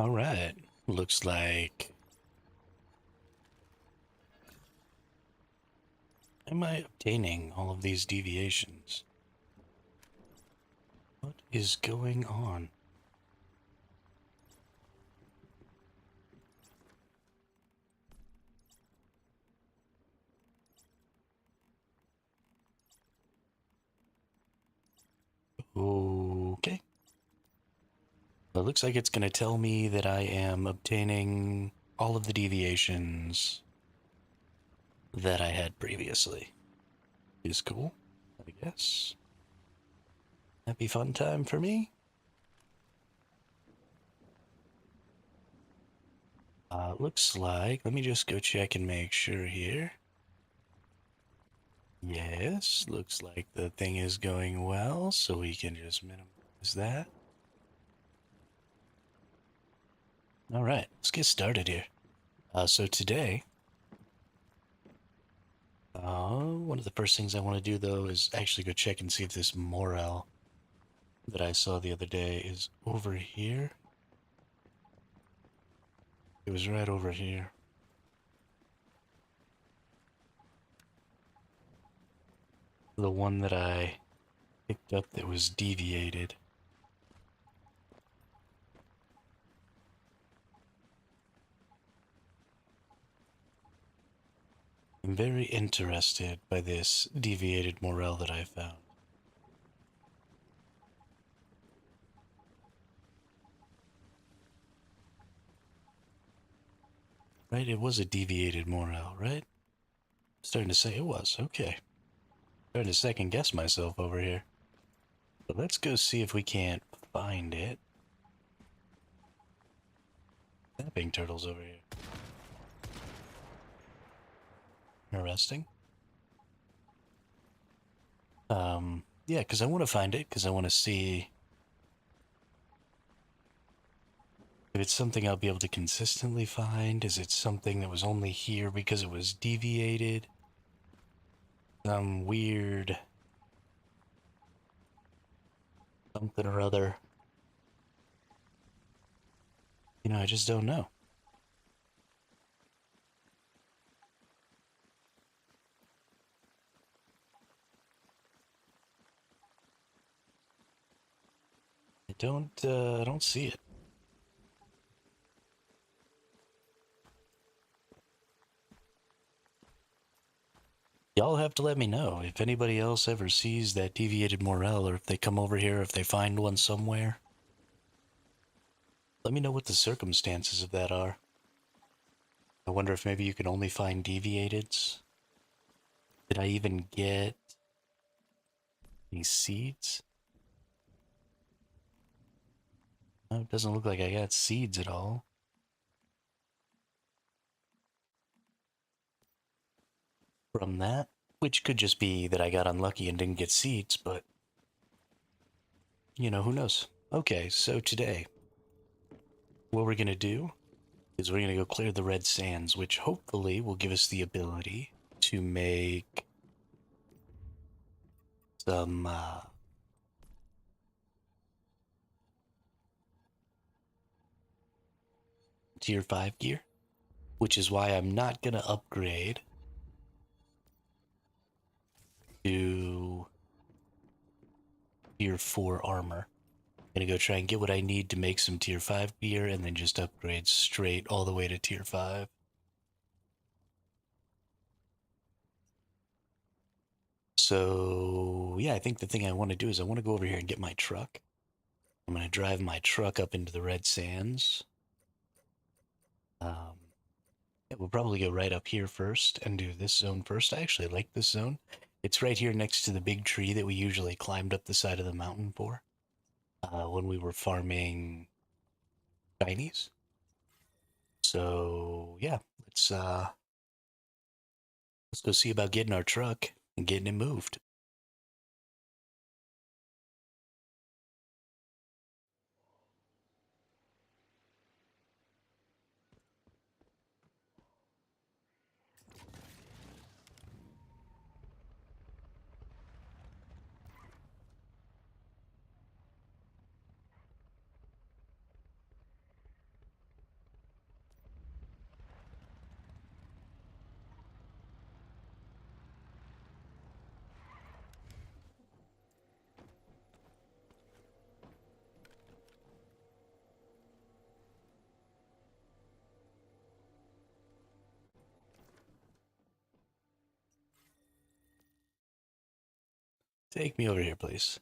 All right. Looks like. Am I obtaining all of these deviations? What is going on? Okay. Well, it looks like it's going to tell me that I am obtaining all of the deviations that I had previously. Is cool, I guess. Happy fun time for me. Looks like, let me just go check and make sure here. Yes, looks like the thing is going well, so we can just minimize that. All right, let's get started here. So today, one of the first things I want to do though is actually go check and see if this morel that I saw the other day is over here. It was right over here. The one that I picked up that was deviated. I'm very interested by this deviated morel that I found. Right, it was a deviated morel, right? Starting to say it was, okay. Starting to second guess myself over here. But let's go see if we can't find it. Snapping turtles over here. Interesting. Yeah, because I want to find it, because I want to see if it's something I'll be able to consistently find. Is it something that was only here because it was deviated? Some weird something or other. You know, I just don't know. I don't see it. Y'all have to let me know if anybody else ever sees that deviated morel, or if they come over here, if they find one somewhere. Let me know what the circumstances of that are. I wonder if maybe you can only find deviateds. Did I even get any seeds? No, it doesn't look like I got seeds at all. From that, which could just be that I got unlucky and didn't get seeds, but you know, who knows? Okay, so today, what we're gonna do is we're gonna go clear the red sands, which hopefully will give us the ability to make some tier 5 gear, which is why I'm not gonna upgrade to tier 4 armor. I'm gonna go try and get what I need to make some tier 5 gear and then just upgrade straight all the way to tier 5. So, yeah, I think the thing I want to do is I want to go over here and get my truck. I'm going to drive my truck up into the red sands. Yeah, we'll probably go right up here first and do this zone first. I actually like this zone. It's right here next to the big tree that we usually climbed up the side of the mountain for when we were farming shinies. So, yeah, let's go see about getting our truck and getting it moved. Take me over here, please.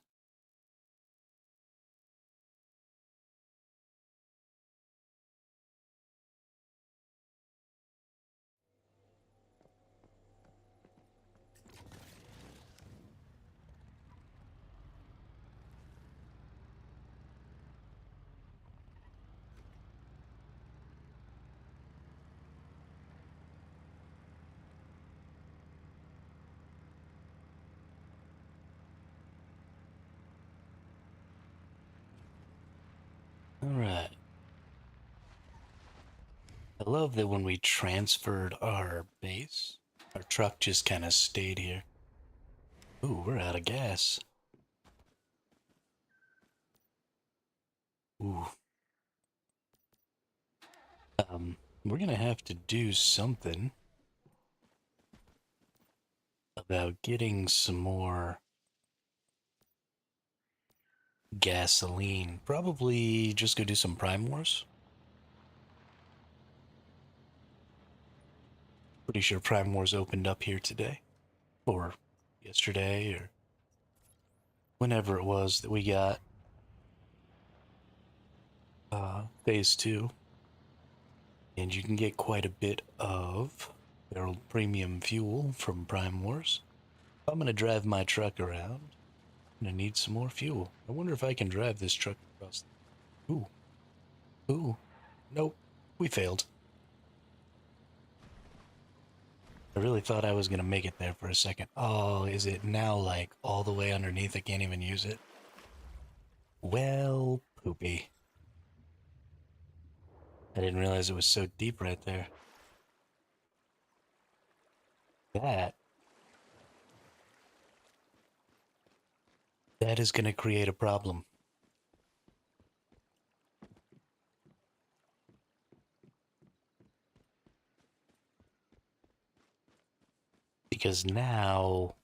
All right. I love that when we transferred our base, our truck just kind of stayed here. Ooh, we're out of gas. Ooh. We're gonna have to do something about getting some more gasoline. Probably just go do some Prime Wars. Pretty sure Prime Wars opened up here today, or yesterday, or whenever it was that we got Phase 2. And you can get quite a bit of barrel premium fuel from Prime Wars. If I'm gonna drive my truck around, I'm gonna need some more fuel. I wonder if I can drive this truck across. Ooh, ooh, nope, we failed. I really thought I was gonna make it there for a second. Oh, is it now like all the way underneath? I can't even use it. Well, poopy. I didn't realize it was so deep right there. That that is gonna create a problem. Because now,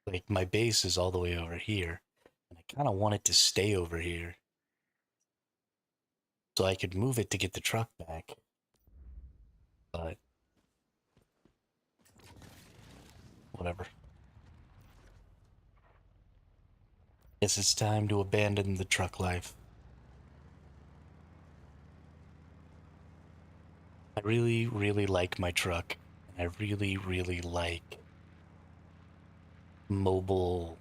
like, my base is all the way over here, and I kind of want it to stay over here so I could move it to get the truck back. But whatever. Guess it's time to abandon the truck life. I really, really like my truck, and I really, really like mobile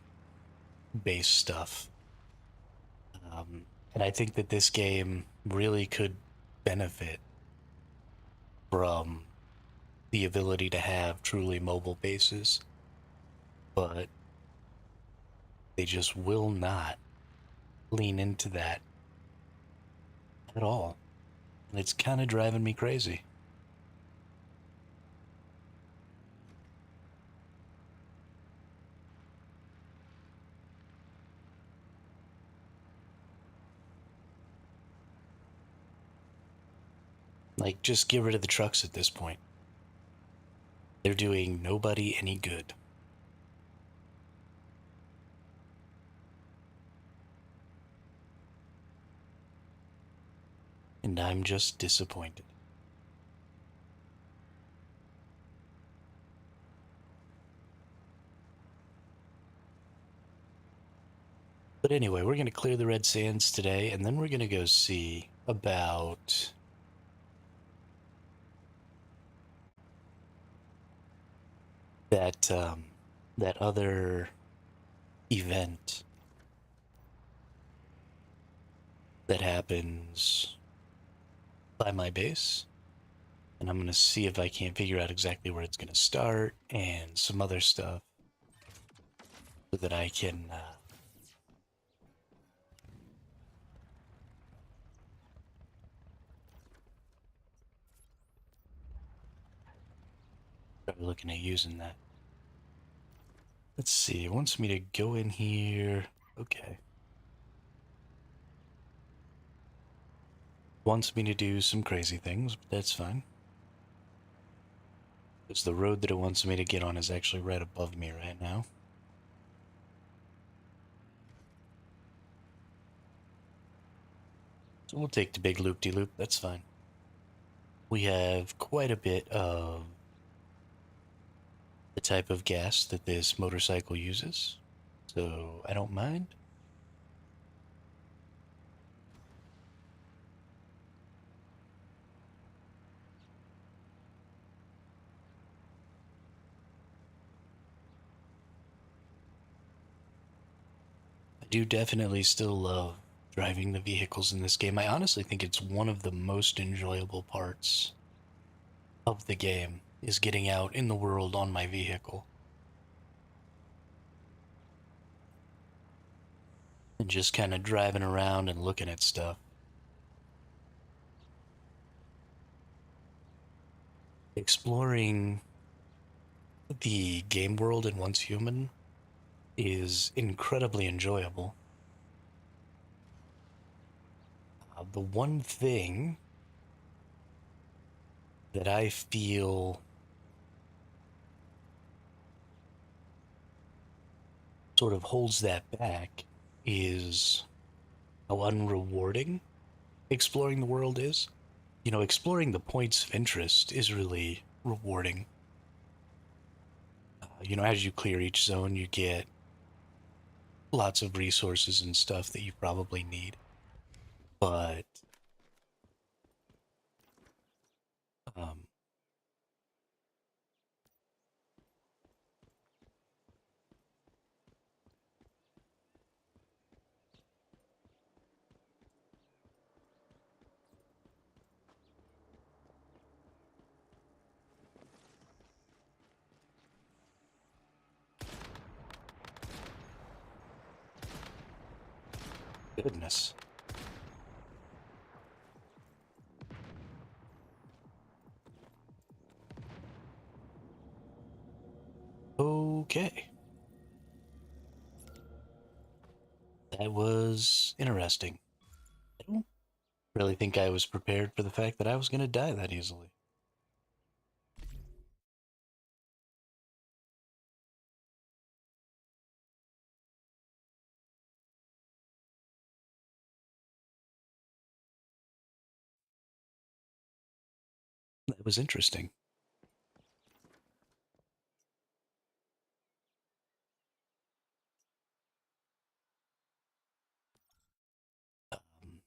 based stuff. And I think that this game really could benefit from the ability to have truly mobile bases, but they just will not lean into that at all. And it's kind of driving me crazy. Like, just get rid of the trucks at this point. They're doing nobody any good. And I'm just disappointed. But anyway, we're going to clear the red sands today, and then we're going to go see about that other event that happens by my base. And I'm going to see if I can't figure out exactly where it's going to start and some other stuff so that I can start looking at using that. Let's see, it wants me to go in here. Okay. Wants me to do some crazy things, but that's fine. Because the road that it wants me to get on is actually right above me right now. So we'll take the big loop-de-loop, that's fine. We have quite a bit of the type of gas that this motorcycle uses. so I don't mind. I do definitely still love driving the vehicles in this game. I honestly think it's one of the most enjoyable parts of the game is getting out in the world on my vehicle and just kind of driving around and looking at stuff. Exploring the game world in Once Human is incredibly enjoyable. The one thing that I feel sort of holds that back is how unrewarding exploring the world is. Exploring the points of interest is really rewarding. As you clear each zone, you get lots of resources and stuff that you probably need. But um, goodness. Okay. That was interesting. I don't really think I was prepared for the fact that I was going to die that easily. That was interesting.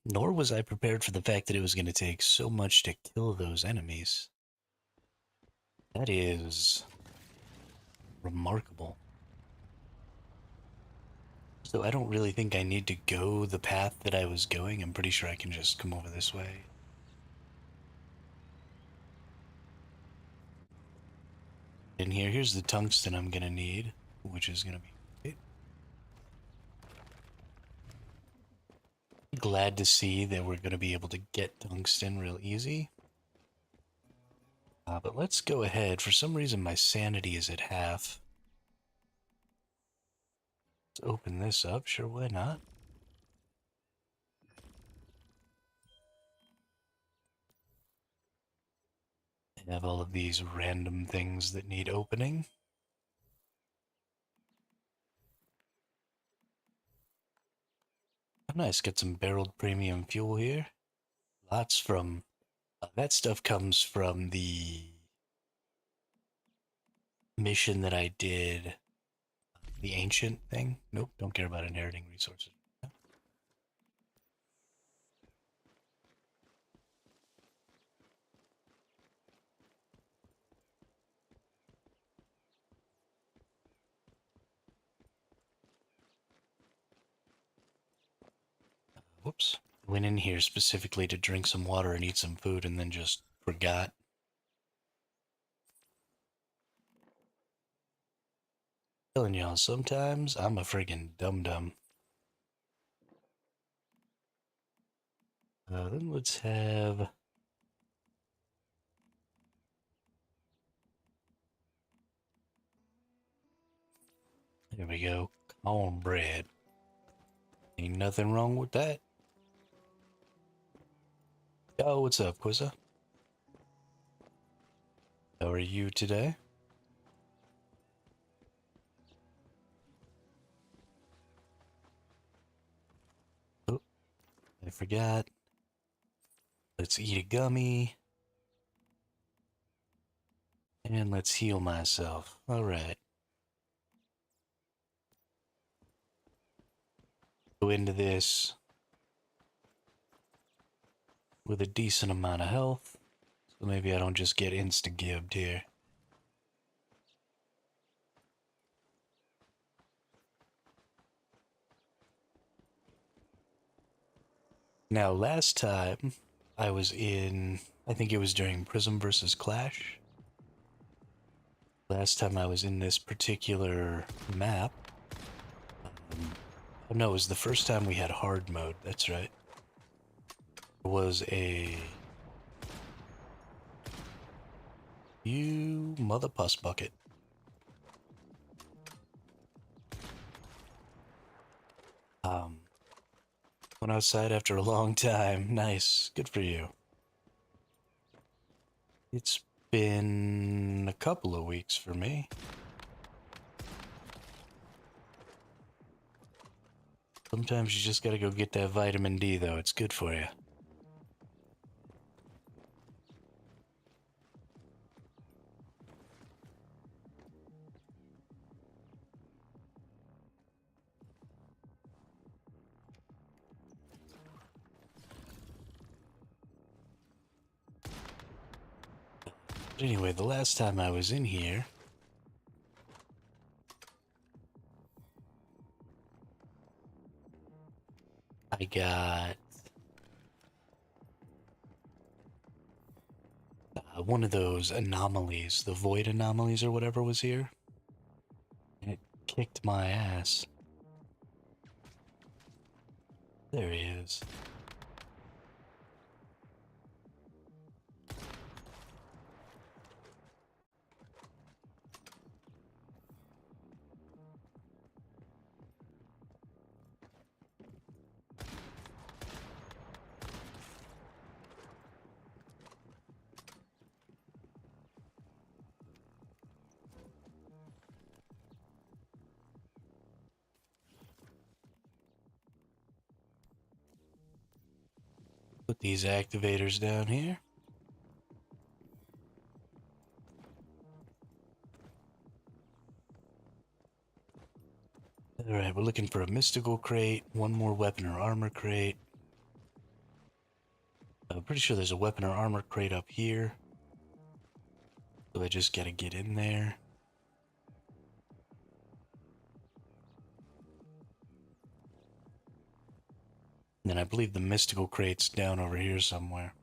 Nor was I prepared for the fact that it was going to take so much to kill those enemies. That is remarkable. So I don't really think I need to go the path that I was going. I'm pretty sure I can just come over this way. In here, here's the tungsten I'm gonna need, which is gonna be great. Glad to see that we're gonna be able to get tungsten real easy. But let's go ahead. For some reason, my sanity is at half. Let's open this up. Sure, why not? I have all of these random things that need opening. Oh, nice, got some barreled premium fuel here. Lots from that stuff comes from the mission that I did, the ancient thing. Nope, don't care about inheriting resources. Whoops. Went in here specifically to drink some water and eat some food and then just forgot. Telling y'all, sometimes I'm a friggin' dum dum. Then let's have. There we go. Cornbread. Ain't nothing wrong with that. Yo, what's up, Quizza? How are you today? Oh, I forgot. Let's eat a gummy. And let's heal myself. Alright. Go into this with a decent amount of health, so maybe I don't just get insta-gibbed here. Now, last time I was in, I think it was during Prism versus Clash. Last time I was in this particular map. Oh no, it was the first time we had hard mode, that's right. There was a... You mother puss bucket. Went outside after a long time. Nice. Good for you. It's been a couple of weeks for me. Sometimes you just gotta go get that vitamin D, though. It's good for you. But anyway, the last time I was in here, I got one of those anomalies, the void anomalies or whatever was here. And it kicked my ass. There he is. Put these activators down here. Alright, we're looking for a mystical crate, one more weapon or armor crate. I'm pretty sure there's a weapon or armor crate up here. So I just gotta get in there. And then I believe the mystical crate's down over here somewhere.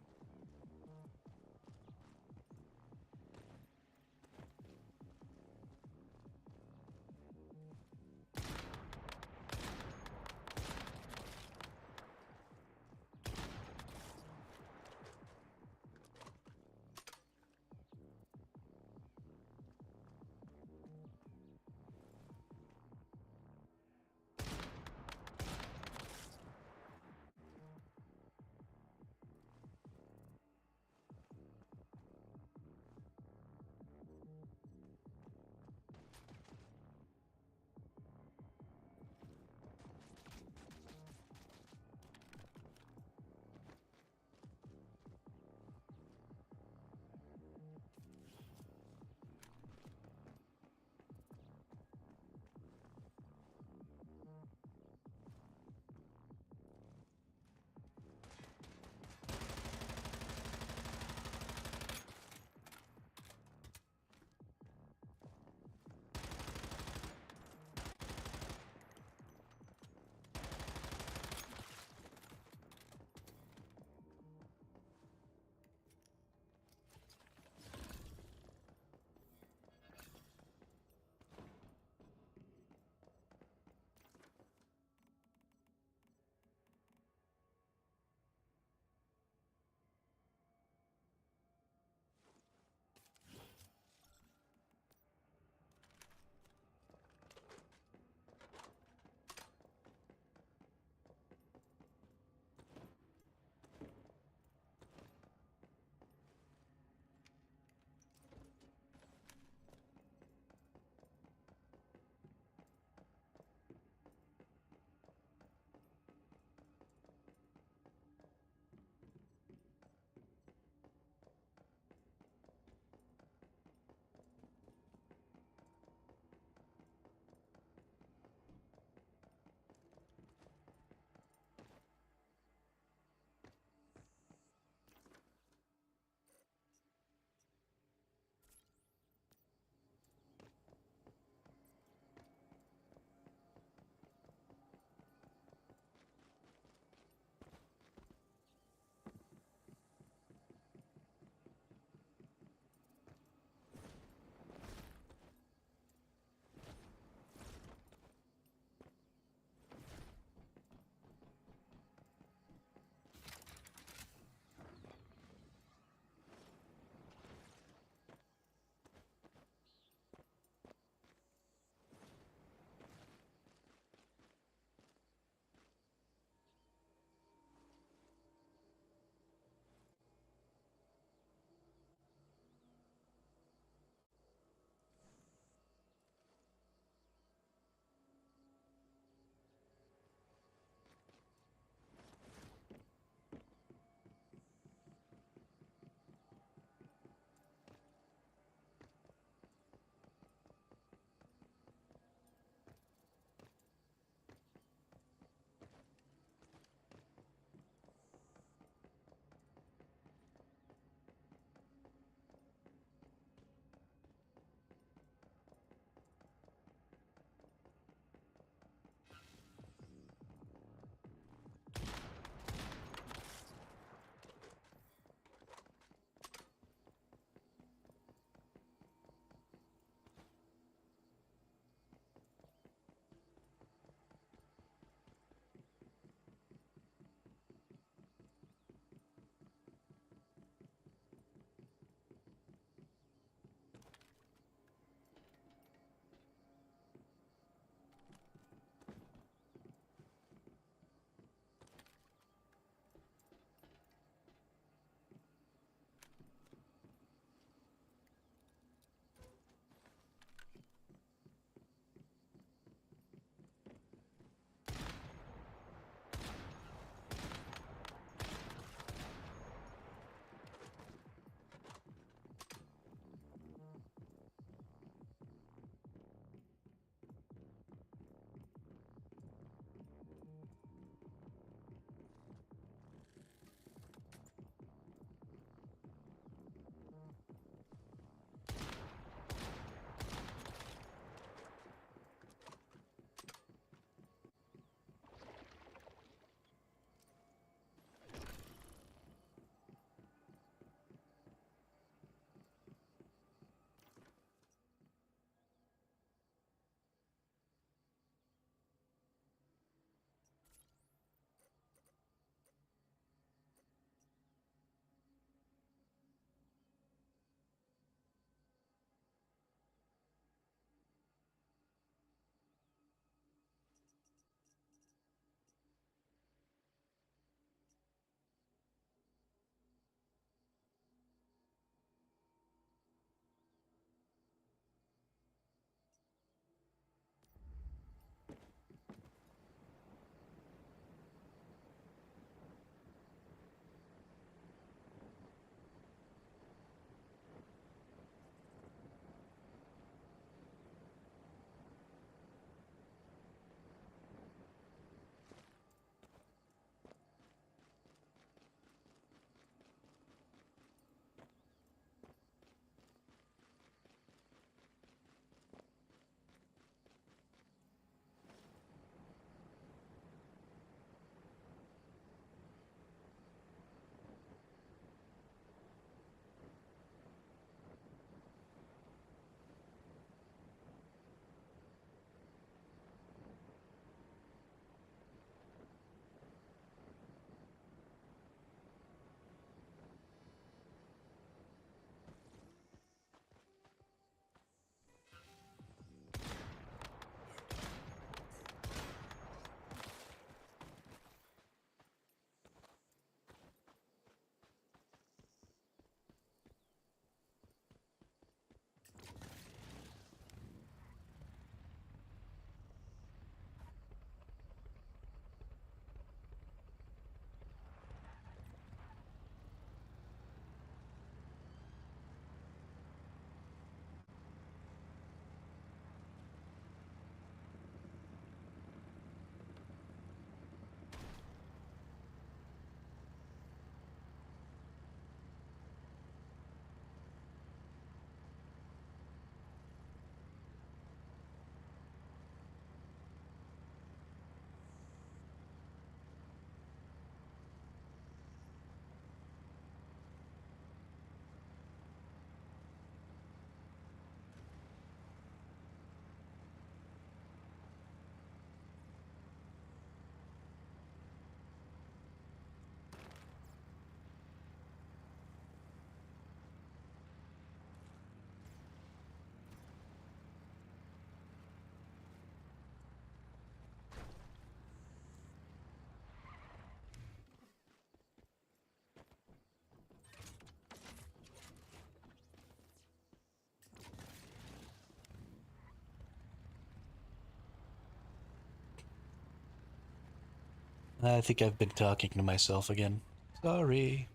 I think I've been talking to myself again. Sorry.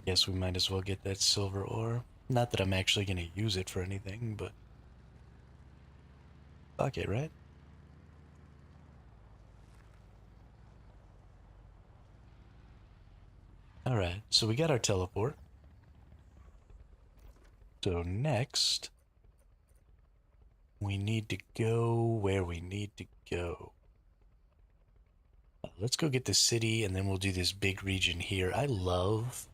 Guess we might as well get that silver ore. Not that I'm actually gonna use it for anything, but fuck it, right? Alright, so we got our teleport. So next, we need to go where we need to go. Let's go get the city and then we'll do this big region here. I love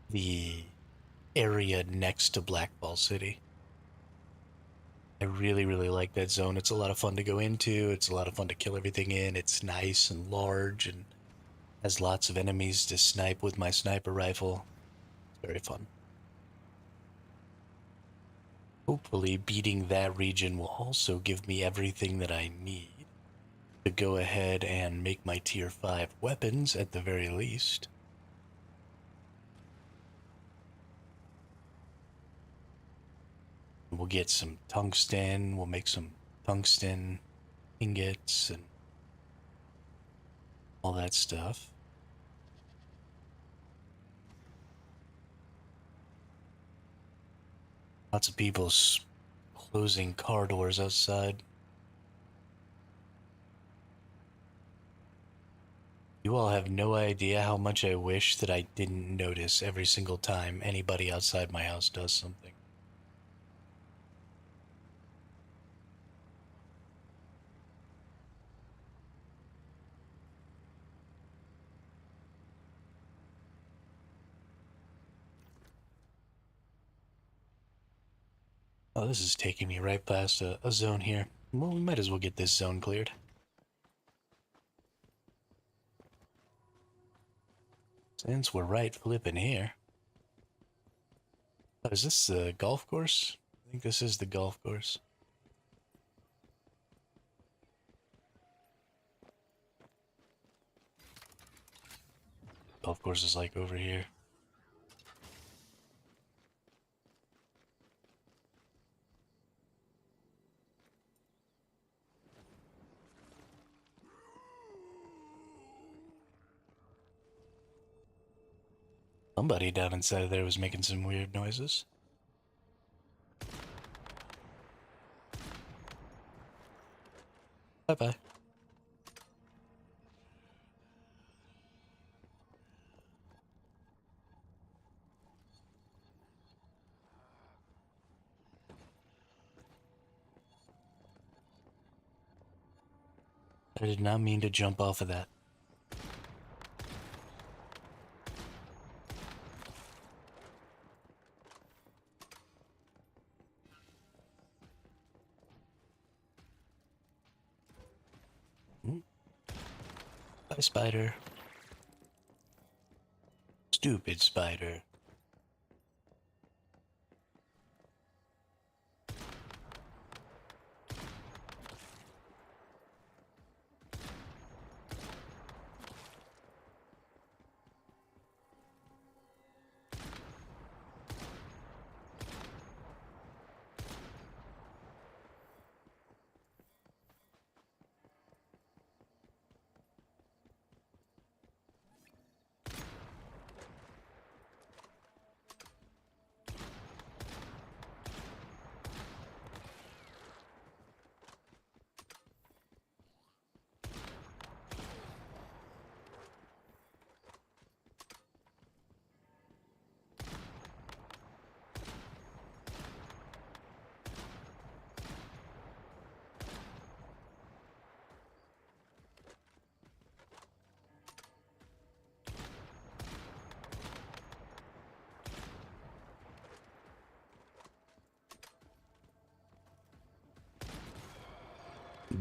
the area next to Blackball City. I really, really like that zone. It's a lot of fun to go into. It's a lot of fun to kill everything in. It's nice and large and has lots of enemies to snipe with my sniper rifle. It's very fun. Hopefully beating that region will also give me everything that I need to go ahead and make my tier 5 weapons at the very least. We'll get some tungsten, we'll make some tungsten ingots and all that stuff. Lots of people closing car doors outside. You all have no idea how much I wish that I didn't notice every single time anybody outside my house does something. Oh, this is taking me right past a zone here. Well, we might as well get this zone cleared. Since we're right flipping here. Oh, is this the golf course? I think this is the golf course. Golf course is like over here. Somebody down inside of there was making some weird noises. Bye-bye. I did not mean to jump off of that. Bye, spider. Stupid spider.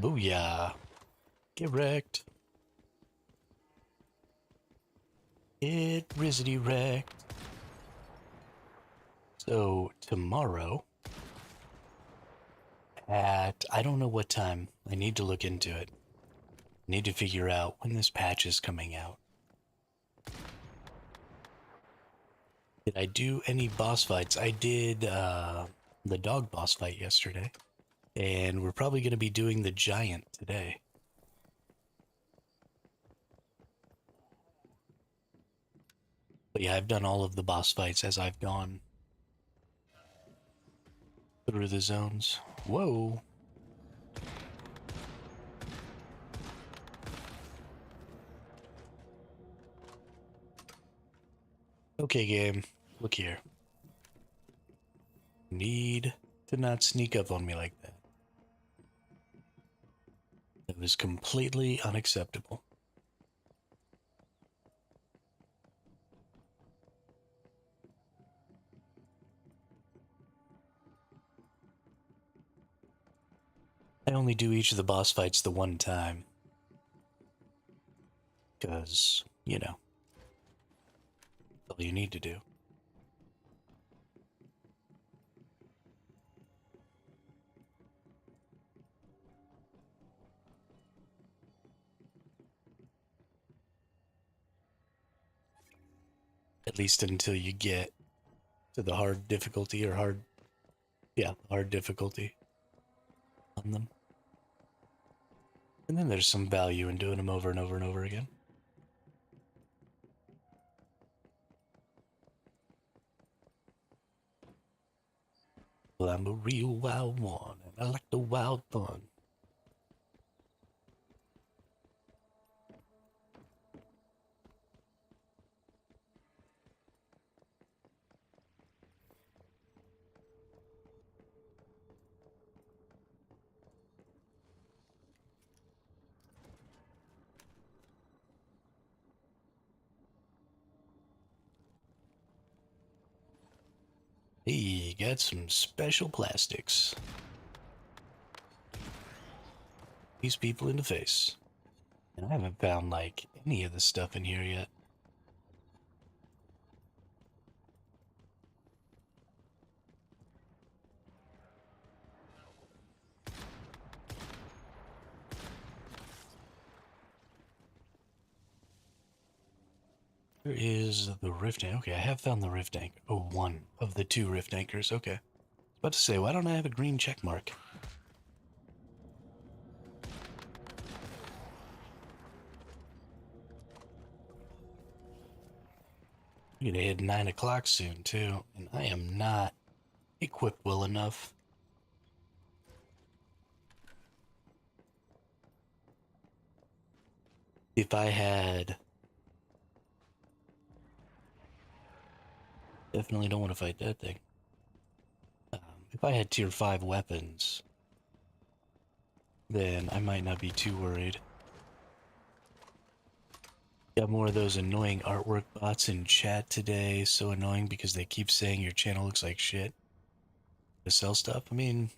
Booyah. Get wrecked. Get Rizzity wrecked. So, tomorrow, at I don't know what time, I need to look into it. I need to figure out when this patch is coming out. Did I do any boss fights? I did the dog boss fight yesterday. And we're probably going to be doing the giant today. But yeah, I've done all of the boss fights as I've gone through the zones. Whoa. Okay, game. Look here. Need to not sneak up on me like that. That was completely unacceptable. I only do each of the boss fights the one time. Because, you know, all you need to do. At least until you get to the hard difficulty or hard difficulty on them. And then there's some value in doing them over and over and over again. Well, I'm a real wild one, and I like the wild fun. Hey, you got some special plastics. These people in the face. And I haven't found, like, any of the stuff in here yet. Where is the rift anchor? Okay, I have found the rift anchor. Oh, one of the two rift anchors. Okay. I was about to say, why don't I have a green check mark? We're gonna hit 9 o'clock soon, too. And I am not equipped well enough. If I had... Definitely don't want to fight that thing. If I had tier 5 weapons, then I might not be too worried. Got more of those annoying artwork bots in chat today. So annoying because they keep saying your channel looks like shit to sell stuff. I mean,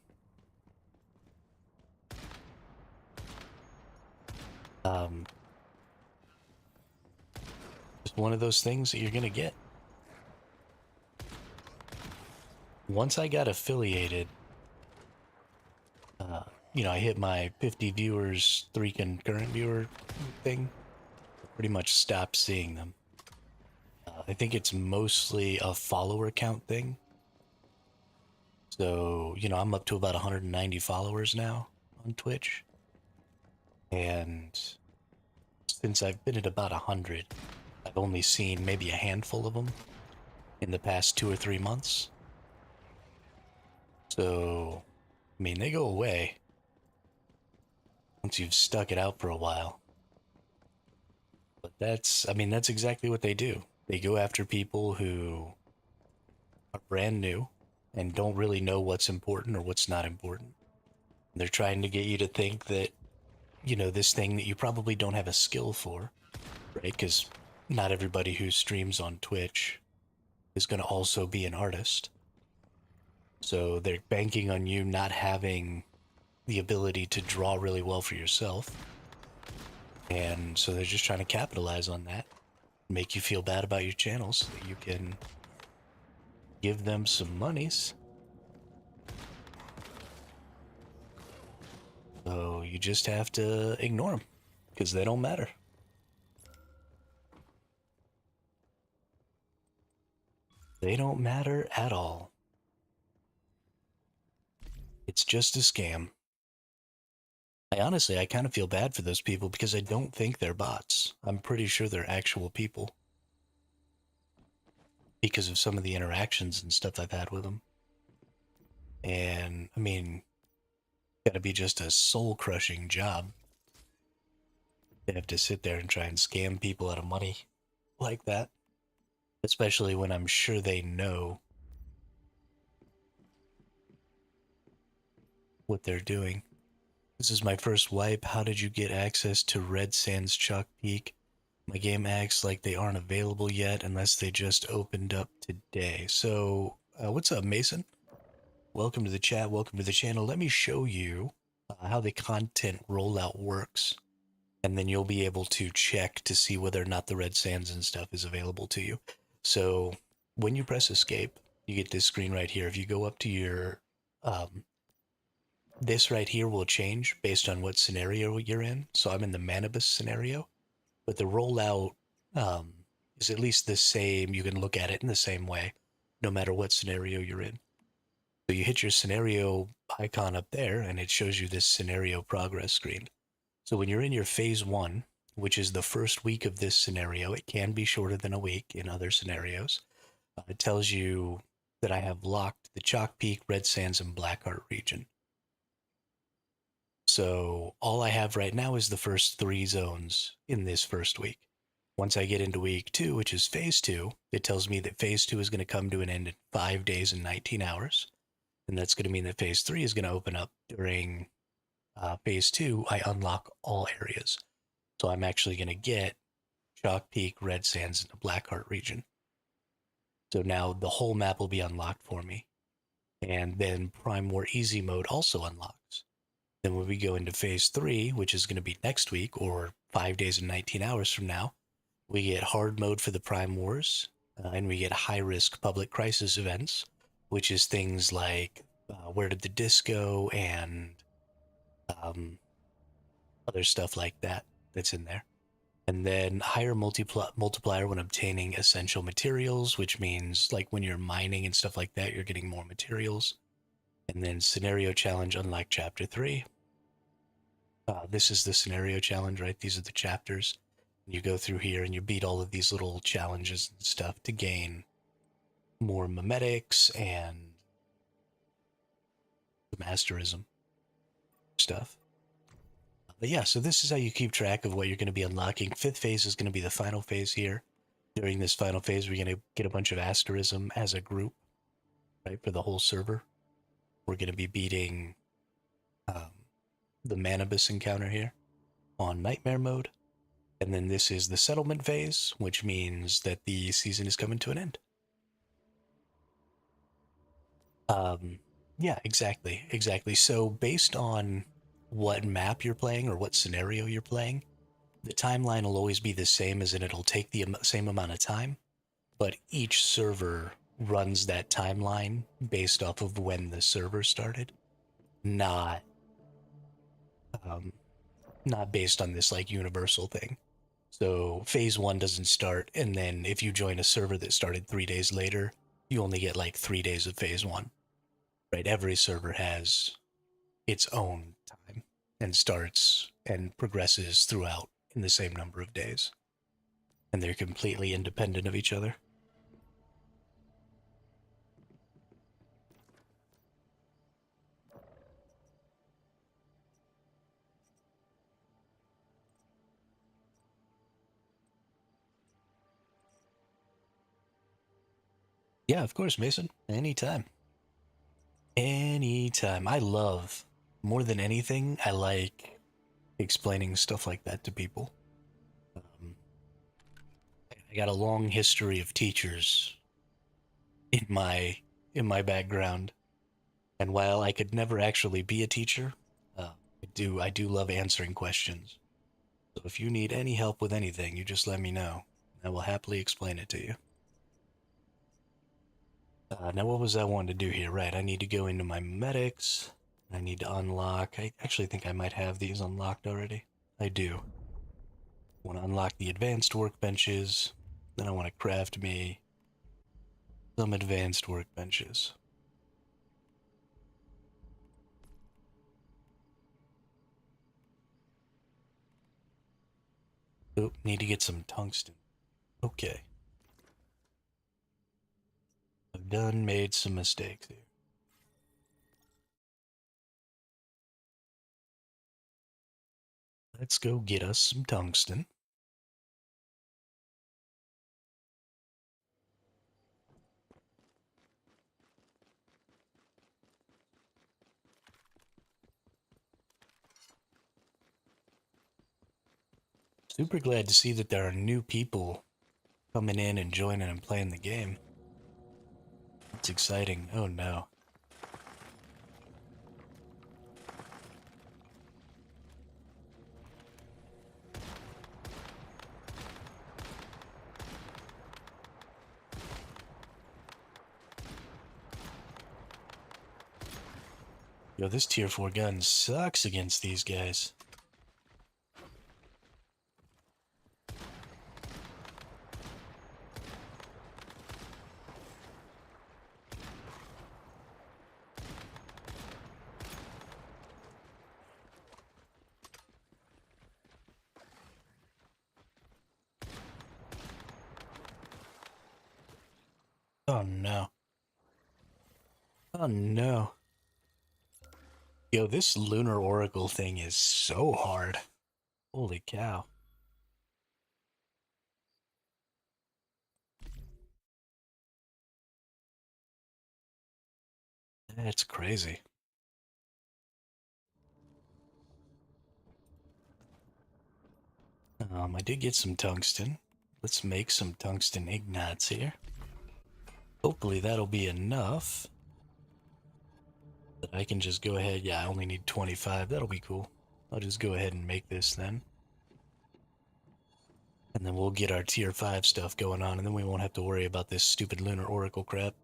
just one of those things that you're gonna get. Once I got affiliated, I hit my 50 viewers, 3 concurrent viewer thing. Pretty much stopped seeing them. I think it's mostly a follower count thing. So, I'm up to about 190 followers now on Twitch. And since I've been at about 100, I've only seen maybe a handful of them in the past 2 or 3 months. So, I mean, they go away once you've stuck it out for a while. But that's exactly what they do. They go after people who are brand new and don't really know what's important or what's not important. They're trying to get you to think that, this thing that you probably don't have a skill for, right? Because not everybody who streams on Twitch is going to also be an artist. So they're banking on you not having the ability to draw really well for yourself. And so they're just trying to capitalize on that, make you feel bad about your channel so that you can give them some monies. So you just have to ignore them because they don't matter. They don't matter at all. It's just a scam. I kind of feel bad for those people because I don't think they're bots. I'm pretty sure they're actual people because of some of the interactions and stuff I've had with them. And I mean, gotta be just a soul crushing job to have to sit there and try and scam people out of money like that, especially when I'm sure they know what they're doing. This is my first wipe. How did you get access to Red Sands Chalk Peak? My game acts like they aren't available yet unless they just opened up today. So, what's up, Mason? Welcome to the chat. Welcome to the channel. Let me show you how the content rollout works, and then you'll be able to check to see whether or not the Red Sands and stuff is available to you. So, when you press escape, you get this screen right here. If you go up to your this right here will change based on what scenario you're in. So I'm in the Manibus scenario, but the rollout um, is at least the same. You can look at it in the same way, no matter what scenario you're in. So you hit your scenario icon up there, and it shows you this scenario progress screen. So when you're in your phase 1, which is the first week of this scenario, it can be shorter than a week in other scenarios. It tells you that I have locked the Chalk Peak, Red Sands, and Blackheart region. So all I have right now is the first 3 zones in this first week. Once I get into week 2, which is phase 2, it tells me that phase 2 is going to come to an end in 5 days and 19 hours. And that's going to mean that phase 3 is going to open up during phase 2. I unlock all areas. So I'm actually going to get Chalk Peak, Red Sands, and the Blackheart region. So now the whole map will be unlocked for me. And then Prime War Easy mode also unlocks. Then when we go into phase 3, which is going to be next week or 5 days and 19 hours from now, we get hard mode for the Prime Wars, and we get high risk public crisis events, which is things like Where Did the Disco and other stuff like that that's in there. And then higher multiplier when obtaining essential materials, which means like when you're mining and stuff like that, you're getting more materials. And then scenario challenge unlock chapter 3. This is the scenario challenge, right? These are the chapters. You go through here and you beat all of these little challenges and stuff to gain more memetics and some asterism stuff. But yeah, so this is how you keep track of what you're going to be unlocking. 5th phase is going to be the final phase here. During this final phase, we're going to get a bunch of asterism as a group, right, for the whole server. We're going to be beating the Manibus encounter here on Nightmare mode. And then this is the settlement phase, which means that the season is coming to an end. Yeah, exactly. So based on what map you're playing or what scenario you're playing, the timeline will always be the same, as in it'll take the same amount of time, but each server runs that timeline based off of when the server started, not not based on this like universal thing. So phase 1 doesn't start, and then if you join a server that started 3 days later, you only get like 3 days of phase 1. Right? Every server has its own time and starts and progresses throughout in the same number of days. And they're completely independent of each other. Yeah, of course, Mason. Anytime. Anytime. I love, more than anything, I like explaining stuff like that to people. I got a long history of teachers in my background, and while I could never actually be a teacher, I do love answering questions. So if you need any help with anything, you just let me know. I will happily explain it to you. Now, what was I wanting to do here? Right, I need to go into my medics. I need to unlock. I actually think I might have these unlocked already. I do. I want to unlock the advanced workbenches. Then I want to craft me some advanced workbenches. Oh, need to get some tungsten. Okay. I've made some mistakes here. Let's go get us some tungsten. Super glad to see that there are new people coming in and joining and playing the game. It's exciting. Oh no. Yo, this tier 4 gun sucks against these guys. Oh no. Oh no. Yo, this Lunar Oracle thing is so hard. Holy cow. That's crazy. I did get some tungsten. Let's make some tungsten ignites here. Hopefully that'll be enough that I can just go ahead. Yeah, I only need 25. That'll be cool. I'll just go ahead and make this then. And then we'll get our tier 5 stuff going on, and then we won't have to worry about this stupid Lunar Oracle crap.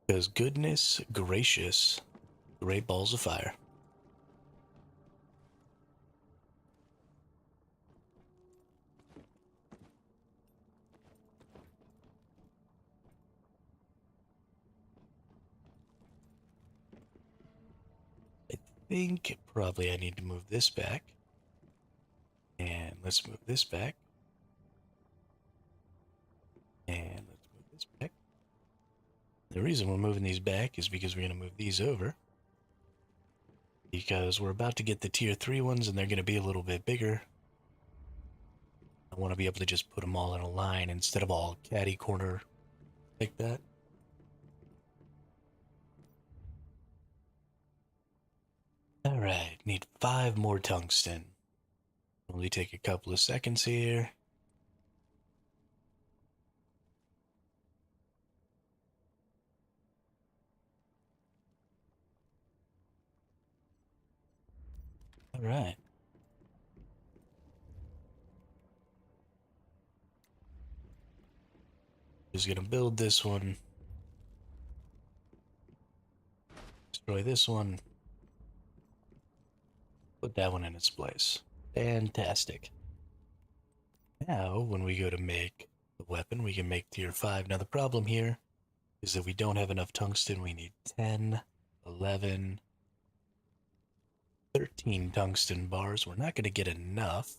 Because goodness gracious, great balls of fire. I think probably I need to move this back. And let's move this back. And let's move this back. The reason we're moving these back is because we're going to move these over. Because we're about to get the tier 3 ones and they're going to be a little bit bigger. I want to be able to just put them all in a line instead of all catty corner like that. Alright, need 5 more tungsten. Only take a couple of seconds here. Alright. Just gonna build this one. Destroy this one. Put that one in its place. Fantastic. Now, when we go to make the weapon, we can make tier 5. Now, the problem here is that we don't have enough tungsten. We need 10, 11, 13 tungsten bars. We're not going to get enough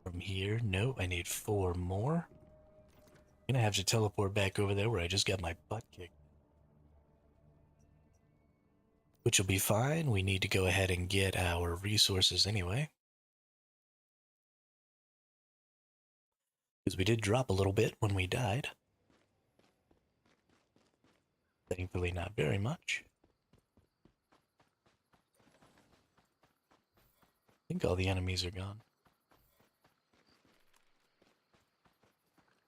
from here. No, I need 4 more. I'm going to have to teleport back over there where I just got my butt kicked. Which will be fine. We need to go ahead and get our resources anyway. Because we did drop a little bit when we died. Thankfully, not very much. I think all the enemies are gone.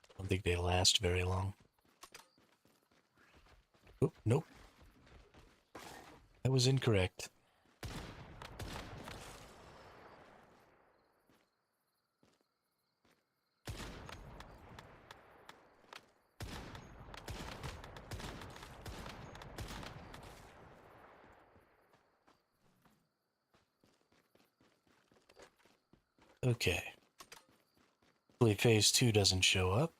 I don't think they last very long. Oh, nope. That was incorrect. Okay. Hopefully phase 2 doesn't show up.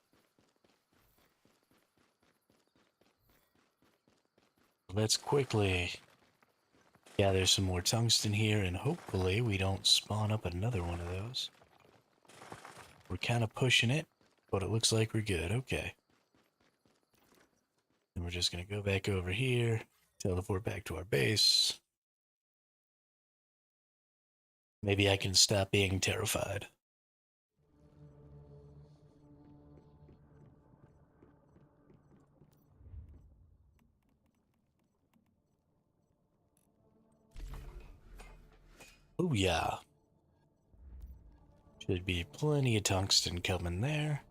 Let's quickly gather some more tungsten here, and hopefully we don't spawn up another one of those. We're kind of pushing it, but it looks like we're good. Okay. And we're just going to go back over here, teleport back to our base. Maybe I can stop being terrified. Oh yeah. Should be plenty of tungsten coming there.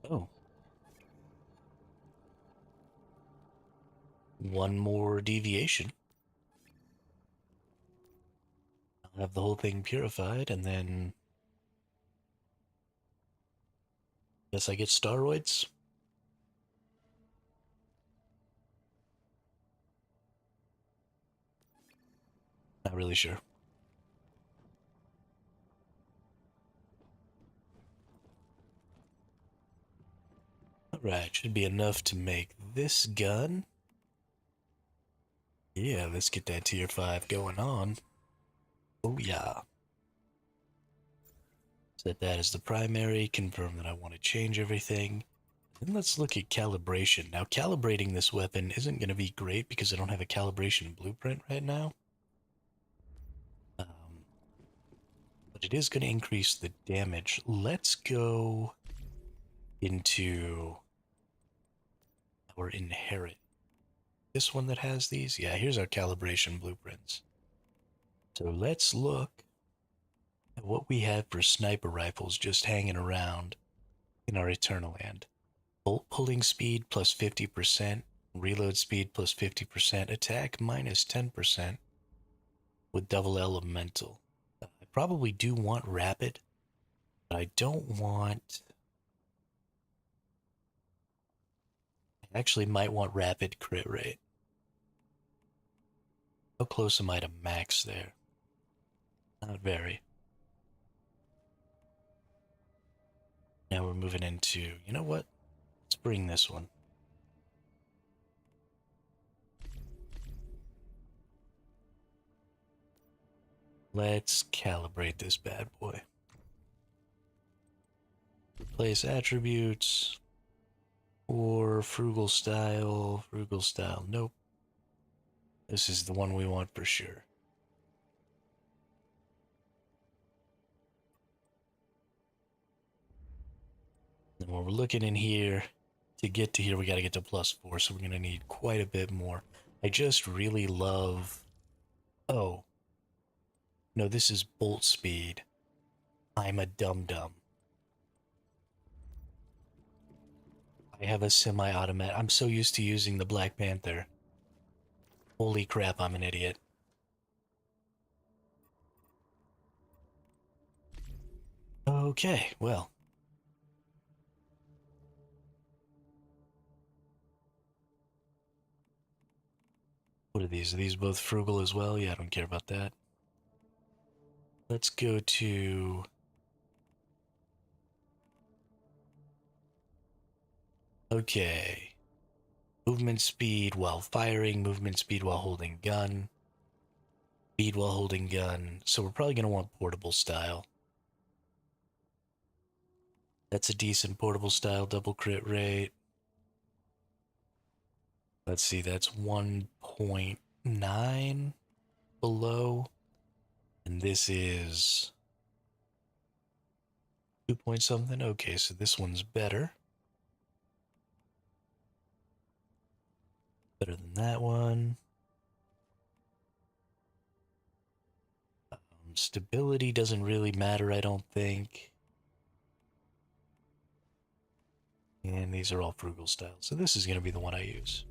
Oh. One more deviation. I'll have the whole thing purified, and then guess I get staroids. Not really sure. Alright, should be enough to make this gun. Yeah, let's get that tier 5 going on. Oh yeah. Set that as the primary, confirm that I want to change everything. Then let's look at calibration. Now, calibrating this weapon isn't going to be great because I don't have a calibration blueprint right now. But it is going to increase the damage. Let's go into our inherit. This one that has these? Yeah, here's our calibration blueprints. So let's look at what we have for sniper rifles just hanging around in our Eternal Land. Bolt pulling speed plus 50%, reload speed plus 50%, attack minus 10% with double elemental. I probably do want rapid, but I don't want... I actually might want rapid crit rate. How close am I to max there? Not very. Now we're moving into, you know what? Let's bring this one. Let's calibrate this bad boy. Replace attributes or frugal style. Frugal style, nope. This is the one we want for sure. And when we're looking in here, to get to here, we got to get to +4, so we're going to need quite a bit more. I just really love... Oh. No, this is bolt speed. I'm a dum-dum. I have a semi-automatic. I'm so used to using the Black Panther. Holy crap, I'm an idiot. Okay, well. What are these? Are these both frugal as well? Yeah, I don't care about that. Let's go to... Okay. Movement speed while firing, movement speed while holding gun. Speed while holding gun. So we're probably going to want portable style. That's a decent portable style double crit rate. Let's see, that's 1.9 below. And this is 2 point something. Okay, so this one's better. Better than that one. Stability doesn't really matter, I don't think. And these are all frugal style. So this is going to be the one I use.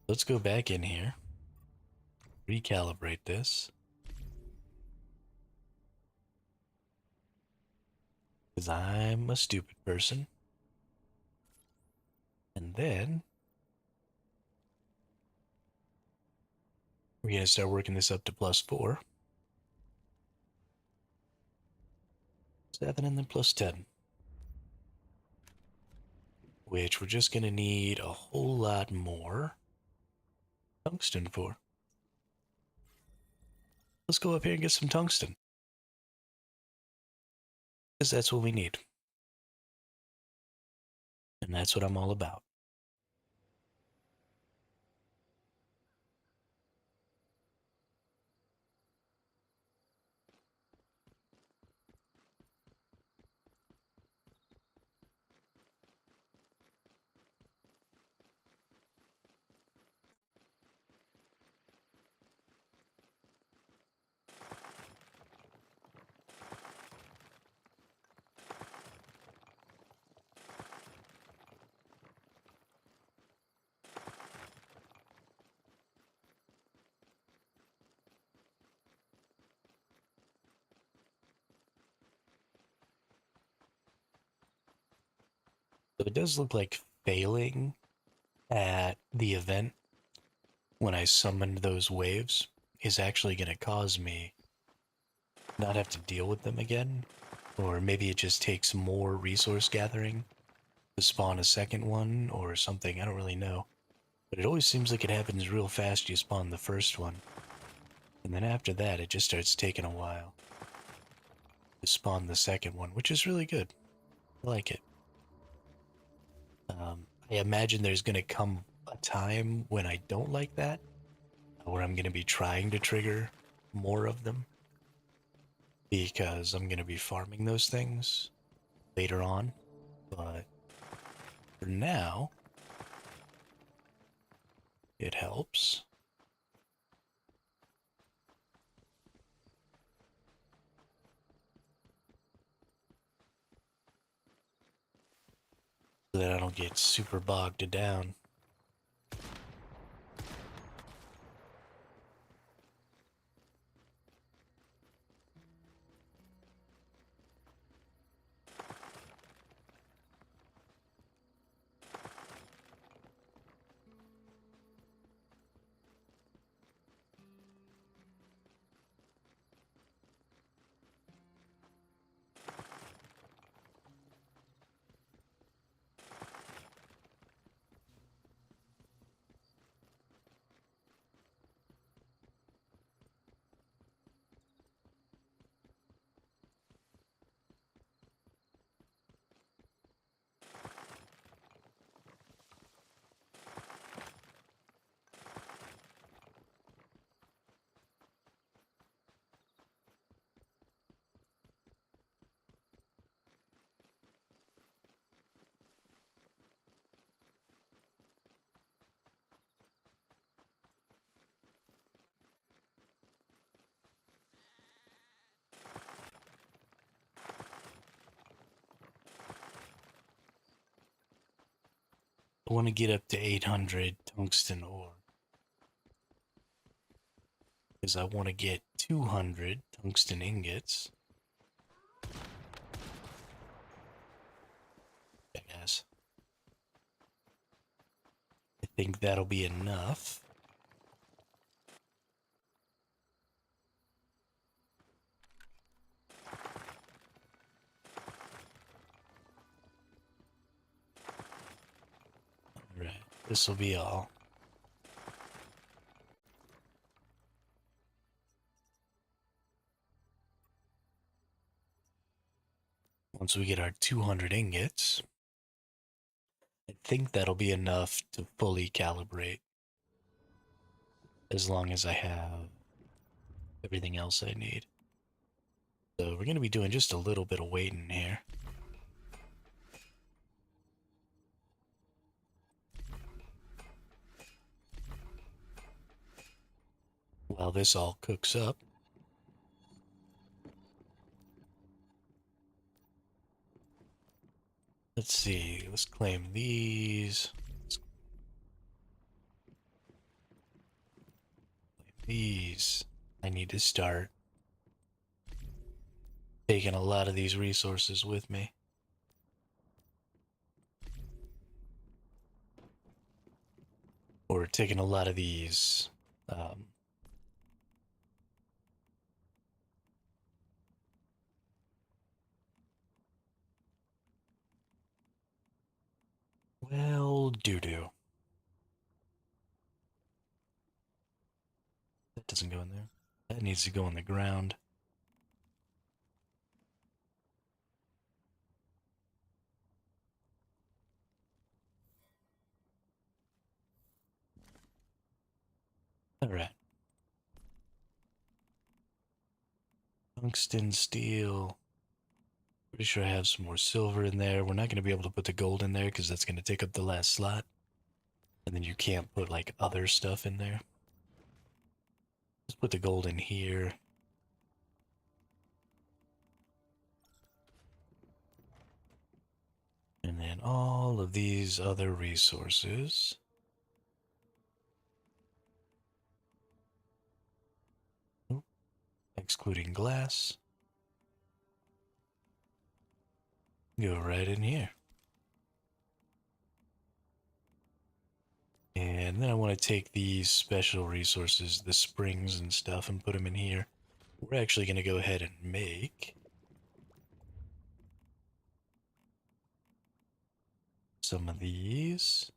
Let's go back in here. Recalibrate this. Because I'm a stupid person. And then we're going to start working this up to +4. 7 and then +10. which we're just going to need a whole lot more tungsten for. Let's go up here and get some tungsten, because that's what we need. And that's what I'm all about. So it does look like failing at the event when I summoned those waves is actually going to cause me not have to deal with them again. Or maybe it just takes more resource gathering to spawn a second one or something. I don't really know. But it always seems like it happens real fast. You spawn the first one. And then after that, it just starts taking a while to spawn the second one, which is really good. I like it. I imagine there's going to come a time when I don't like that, where I'm going to be trying to trigger more of them because I'm going to be farming those things later on. But for now, it helps. So that I don't get super bogged down. I want to get up to 800 tungsten ore. Because I want to get 200 tungsten ingots. I guess. I think that'll be enough. Alright, this will be all. Once we get our 200 ingots, I think that'll be enough to fully calibrate. As long as I have everything else I need. So we're going to be doing just a little bit of waiting here. While this all cooks up. Let's see, let's claim these. Let's claim these. I need to start taking a lot of these resources with me. Or taking a lot of these Well, doo-doo. That doesn't go in there. That needs to go on the ground. All right. Tungsten, steel. Pretty sure I have some more silver in there. We're not going to be able to put the gold in there because that's going to take up the last slot. And then you can't put like other stuff in there. Let's put the gold in here. And then all of these other resources. Oop, excluding glass. Go right in here. And then I want to take these special resources, the springs and stuff, and put them in here. We're actually going to go ahead and make some of these.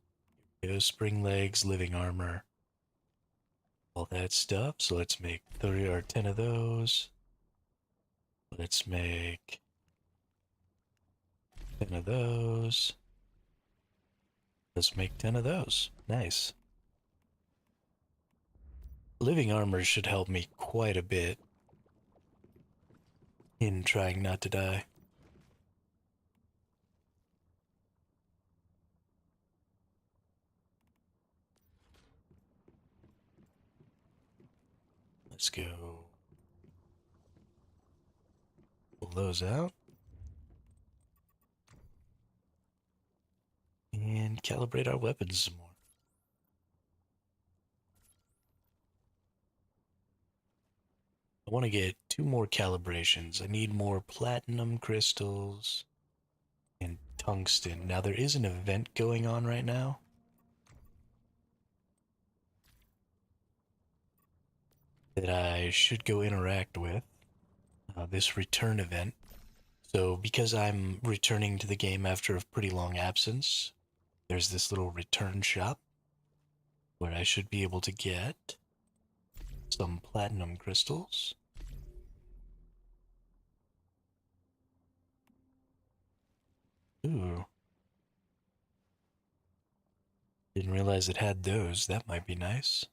Go spring legs, living armor, all that stuff. So let's make 30 or 10 of those. Let's make 10 of those. Let's make 10 of those. Nice. Living armor should help me quite a bit in trying not to die. Let's go pull those out. And calibrate our weapons some more. I want to get 2 more calibrations. I need more platinum crystals and tungsten. Now there is an event going on right now. That I should go interact with. This return event. So because I'm returning to the game after a pretty long absence, there's this little return shop where I should be able to get some platinum crystals. Ooh. Didn't realize it had those. That might be nice.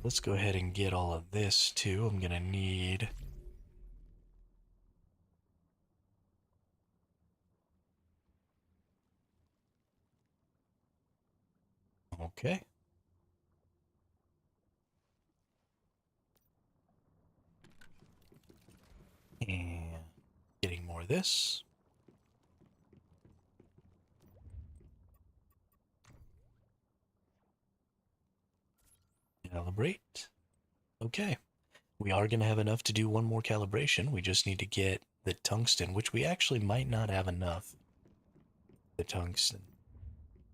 Let's go ahead and get all of this too. I'm gonna need... Okay. And getting more of this. Calibrate. Okay. We are going to have enough to do one more calibration. We just need to get the tungsten, which we actually might not have enough. The tungsten.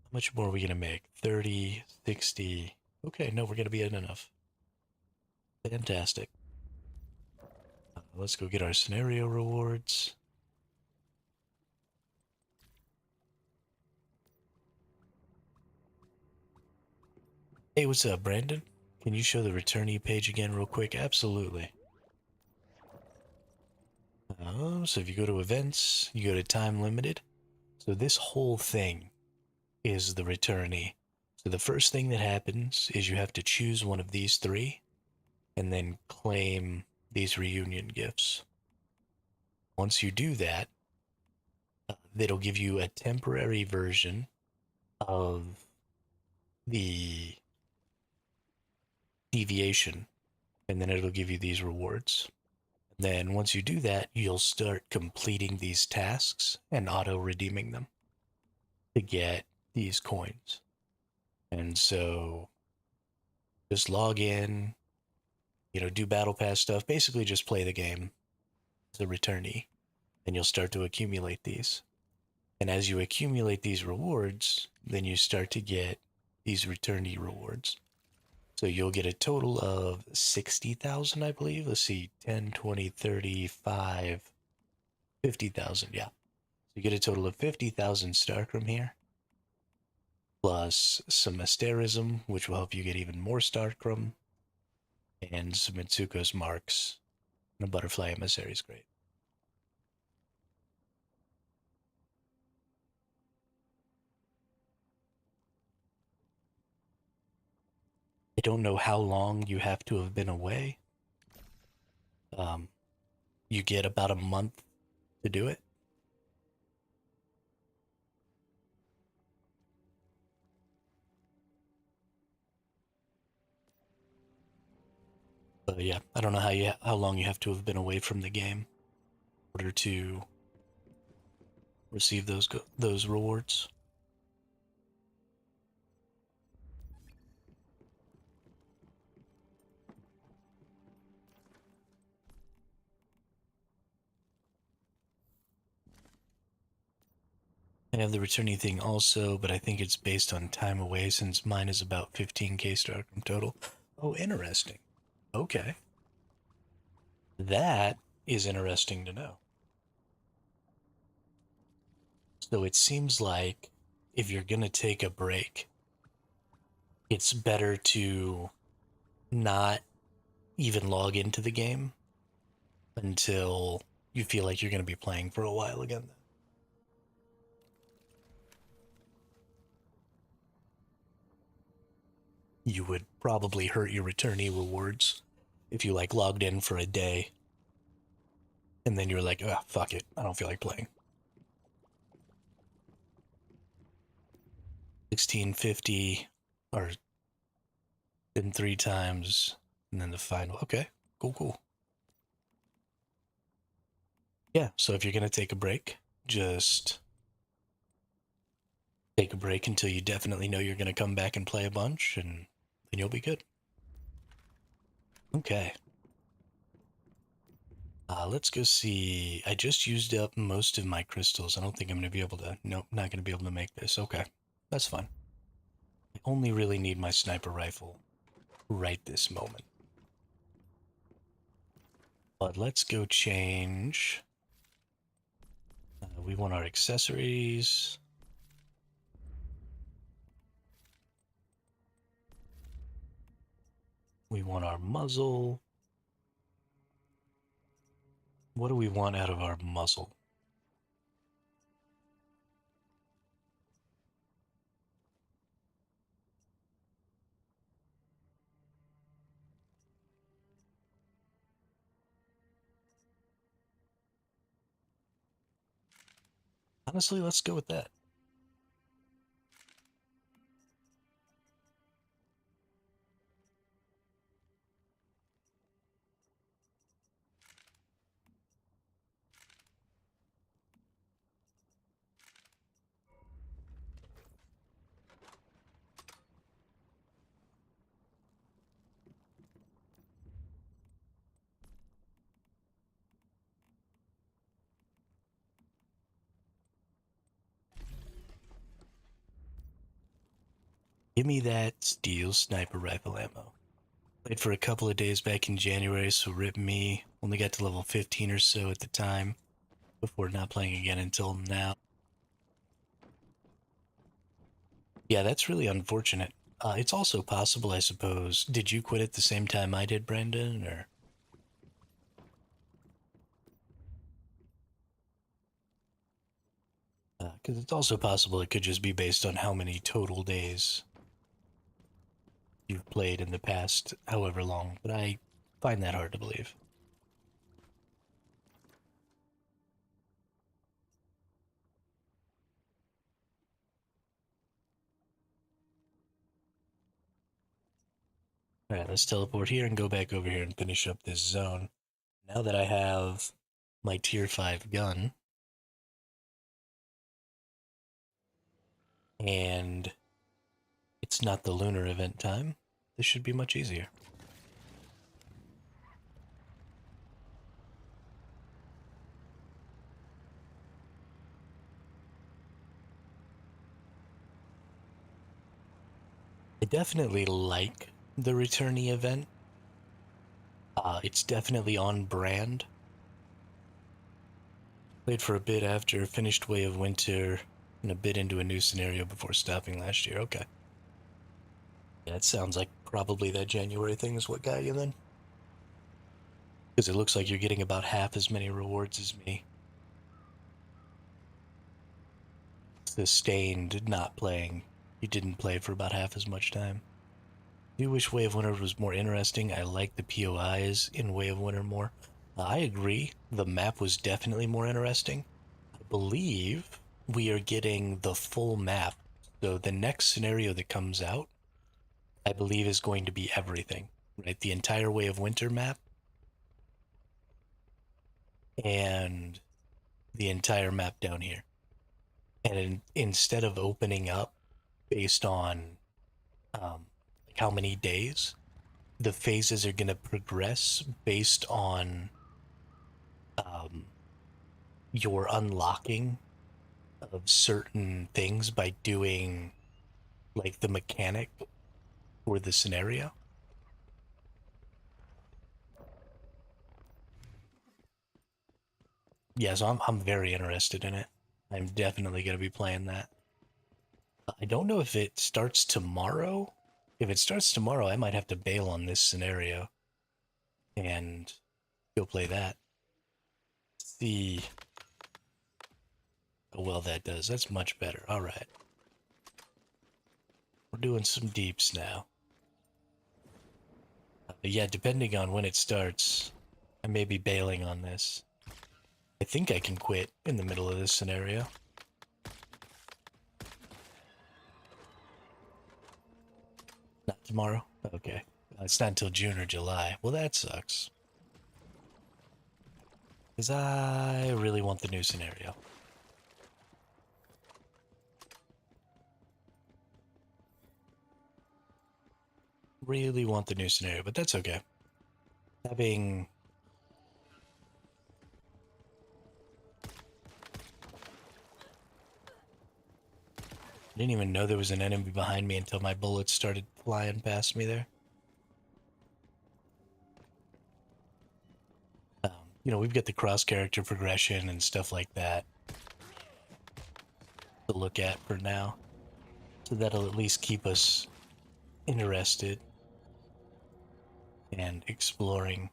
How much more are we going to make? 30, 60. Okay, no, we're going to be at enough. Fantastic. Let's go get our scenario rewards. Hey, what's up, Brandon? Can you show the returnee page again real quick? Absolutely. So if you go to events, you go to time limited. So this whole thing is the returnee. So the first thing that happens is you have to choose one of these 3 and then claim these reunion gifts. Once you do that, it'll give you a temporary version of the deviation, and then it'll give you these rewards. Then once you do that, you'll start completing these tasks and auto-redeeming them to get these coins. And so just log in, do battle pass stuff, basically just play the game as a returnee, and you'll start to accumulate these. And as you accumulate these rewards, then you start to get these returnee rewards. So you'll get a total of 60,000, I believe. Let's see, 10, 20, 30, 5, 50,000, yeah. You get a total of 50,000 Starcrum here, plus some Asterism, which will help you get even more Starcrum, and some Mitsuko's Marks, and a Butterfly Emissary's great. I don't know how long you have to have been away. You get about a month to do it. But yeah, I don't know how long you have to have been away from the game in order to receive those rewards. I have the returning thing also, but I think it's based on time away since mine is about 15k Starcrum total. Oh, interesting. Okay. That is interesting to know. So it seems like if you're going to take a break, it's better to not even log into the game until you feel like you're going to be playing for a while again. You would probably hurt your returnee rewards if you like logged in for a day and then you're like, ah, fuck it, I don't feel like playing. 1650 or then 3 times and then the final. Okay, cool. Yeah, so if you're going to take a break, just take a break until you definitely know you're going to come back and play a bunch, and then you'll be good. Okay. Let's go see. I just used up most of my crystals. I don't think I'm going to be able to. Nope, not going to be able to make this. Okay, that's fine. I only really need my sniper rifle right this moment. But let's go change. We want our accessories. We want our muzzle. What do we want out of our muzzle? Honestly, let's go with that. Give me that steel sniper rifle ammo. Played for a couple of days back in January, so rip me. Only got to level 15 or so at the time before not playing again until now. Yeah, that's really unfortunate. It's also possible, I suppose. Did you quit at the same time I did, Brandon, or? Because it's also possible it could just be based on how many total days you've played in the past, however long. But I find that hard to believe. All right, let's teleport here and go back over here and finish up this zone. Now that I have my tier 5 gun, and it's not the lunar event time, this should be much easier. I definitely like the returnee event. It's definitely on brand Played for a bit after, finished Way of Winter, and a bit into a new scenario before stopping last year. Okay. Yeah, it sounds like probably that January thing is what got you then. Because it looks like you're getting about half as many rewards as me. Sustained not playing. You didn't play for about half as much time. I do wish Way of Winter was more interesting. I like the POIs in Way of Winter more. I agree. The map was definitely more interesting. I believe we are getting the full map. So the next scenario that comes out, I believe, is going to be everything, right? The entire Way of Winter map and the entire map down here. And instead of opening up based on like how many days, the phases are going to progress based on your unlocking of certain things by doing like the mechanic for the scenario. Yeah, so I'm very interested in it. I'm definitely going to be playing that. I don't know if it starts tomorrow. If it starts tomorrow, I might have to bail on this scenario and go play that. See. Oh, well, that does. That's much better. All right. We're doing some deeps now. But yeah, depending on when it starts, I may be bailing on this. I think I can quit in the middle of this scenario. Not tomorrow? Okay. It's not until June or July. Well, that sucks. Because I really want the new scenario. Really want the new scenario, but that's okay. Having... I didn't even know there was an enemy behind me until my bullets started flying past me there. You know, we've got the cross-character progression and stuff like that to look at for now. So that'll at least keep us interested and exploring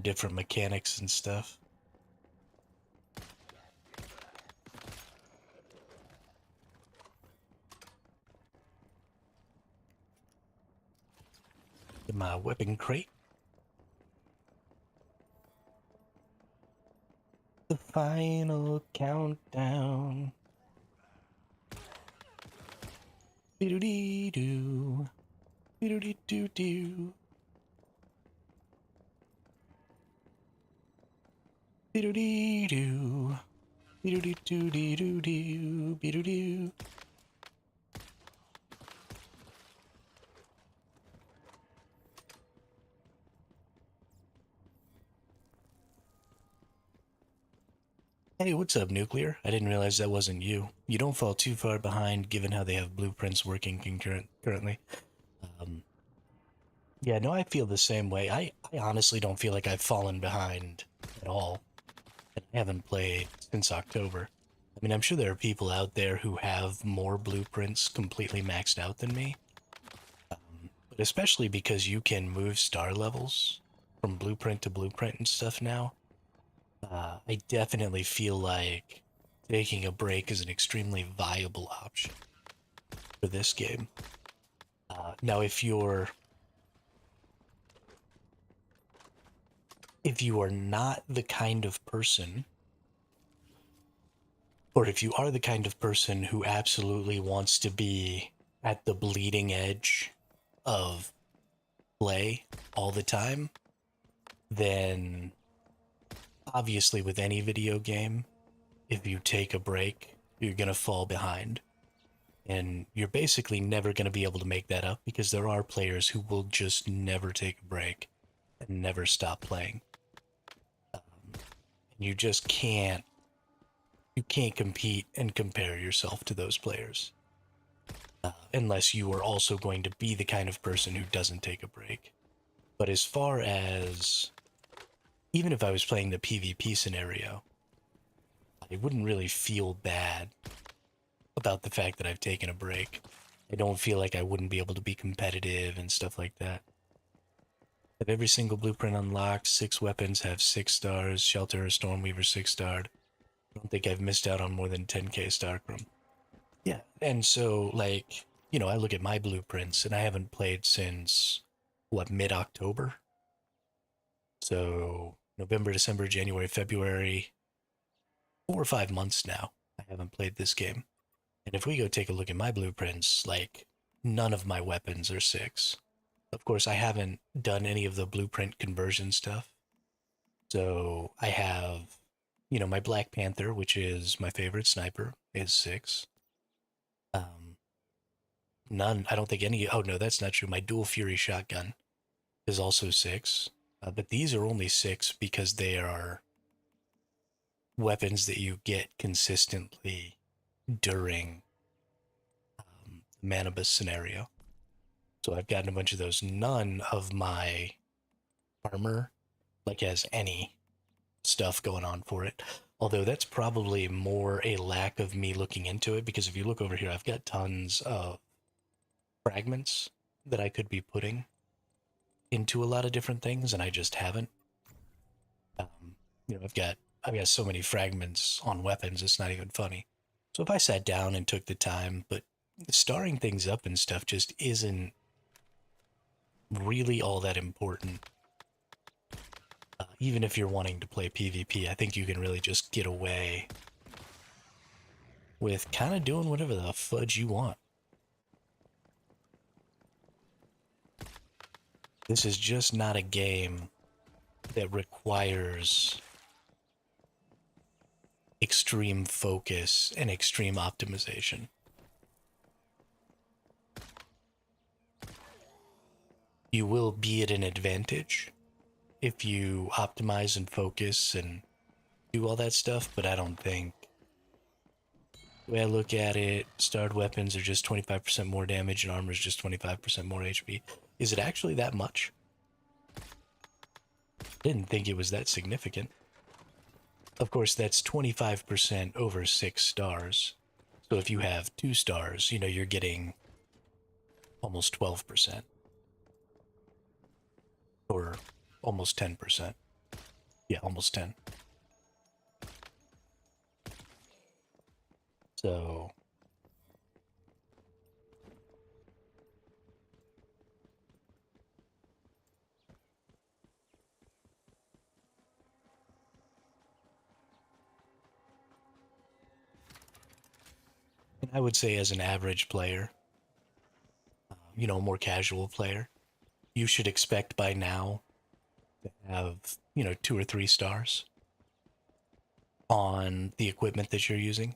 different mechanics and stuff. Get my weapon crate. The final countdown. Be-do-dee-doo. Be-do-dee-doo-doo. Be-do-dee-doo. Be-do-dee-doo-dee-doo-doo. Be-do-doo. Hey, what's up, Nuclear? I didn't realize that wasn't you. You don't fall too far behind given how they have blueprints working currently. Yeah, no, I feel the same way. I honestly don't feel like I've fallen behind at all. I haven't played since October. I mean, I'm sure there are people out there who have more blueprints completely maxed out than me. But especially because you can move star levels from blueprint to blueprint and stuff now. I definitely feel like taking a break is an extremely viable option for this game. Now, if you are not the kind of person, or if you are the kind of person who absolutely wants to be at the bleeding edge of play all the time, then obviously with any video game, if you take a break, you're going to fall behind. And you're basically never going to be able to make that up because there are players who will just never take a break and never stop playing. You just can't compete and compare yourself to those players. Unless you are also going to be the kind of person who doesn't take a break. But as far as even if I was playing the PvP scenario, I wouldn't really feel bad about the fact that I've taken a break. I don't feel like I wouldn't be able to be competitive and stuff like that. Have every single blueprint unlocked. 6 weapons have 6 stars. Shelter or Stormweaver 6-starred. I don't think I've missed out on more than 10k Starcrum. Yeah, and so, like, I look at my blueprints, and I haven't played since, what, mid-October? So, November, December, January, February, 4 or 5 months now, I haven't played this game. And if we go take a look at my blueprints, like, none of my weapons are 6. Of course, I haven't done any of the blueprint conversion stuff. So, I have, my Black Panther, which is my favorite sniper, is 6. Um, None. I don't think any. Oh no, that's not true. My Dual Fury shotgun is also 6, but these are only 6 because they are weapons that you get consistently during Manibus scenario. So I've gotten a bunch of those. None of my armor like has any stuff going on for it. Although that's probably more a lack of me looking into it, because if you look over here, I've got tons of fragments that I could be putting into a lot of different things, and I just haven't. I've got so many fragments on weapons, it's not even funny. So if I sat down and took the time, but starring things up and stuff just isn't really all that important. Even if you're wanting to play PvP, I think you can really just get away with kind of doing whatever the fudge you want. This is just not a game that requires extreme focus and extreme optimization. You will be at an advantage if you optimize and focus and do all that stuff, but I don't think, the way I look at it, starred weapons are just 25% more damage and armor is just 25% more HP. Is it actually that much? Didn't think it was that significant. Of course, that's 25% over 6 stars. So if you have 2 stars, you're getting almost 12%. Or almost 10%. Yeah, almost 10. So and I would say as an average player, a more casual player, you should expect by now to have, 2 or 3 stars on the equipment that you're using.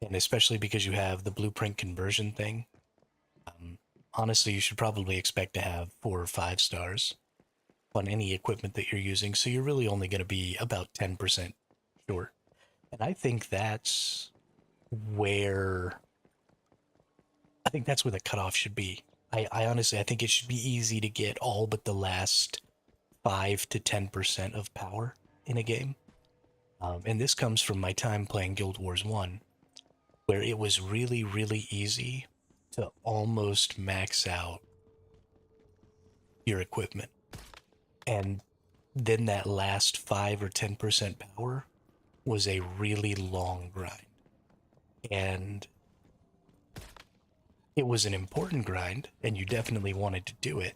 And especially because you have the blueprint conversion thing, honestly, you should probably expect to have 4 or 5 stars on any equipment that you're using. So you're really only going to be about 10% short. And where I think that's where the cutoff should be. I honestly, I think it should be easy to get all but the last 5 to 10% of power in a game. And this comes from my time playing Guild Wars 1, where it was really, really easy to almost max out your equipment. And then that last 5 or 10% power was a really long grind. And it was an important grind, and you definitely wanted to do it.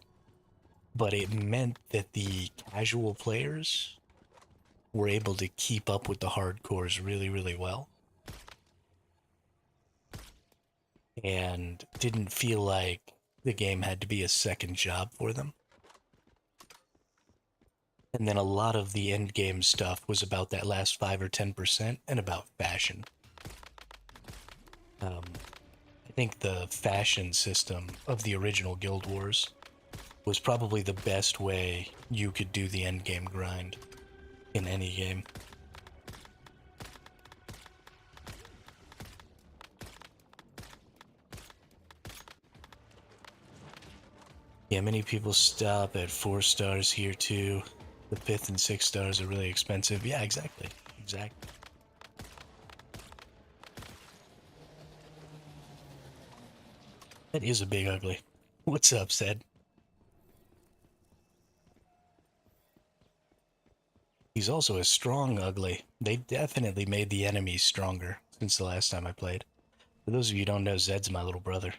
But it meant that the casual players were able to keep up with the hardcores really, really well. And didn't feel like the game had to be a second job for them. And then a lot of the end game stuff was about that last 5 or 10% and about fashion. I think the fashion system of the original Guild Wars was probably the best way you could do the end game grind in any game. Yeah, many people stop at 4 stars here too. The 5th and 6th stars are really expensive. Yeah, exactly. Exactly. That is a big ugly. What's up, Zed? He's also a strong ugly. They definitely made the enemies stronger since the last time I played. For those of you who don't know, Zed's my little brother.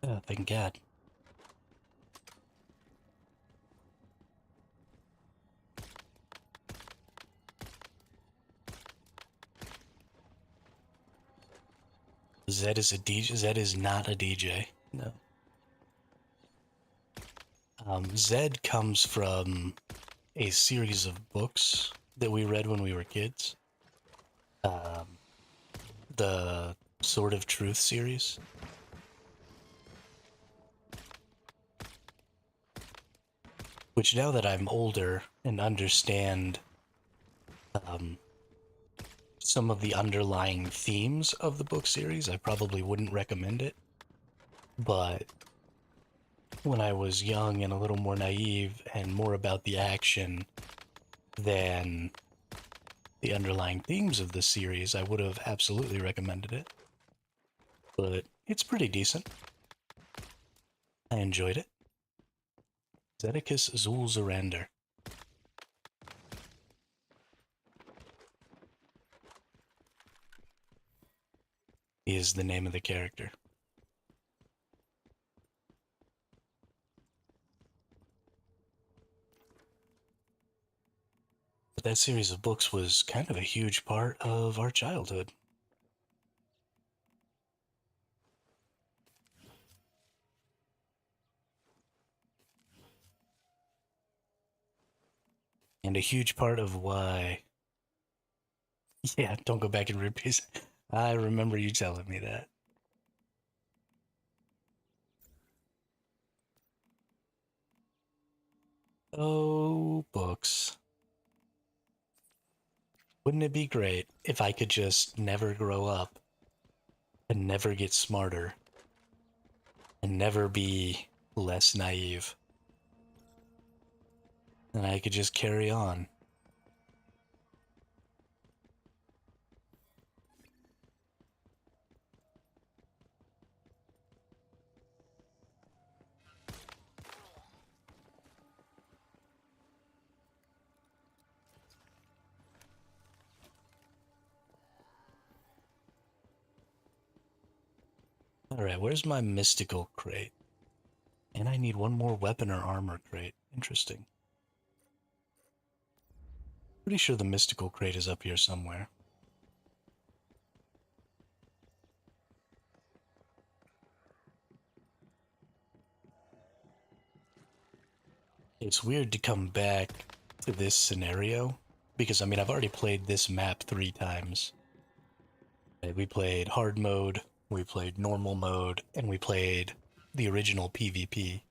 Oh, thank God. Zed is a DJ. Zed is not a DJ. No. Zed comes from a series of books that we read when we were kids. Um, the Sword of Truth series. Which now that I'm older and understand um, some of the underlying themes of the book series, I probably wouldn't recommend it. But when I was young and a little more naive and more about the action than the underlying themes of the series, I would have absolutely recommended it. But it's pretty decent. I enjoyed it. Zedicus Zulzerander is the name of the character. But that series of books was kind of a huge part of our childhood. And a huge part of why. Yeah, don't go back and repeat. I remember you telling me that. Oh, books. Wouldn't it be great if I could just never grow up and never get smarter and never be less naive? And I could just carry on. Alright, where's my mystical crate? And I need one more weapon or armor crate. Interesting. Pretty sure the mystical crate is up here somewhere. It's weird to come back to this scenario because, I mean, I've already played this map 3 times. We played hard mode, we played normal mode, and we played the original PvP.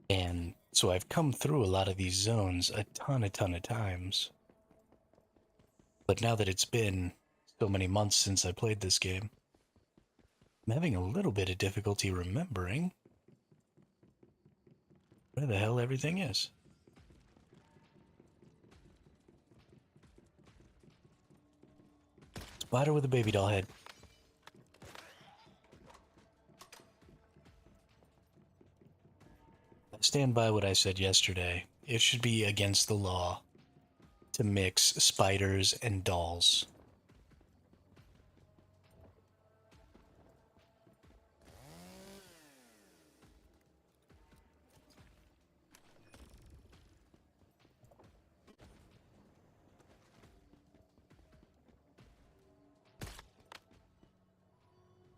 And so I've come through a lot of these zones a ton of times. But now that it's been so many months since I played this game, I'm having a little bit of difficulty remembering where the hell everything is. Spider with a baby doll head. I stand by what I said yesterday. It should be against the law to mix spiders and dolls.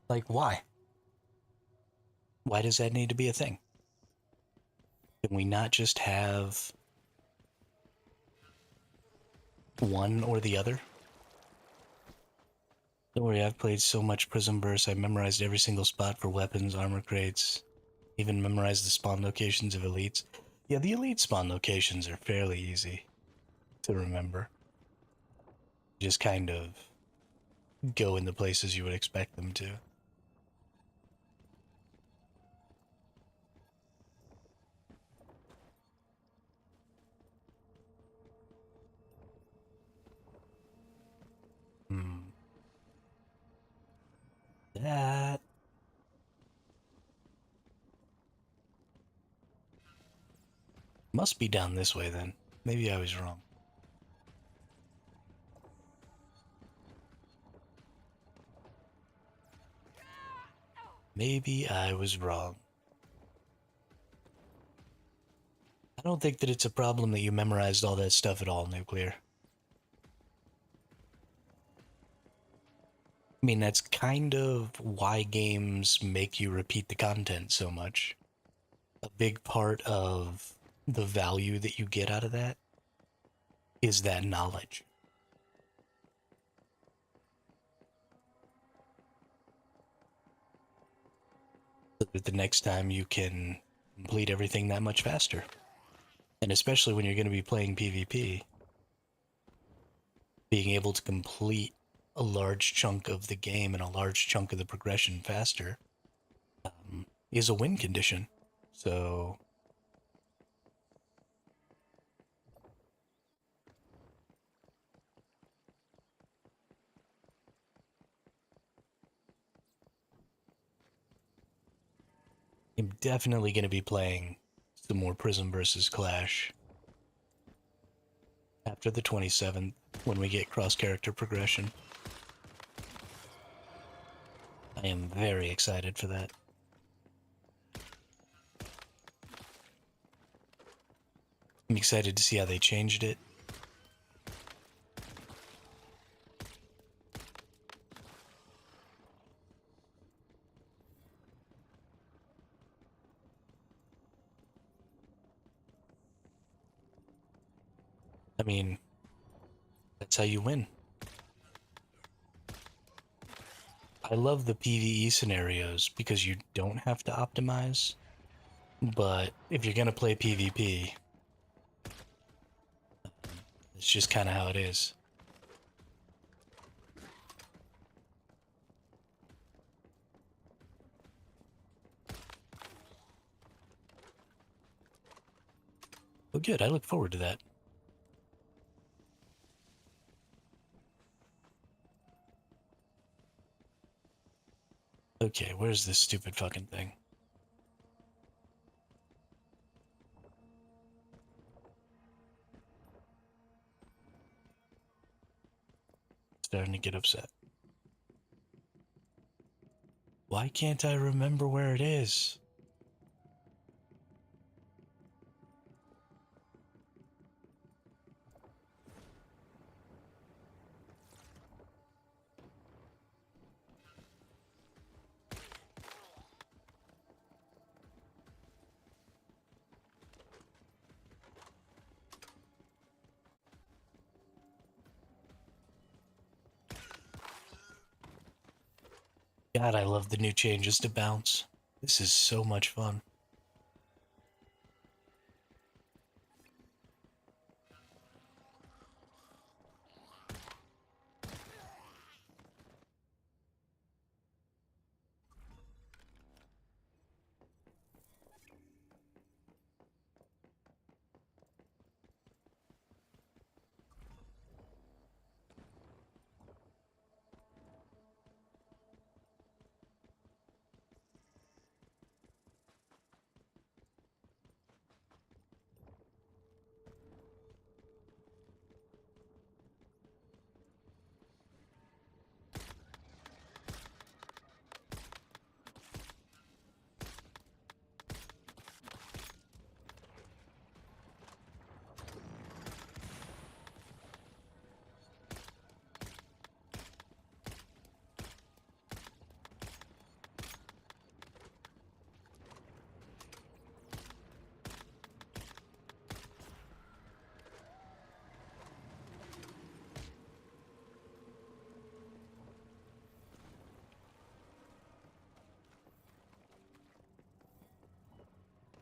Like, why? Why does that need to be a thing? Can we not just have one or the other? Don't worry, I've played so much Prism Burst, I memorized every single spot for weapons, armor crates, even memorized the spawn locations of elites. Yeah, the elite spawn locations are fairly easy to remember. Just kind of go in the places you would expect them to. Hmm. That must be down this way then. Maybe I was wrong. Maybe I was wrong. I don't think that it's a problem that you memorized all that stuff at all, Nuclear. I mean, that's kind of why games make you repeat the content so much. A big part of the value that you get out of that is that knowledge. So that the next time you can complete everything that much faster. And especially when you're going to be playing PvP, being able to complete a large chunk of the game and a large chunk of the progression faster is a win condition. So I'm definitely going to be playing some more Prism versus Clash after the 27th when we get cross character progression. I am very excited for that. I'm excited to see how they changed it. I mean, that's how you win. I love the PvE scenarios because you don't have to optimize, but if you're going to play PvP, it's just kind of how it is. Well, good. I look forward to that. Okay, where's this stupid fucking thing? Starting to get upset. Why can't I remember where it is? God, I love the new changes to bounce. This is so much fun.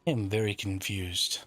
I am very confused.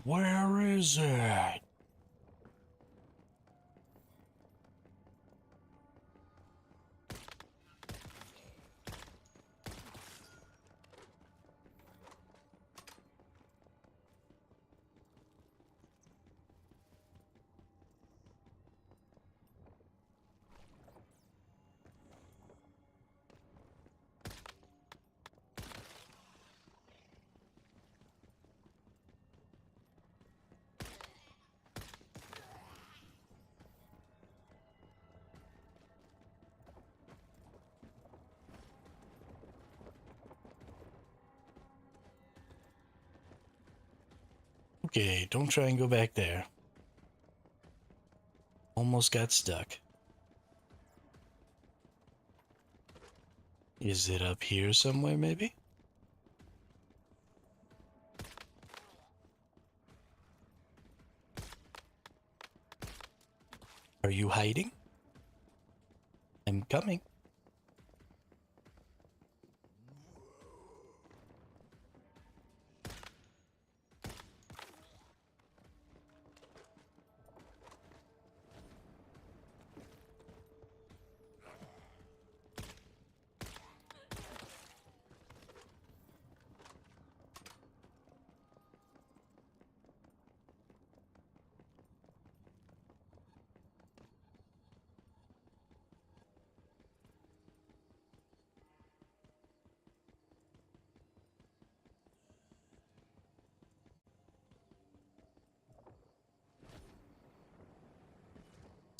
Where is it? Okay, don't try and go back there. Almost got stuck. Is it up here somewhere, maybe? Are you hiding? I'm coming.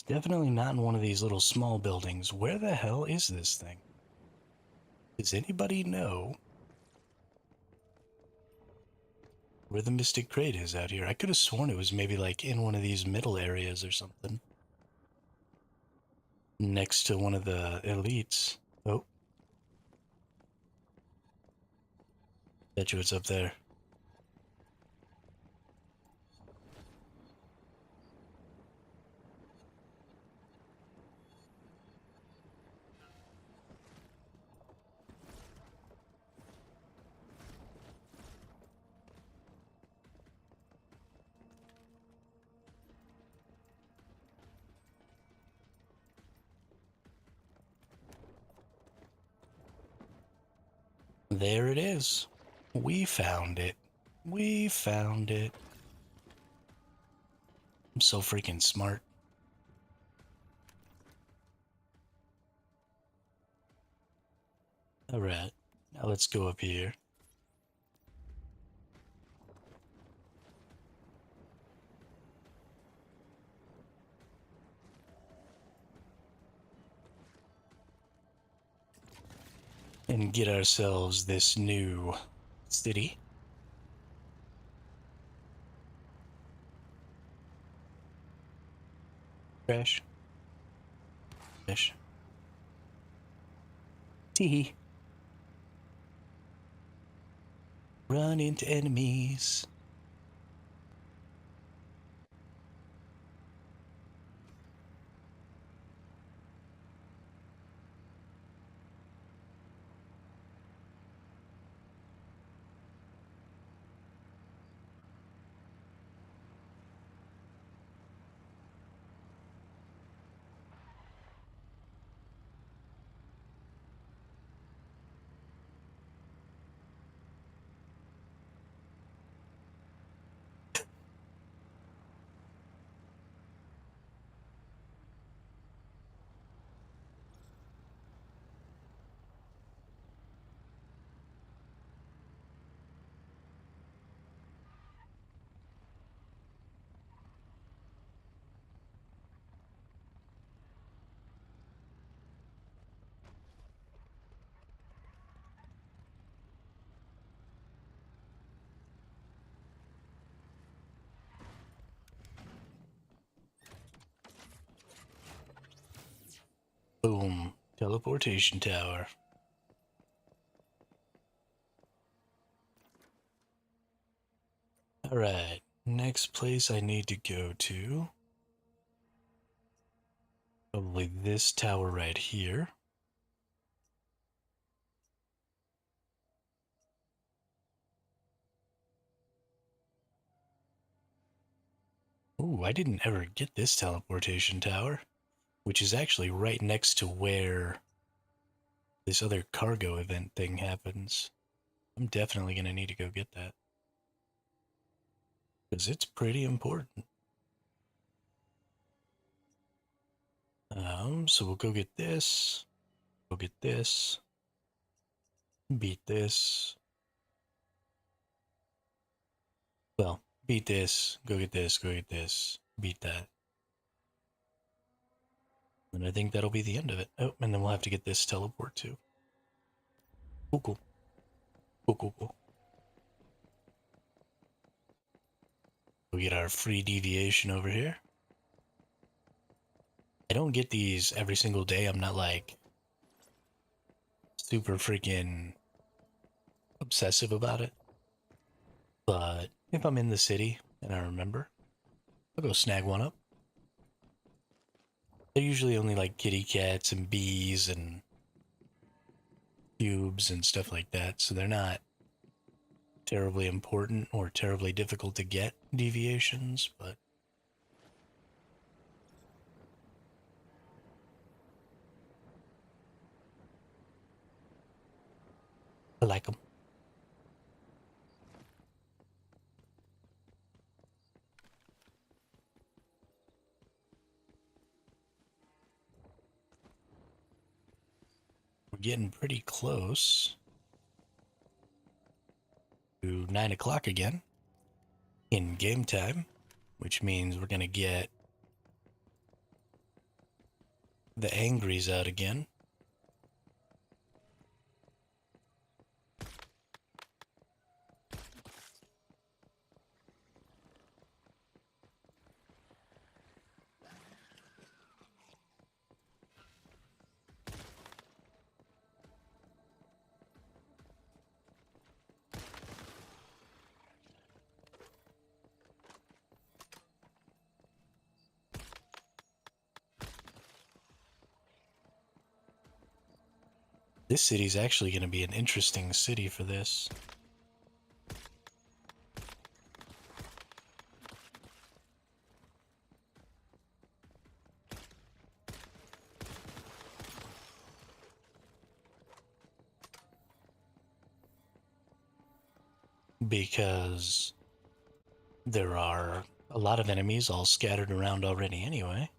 It's definitely not in one of these little small buildings. Where the hell is this thing? Does anybody know where the Mystic Crate is out here? I could have sworn it was maybe like in one of these middle areas or something. Next to one of the elites. Oh. Bet you it's up there. There it is. We found it. We found it. I'm so freaking smart. Alright, now let's go up here. And get ourselves this new city. Crash. Crash. Tee. Run into enemies. Teleportation tower. Alright, next place I need to go to. Probably this tower right here. Ooh, I didn't ever get this teleportation tower, which is actually right next to where this other cargo event thing happens. I'm definitely going to need to go get that. Because it's pretty important. So we'll go get this. Go get this. Beat this. Well, beat this. Go get this. Go get this. Beat that. And I think that'll be the end of it. Oh, and then we'll have to get this teleport too. Cool, cool. Cool, cool, cool. We'll get our free deviation over here. I don't get these every single day. I'm not like super freaking obsessive about it. But if I'm in the city and I remember, I'll go snag one up. They're usually only like kitty cats and bees and cubes and stuff like that, so they're not terribly important or terribly difficult to get deviations, but I like them. We're getting pretty close to 9 o'clock again in game time, which means we're going to get the angries out again. This city's actually going to be an interesting city for this. Because there are a lot of enemies all scattered around already anyway.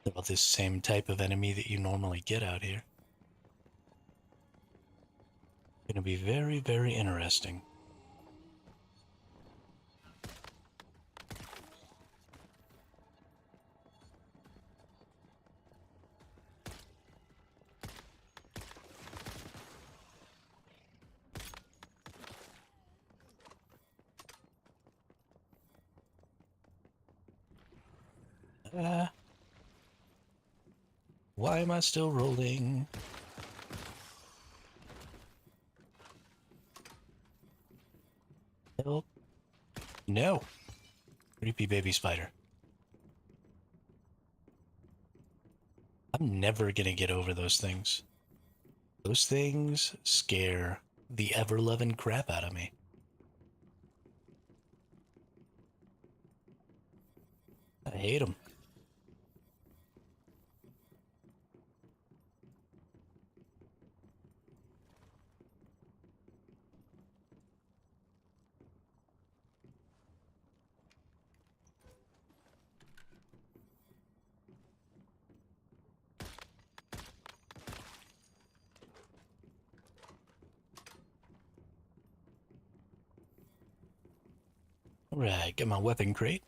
About this same type of enemy that you normally get out here. Gonna be very, very interesting. Why am I still rolling? Help. No. Creepy baby spider. I'm never gonna get over those things. Those things scare the ever-loving crap out of me. I hate them. Alright, get my weapon crate.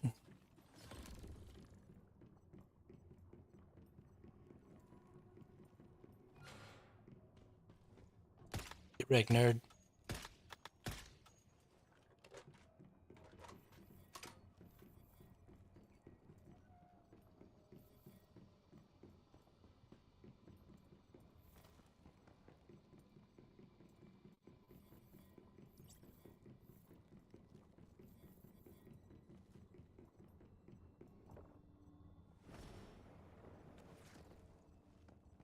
Get wrecked, nerd.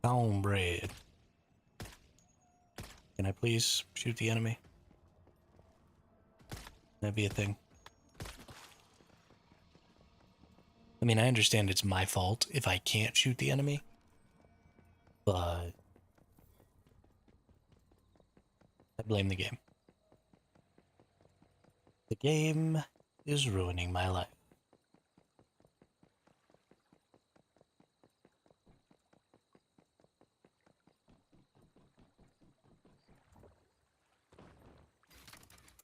Cornbread. Can I please shoot the enemy? That'd be a thing. I mean, I understand it's my fault if I can't shoot the enemy, but I blame the game. The game is ruining my life.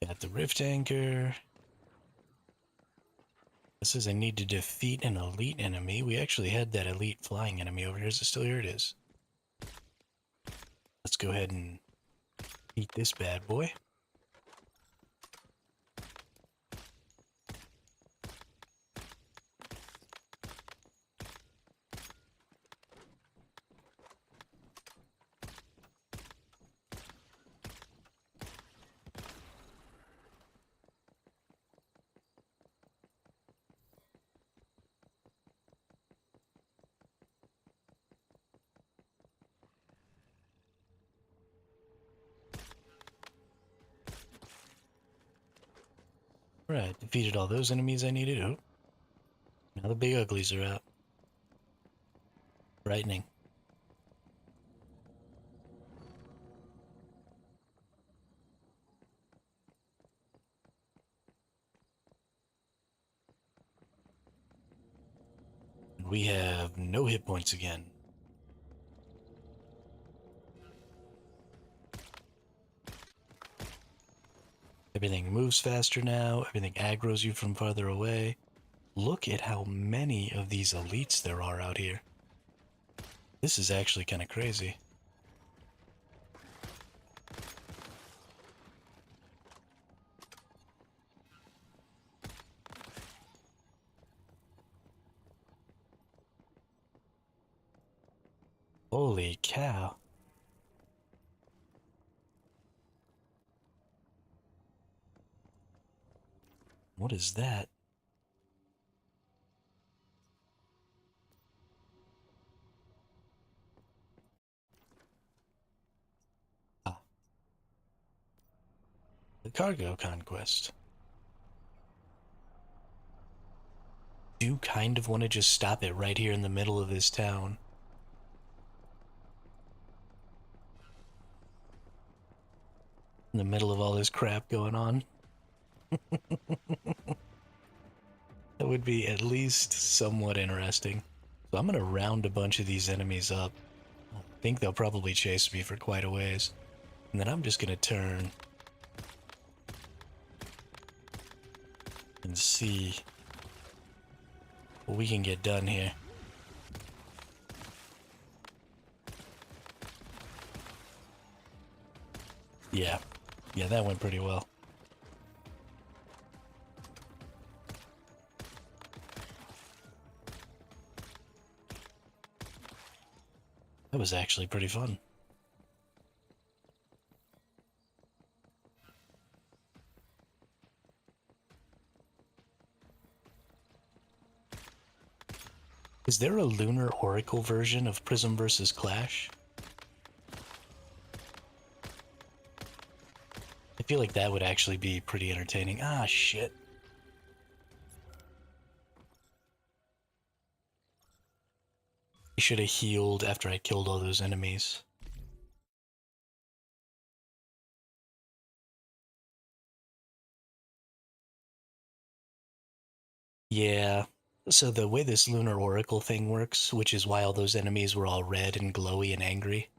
Got the rift anchor. It says I need to defeat an elite enemy. We actually had that elite flying enemy over here. Is it still here? It is. Let's go ahead and eat this bad boy. Right, defeated all those enemies I needed. Oh, now the big uglies are out. Frightening. We have no hit points again. Everything moves faster now. Everything aggroes you from farther away. Look at how many of these elites there are out here. This is actually kind of crazy. Holy cow. What is that? Ah, the cargo conquest. Do kind of want to just stop it right here in the middle of this town. In the middle of all this crap going on. That would be at least somewhat interesting. So I'm going to round a bunch of these enemies up. I think they'll probably chase me for quite a ways. And then I'm just going to turn and see what we can get done here. Yeah, that went pretty well. That was actually pretty fun. Is there a Lunar Oracle version of Prism vs. Clash? I feel like that would actually be pretty entertaining. Ah, shit. I should have healed after I killed all those enemies. Yeah. So the way this Lunar Oracle thing works, which is why all those enemies were all red and glowy and angry,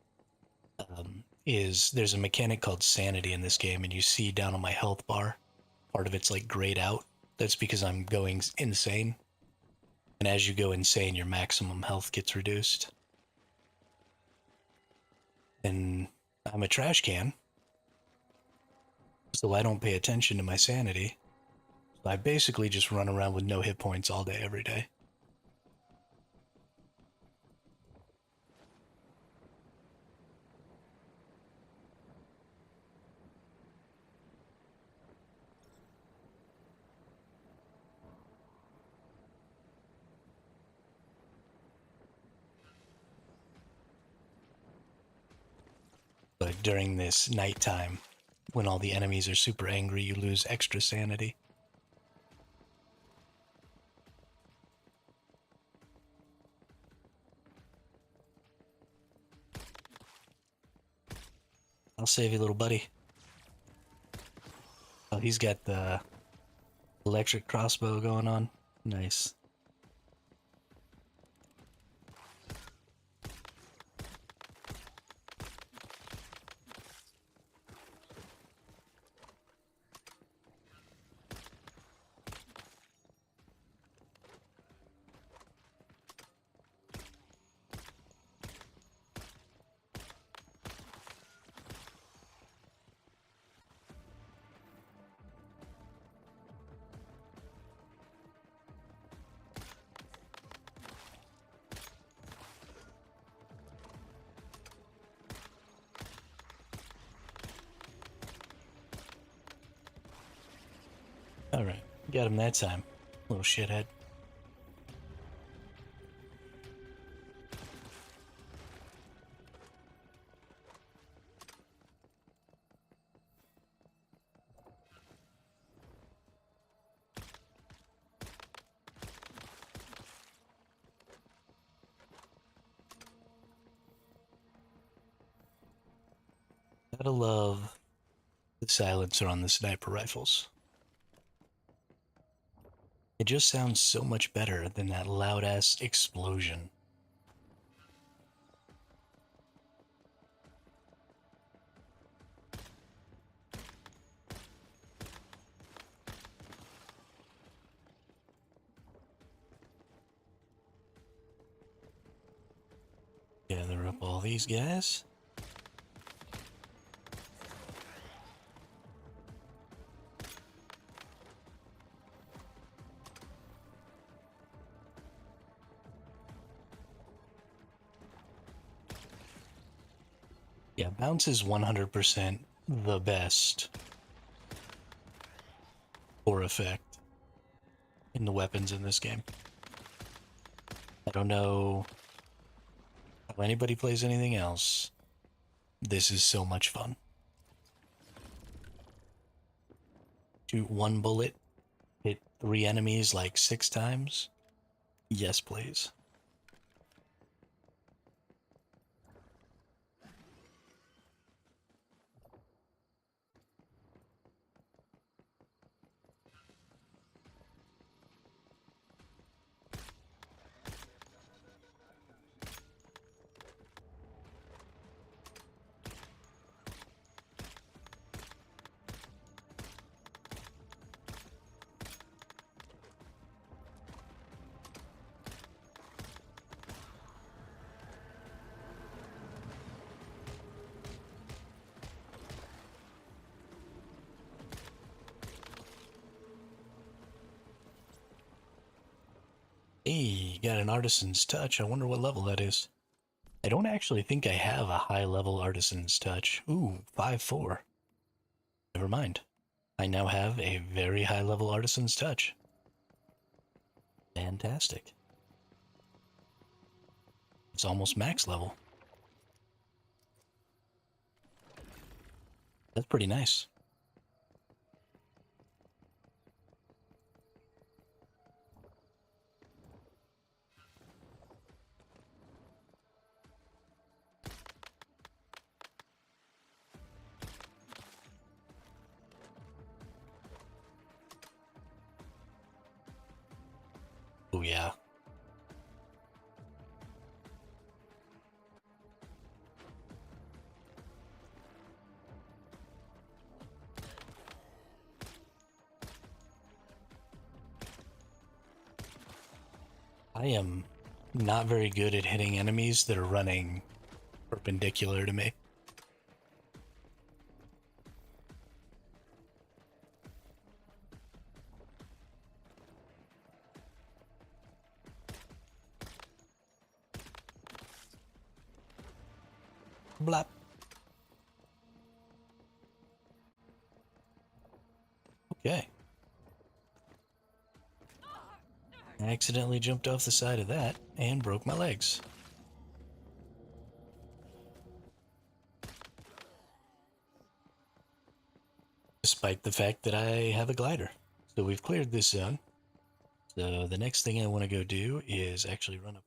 is there's a mechanic called Sanity in this game, and you see down on my health bar, part of it's like grayed out. That's because I'm going insane. And as you go insane, your maximum health gets reduced. And I'm a trash can, so I don't pay attention to my sanity. So I basically just run around with no hit points all day, every day. during this nighttime, when all the enemies are super angry, you lose extra sanity. I'll save you, little buddy. Oh, he's got the electric crossbow going on. Nice. Alright, got him that time. Little shithead. Gotta love the silencer on the sniper rifles. It just sounds so much better than that loud-ass explosion. Gather up all these guys. Yeah, bounce is 100% the best core effect in the weapons in this game. I don't know how anybody plays anything else. This is so much fun. Shoot one bullet, hit 3 enemies like 6 times. Yes, please. Hey, got an Artisan's Touch. I wonder what level that is. I don't actually think I have a high level Artisan's Touch. Ooh, 5-4. Never mind. I now have a very high level Artisan's Touch. Fantastic. It's almost max level. That's pretty nice. Oh yeah. I am not very good at hitting enemies that are running perpendicular to me. Blap. Okay. I accidentally jumped off the side of that and broke my legs. despite the fact that I have a glider. So we've cleared this zone. So the next thing I want to go do is actually run up.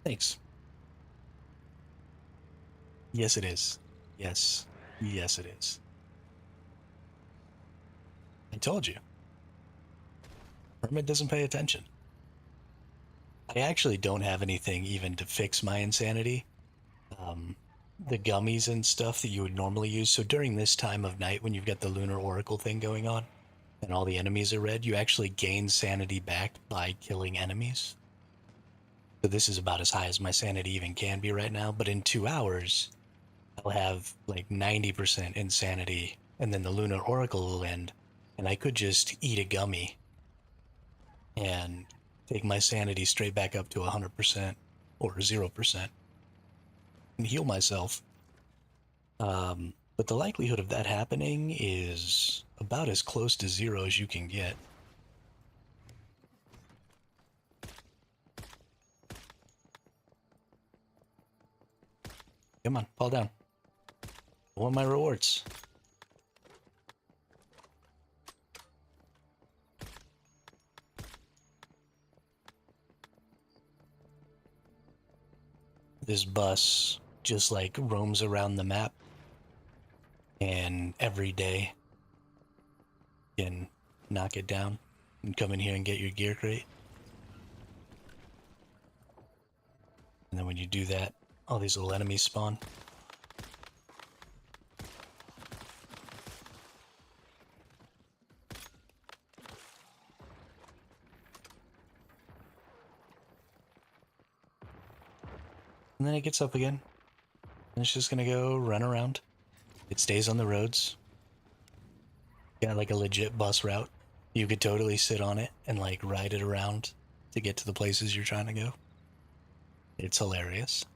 Thanks. Yes, it is. Yes. Yes, it is. I told you. Hermit doesn't pay attention. I actually don't have anything even to fix my insanity. Um, the gummies and stuff that you would normally use. So during this time of night when you've got the Lunar Oracle thing going on and all the enemies are red, you actually gain sanity back by killing enemies. So this is about as high as my sanity even can be right now. But in 2 hours, I'll have like 90% insanity, and then the Lunar Oracle will end, and I could just eat a gummy and take my sanity straight back up to 100% or 0% and heal myself. But the likelihood of that happening is about as close to zero as you can get. Come on, fall down. I want my rewards. This bus just like roams around the map, and every day you can knock it down and come in here and get your gear crate. And then when you do that, all these little enemies spawn. And then it gets up again. And it's just gonna go run around. It stays on the roads. Got like a legit bus route. You could totally sit on it and like ride it around to get to the places you're trying to go. It's hilarious.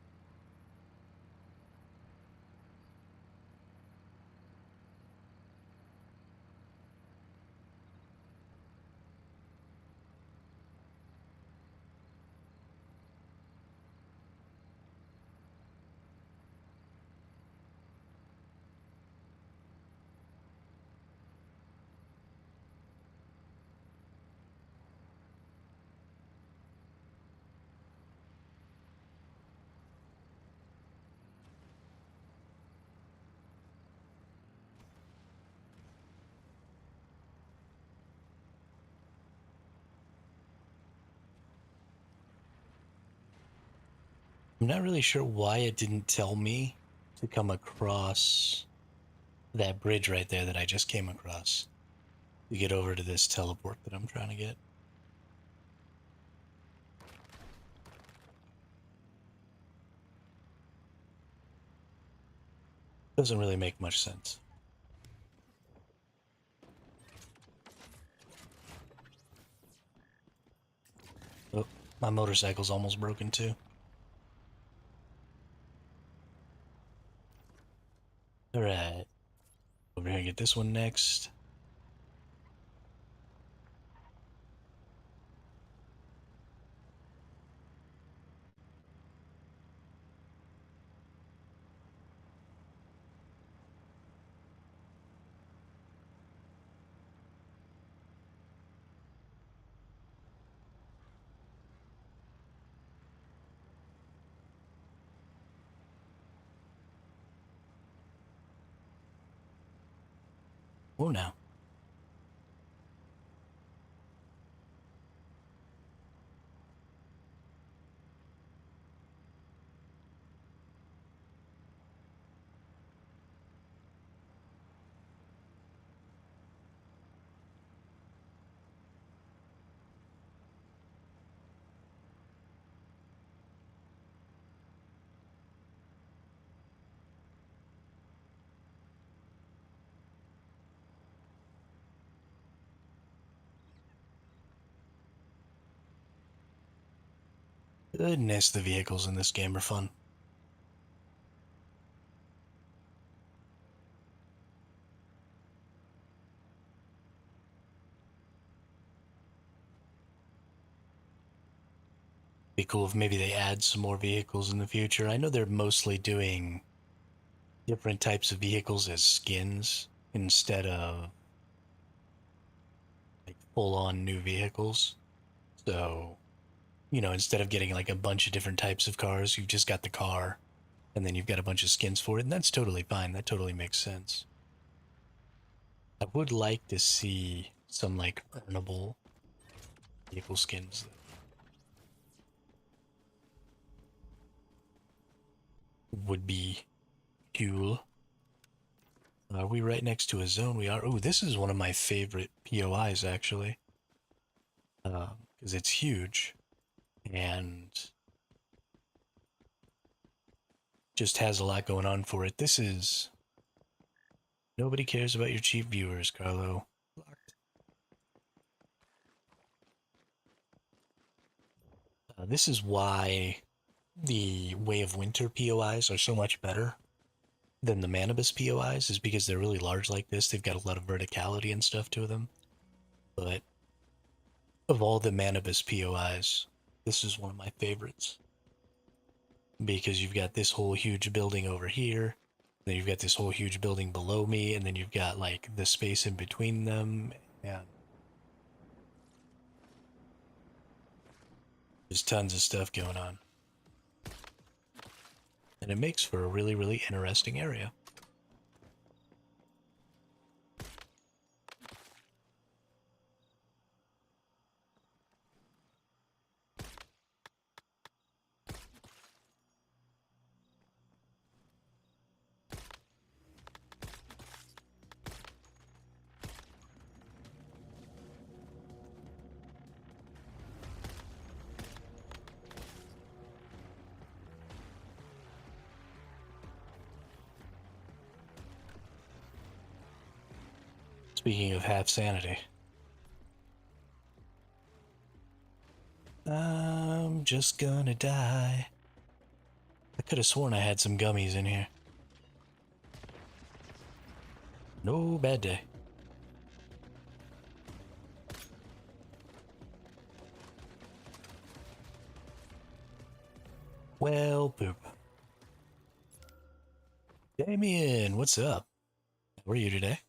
I'm not really sure why it didn't tell me to come across that bridge right there that I just came across to get over to this teleport that I'm trying to get. Doesn't really make much sense. Oh, my motorcycle's almost broken too. Alright. Over here and get this one next. Oh, now. Goodness, the vehicles in this game are fun. be cool if maybe they add some more vehicles in the future. I know they're mostly doing different types of vehicles as skins instead of like full on new vehicles. So, instead of getting like a bunch of different types of cars, you've just got the car and then you've got a bunch of skins for it, and that's totally fine. That totally makes sense. I would like to see some like earnable vehicle skins. Would be cool. Are we right next to a zone? We are. Oh, this is one of my favorite POIs actually, because it's huge and just has a lot going on for it. This is nobody cares about your cheap viewers, Carlo. This is why the Way of Winter POIs are so much better than the Manibus POIs, is because they're really large like this. They've got a lot of verticality and stuff to them. But of all the Manibus POIs, this is one of my favorites. Because you've got this whole huge building over here, then you've got this whole huge building below me, and then you've got like the space in between them, and there's tons of stuff going on. And it makes for a really, really interesting area. Speaking of half sanity, I'm just gonna die. I could have sworn I had some gummies in here. No bad day. Well, poop. Damien, what's up? How are you today?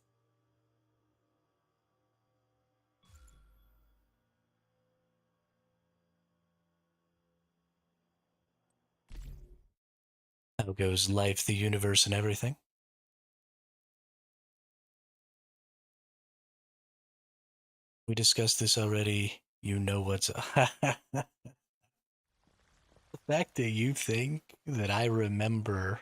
How goes life, the universe, and everything? We discussed this already. You know what's up. The fact that you think that I remember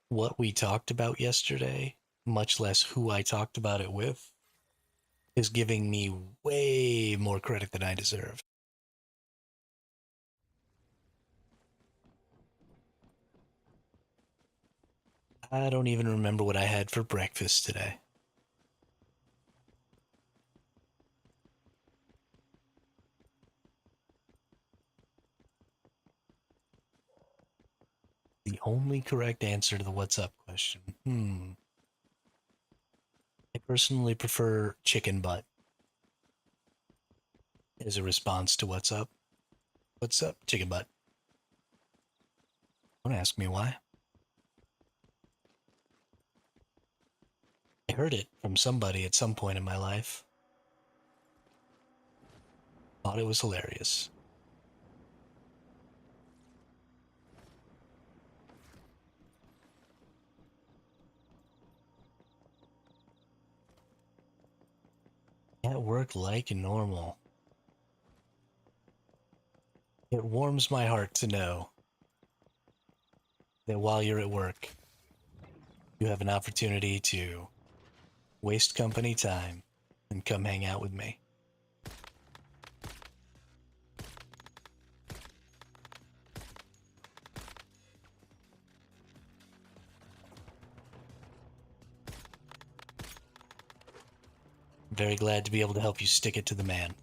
what we talked about yesterday, much less who I talked about it with, is giving me way more credit than I deserve. I don't even remember what I had for breakfast today. The only correct answer to the what's up question. I personally prefer chicken butt as a response to what's up. What's up, chicken butt? Don't ask me why. I heard it from somebody at some point in my life. Thought it was hilarious. At work like normal. It warms my heart to know that while you're at work, you have an opportunity to waste company time and come hang out with me. Very glad to be able to help you stick it to the man.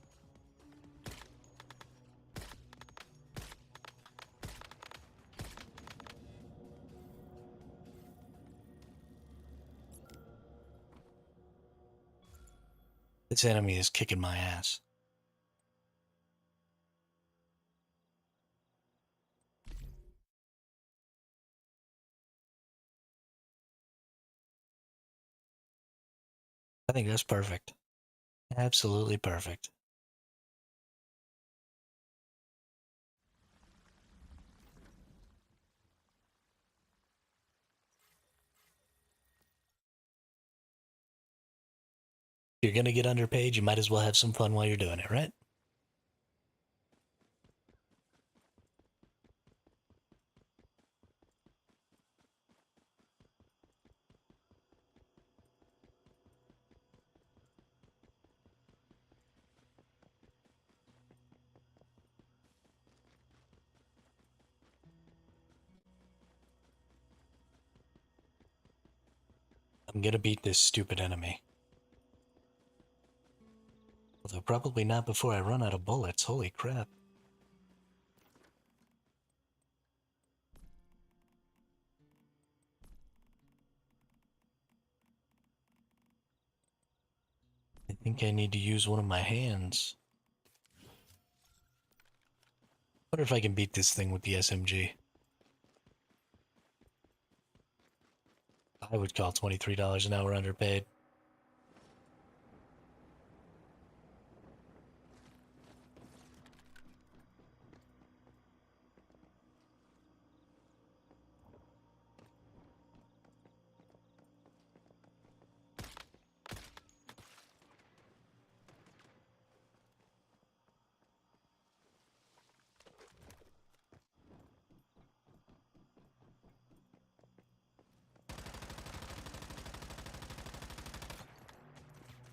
This enemy is kicking my ass. I think that's perfect. Absolutely perfect. You're gonna get underpaid, you might as well have some fun while you're doing it, right? I'm gonna beat this stupid enemy. Although probably not before I run out of bullets, holy crap. I think I need to use one of my hands. Wonder if I can beat this thing with the SMG. I would call $23 an hour underpaid.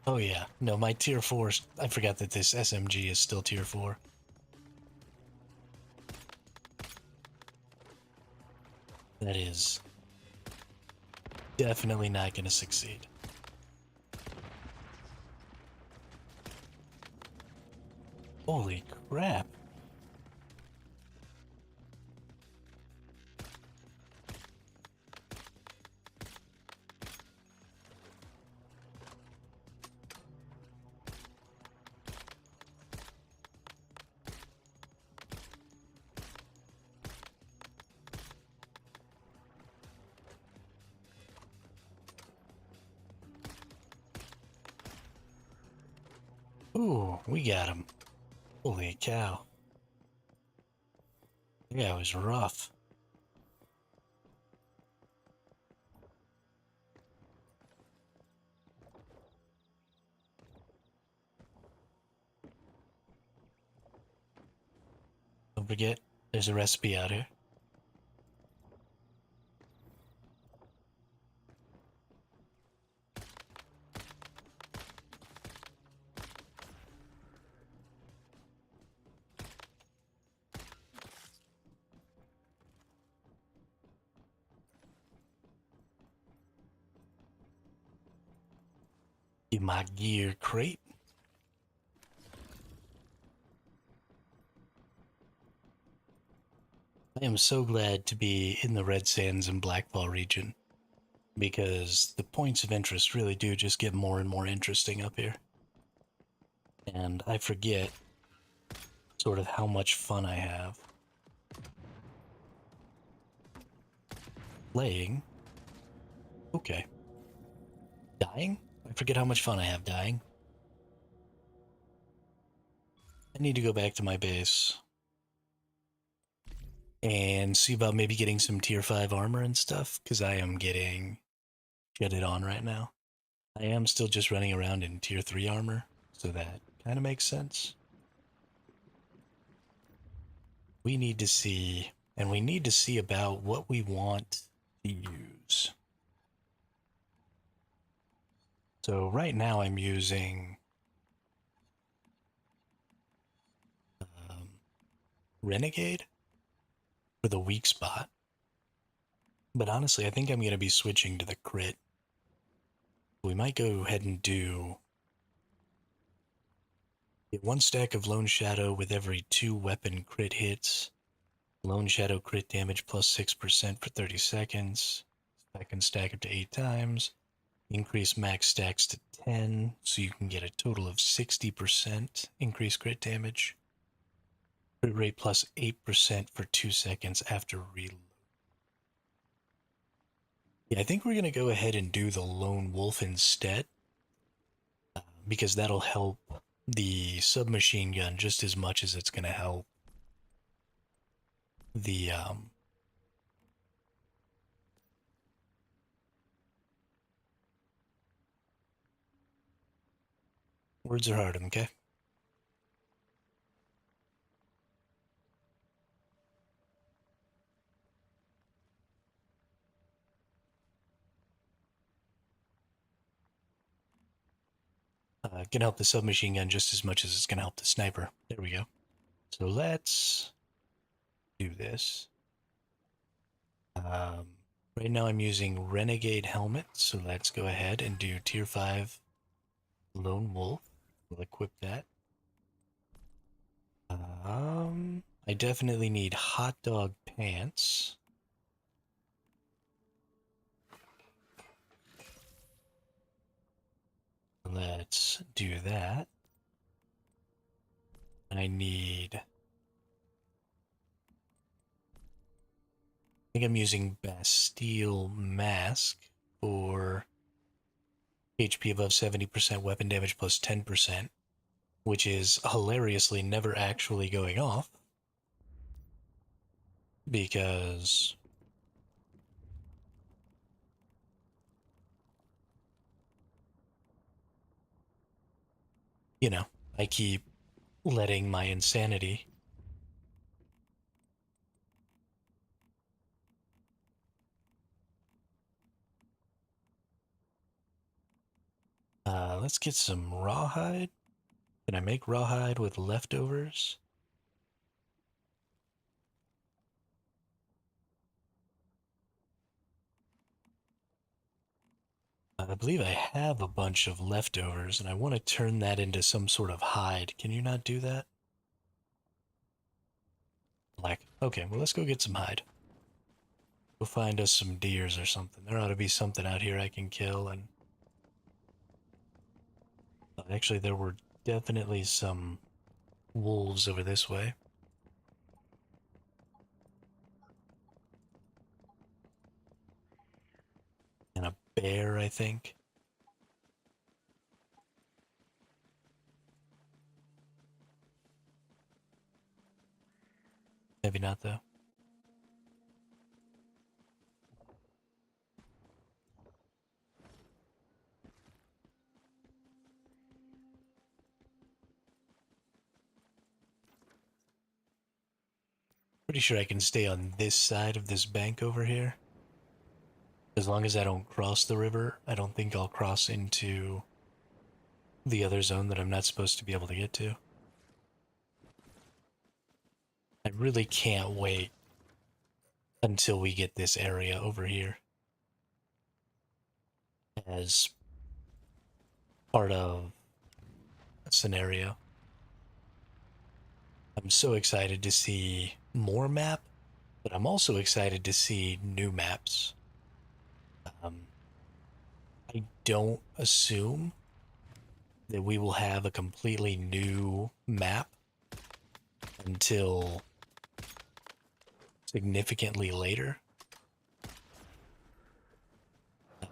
Oh yeah, no, my tier 4, I forgot that this SMG is still tier 4. That is definitely not gonna succeed. Holy crap. Ooh, we got him. Holy cow. Yeah, it was rough. Don't forget, there's a recipe out here. In my gear crate. I am so glad to be in the Red Sands and Blackfall region because the points of interest really do just get more and more interesting up here. And I forget sort of how much fun I have playing. Okay. Dying? I forget how much fun I have dying. I need to go back to my base and see about maybe getting some tier 5 armor and stuff, because I am getting jetted on right now. I am still just running around in tier 3 armor, so that kind of makes sense. We need to see, and we need to see about what we want to use. So right now I'm using um, Renegade for the weak spot. But honestly, I think I'm going to be switching to the crit. We might go ahead and do get 1 stack of Lone Shadow with every 2 weapon crit hits. Lone Shadow crit damage plus 6% for 30 seconds. Second stack up to 8 times. Increase max stacks to 10, so you can get a total of 60% increased crit damage. Crit rate plus 8% for 2 seconds after reload. Yeah, I think we're going to go ahead and do the Lone Wolf instead. because that'll help the submachine gun just as much as it's going to help the words are hard, okay? Can help the submachine gun just as much as it's going to help the sniper. There we go. So let's do this. Right now I'm using Renegade Helmet, so let's go ahead and do Tier 5 Lone Wolf. We'll equip that. I definitely need Hot Dog Pants. Let's do that. I need... I think I'm using Bastille Mask for HP above 70%, weapon damage plus 10%, which is hilariously never actually going off. Because... you know, I keep letting my insanity let's get some rawhide. Can I make rawhide with leftovers? I believe I have a bunch of leftovers and I want to turn that into some sort of hide. Can you not do that? Black. Okay, well, let's go get some hide. Go find us some deers or something. There ought to be something out here I can kill. And actually, there were definitely some wolves over this way. And a bear, I think. Maybe not, though. Pretty sure I can stay on this side of this bank over here. As long as I don't cross the river, I don't think I'll cross into the other zone that I'm not supposed to be able to get to. I really can't wait until we get this area over here as part of a scenario. I'm so excited to see more map, but I'm also excited to see new maps. I don't assume that we will have a completely new map until significantly later. I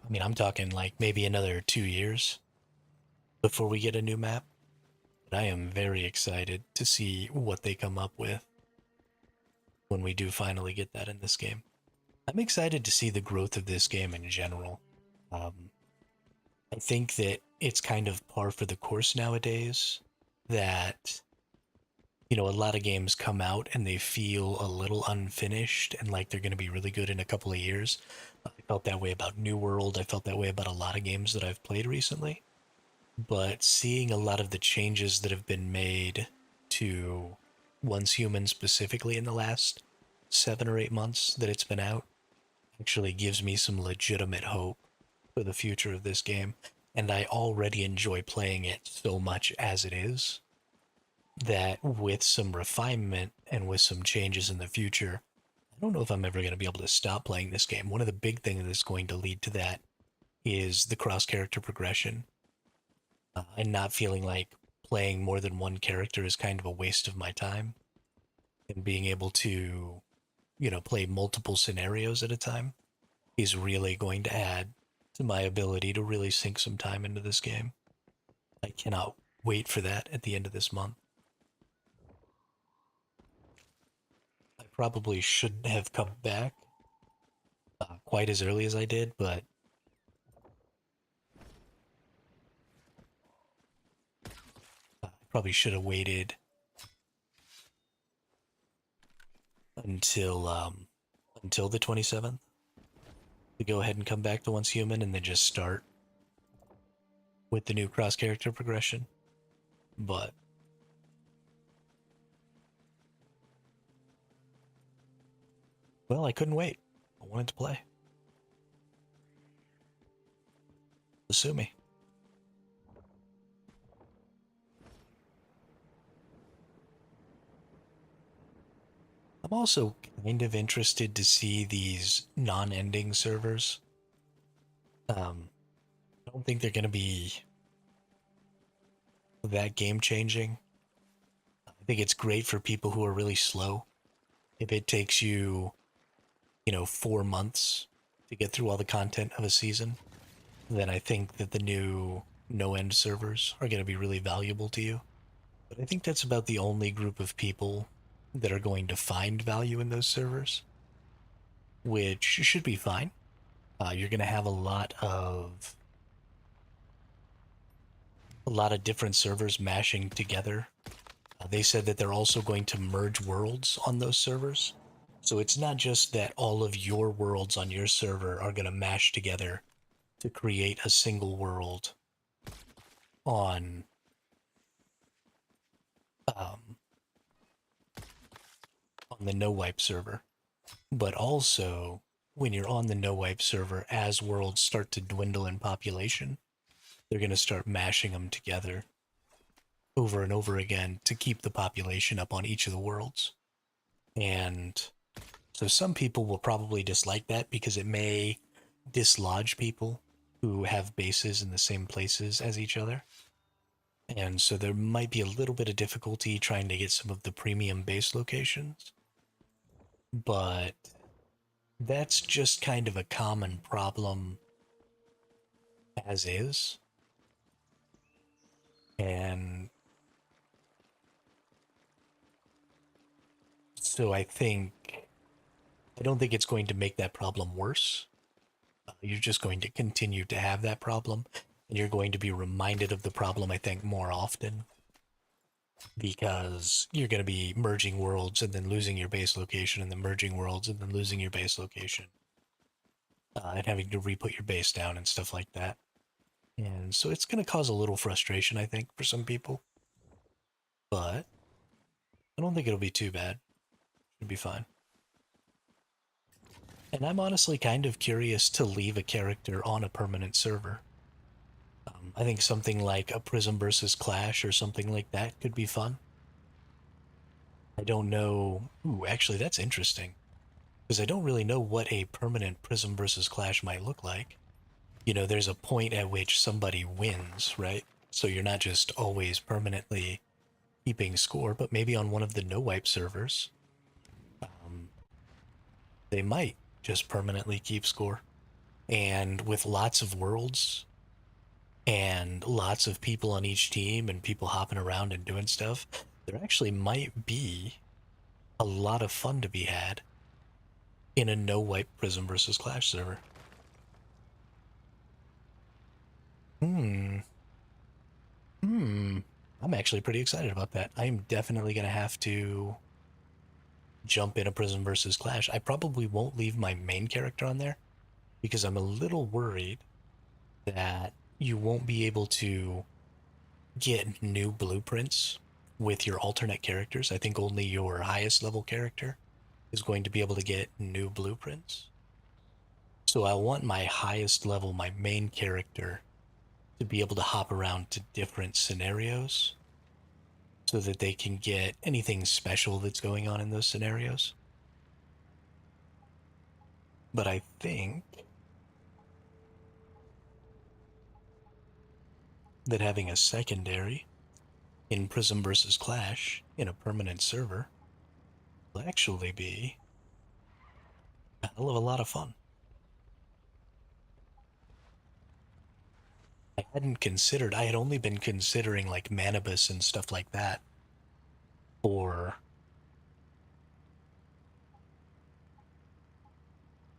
mean, I'm talking like maybe another 2 years before we get a new map. But I am very excited to see what they come up with when we do finally get that in this game. I'm excited to see the growth of this game in general. I think that it's kind of par for the course nowadays that, you know, a lot of games come out and they feel a little unfinished and like they're going to be really good in a couple of years. I felt that way about New World. I felt that way about a lot of games that I've played recently. But seeing a lot of the changes that have been made to Once Human specifically in the last 7 or 8 months that it's been out actually gives me some legitimate hope for the future of this game. And I already enjoy playing it so much as it is that with some refinement and with some changes in the future, I don't know if I'm ever going to be able to stop playing this game. One of the big things that's going to lead to that is the cross character progression, and not feeling like playing more than one character is kind of a waste of my time, and being able to, you know, play multiple scenarios at a time is really going to add to my ability to really sink some time into this game. I cannot wait for that at the end of this month. I probably shouldn't have come back quite as early as I did, but I probably should have waited until until the 27th to go ahead and come back to Once Human and then just start with the new cross character progression. But well, I couldn't wait. I wanted to play. Sue me. I'm also kind of interested to see these non-ending servers. I don't think they're going to be that game changing. I think it's great for people who are really slow. If it takes you, 4 months to get through all the content of a season, then I think that the new no end servers are going to be really valuable to you. But I think that's about the only group of people that are going to find value in those servers, which should be fine. You're going to have a lot of different servers mashing together. They said that they're also going to merge worlds on those servers. So it's not just that all of your worlds on your server are going to mash together to create a single world on um, on the no wipe server, but also when you're on the no wipe server, as worlds start to dwindle in population, they're going to start mashing them together over and over again to keep the population up on each of the worlds. And so some people will probably dislike that because it may dislodge people who have bases in the same places as each other. And so there might be a little bit of difficulty trying to get some of the premium base locations. But that's just kind of a common problem as is. And so I don't think it's going to make that problem worse. You're just going to continue to have that problem, and you're going to be reminded of the problem, I think, more often, because you're going to be merging worlds and then losing your base location, and then merging worlds and then losing your base location, and having to re-put your base down and stuff like that. And so it's going to cause a little frustration, I think, for some people, but I don't think it'll be too bad. It'll be fine. And I'm honestly kind of curious to leave a character on a permanent server. I think something like a Prism versus Clash or something like that could be fun. I don't know. Ooh, actually, that's interesting. Because I don't really know what a permanent Prism versus Clash might look like. There's a point at which somebody wins, right? So you're not just always permanently keeping score, but maybe on one of the no wipe servers, um, they might just permanently keep score. And with lots of worlds and lots of people on each team and people hopping around and doing stuff, there actually might be a lot of fun to be had in a no wipe Prism versus Clash server. Hmm. Hmm. I'm actually pretty excited about that. I'm definitely going to have to jump in a Prism versus Clash. I probably won't leave my main character on there because I'm a little worried that you won't be able to get new blueprints with your alternate characters. I think only your highest level character is going to be able to get new blueprints. So I want my highest level, my main character, to be able to hop around to different scenarios so that they can get anything special that's going on in those scenarios. But I think that having a secondary in Prism versus Clash in a permanent server will actually be a hell of a lot of fun. I hadn't considered, I had only been considering like Manibus and stuff like that for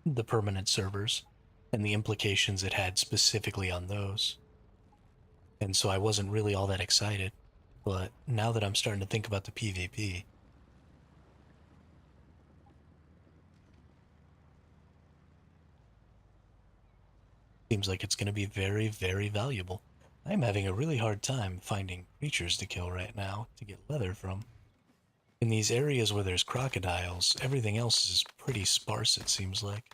the permanent servers and the implications it had specifically on those. And so I wasn't really all that excited. But now that I'm starting to think about the PvP, seems like it's going to be very, very valuable. I'm having a really hard time finding creatures to kill right now to get leather from. In these areas where there's crocodiles, everything else is pretty sparse, it seems like.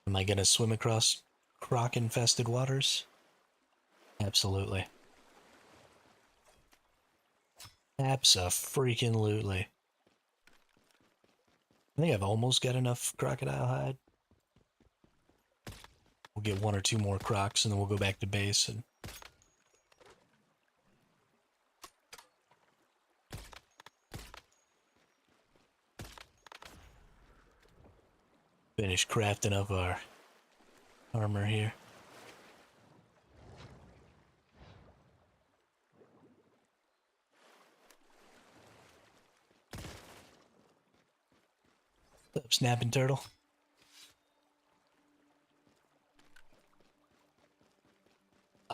Am I gonna swim across croc-infested waters? Absolutely. Abso-freaking-lutely. I think I've almost got enough crocodile hide. We'll get one or two more crocs and then we'll go back to base and finish crafting up our armor here. What's up, snapping turtle?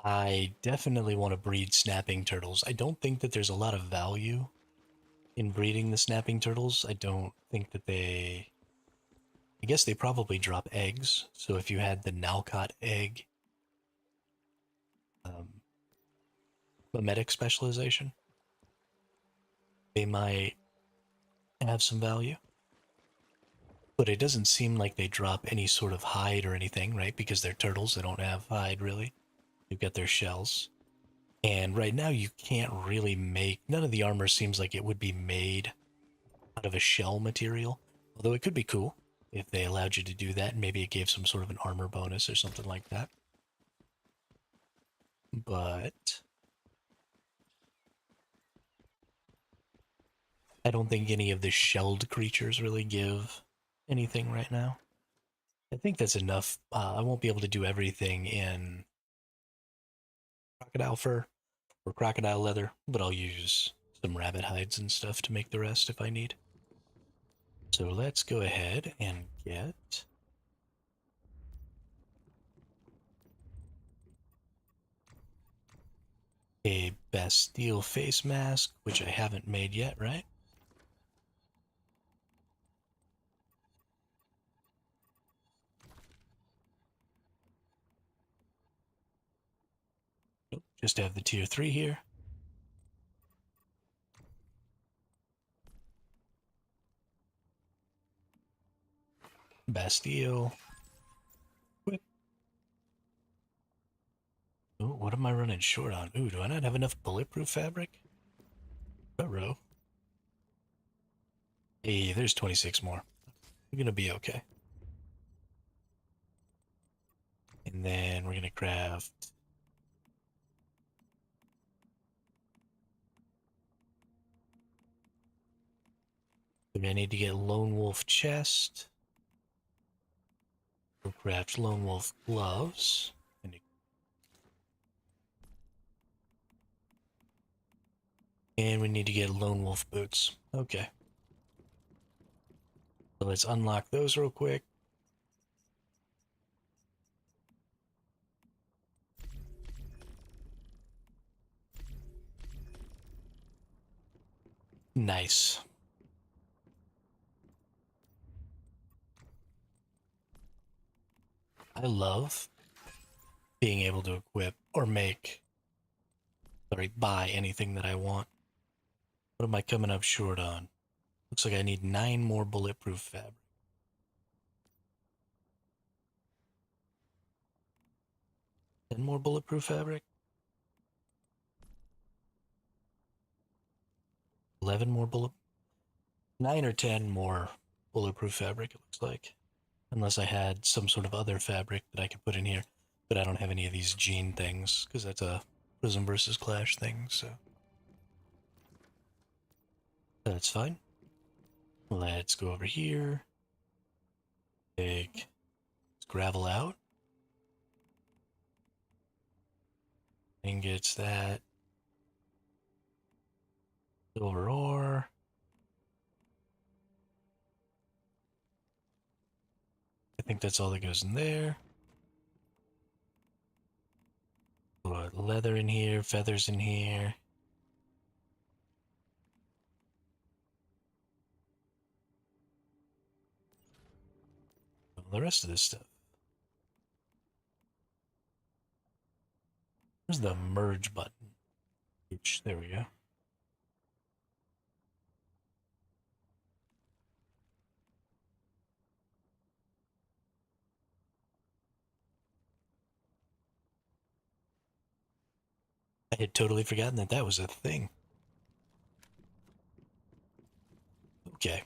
I definitely want to breed snapping turtles. I don't think that there's a lot of value in breeding the snapping turtles. I don't think that they... I guess they probably drop eggs. So if you had the Nalcott egg mimetic specialization, they might have some value. But it doesn't seem like they drop any sort of hide or anything, right? Because they're turtles, they don't have hide really. They've got their shells. And right now you can't really make... None of the armor seems like it would be made out of a shell material. Although it could be cool if they allowed you to do that, and maybe it gave some sort of an armor bonus or something like that. But I don't think any of the shelled creatures really give anything right now. I think that's enough. I won't be able to do everything in crocodile fur or crocodile leather, but I'll use some rabbit hides and stuff to make the rest if I need. So let's go ahead and get a Bastille face mask, which I haven't made yet, right? Nope, just have the tier 3 here. Bastille. Whip. Ooh, what am I running short on? Ooh, do I not have enough bulletproof fabric? Row. Hey, there's 26 more. We're gonna be okay. And then we're gonna craft... We're gonna need to get Lone Wolf chest. We'll craft Lone Wolf gloves. And we need to get Lone Wolf boots. Okay. So let's unlock those real quick. Nice. I love being able to equip or buy anything that I want. What am I coming up short on? Looks like I need 9 more bulletproof fabric. 10 more bulletproof fabric? 11 more bullet... 9 or 10 more bulletproof fabric, it looks like. Unless I had some sort of other fabric that I could put in here. But I don't have any of these jean things, because that's a Prism versus Clash thing, so. That's fine. Let's go over here. Take gravel out. Ingots that. Silver ore. I think that's all that goes in there. Put leather in here, feathers in here. All the rest of this stuff. Where's the merge button? There we go. I had totally forgotten that that was a thing. Okay.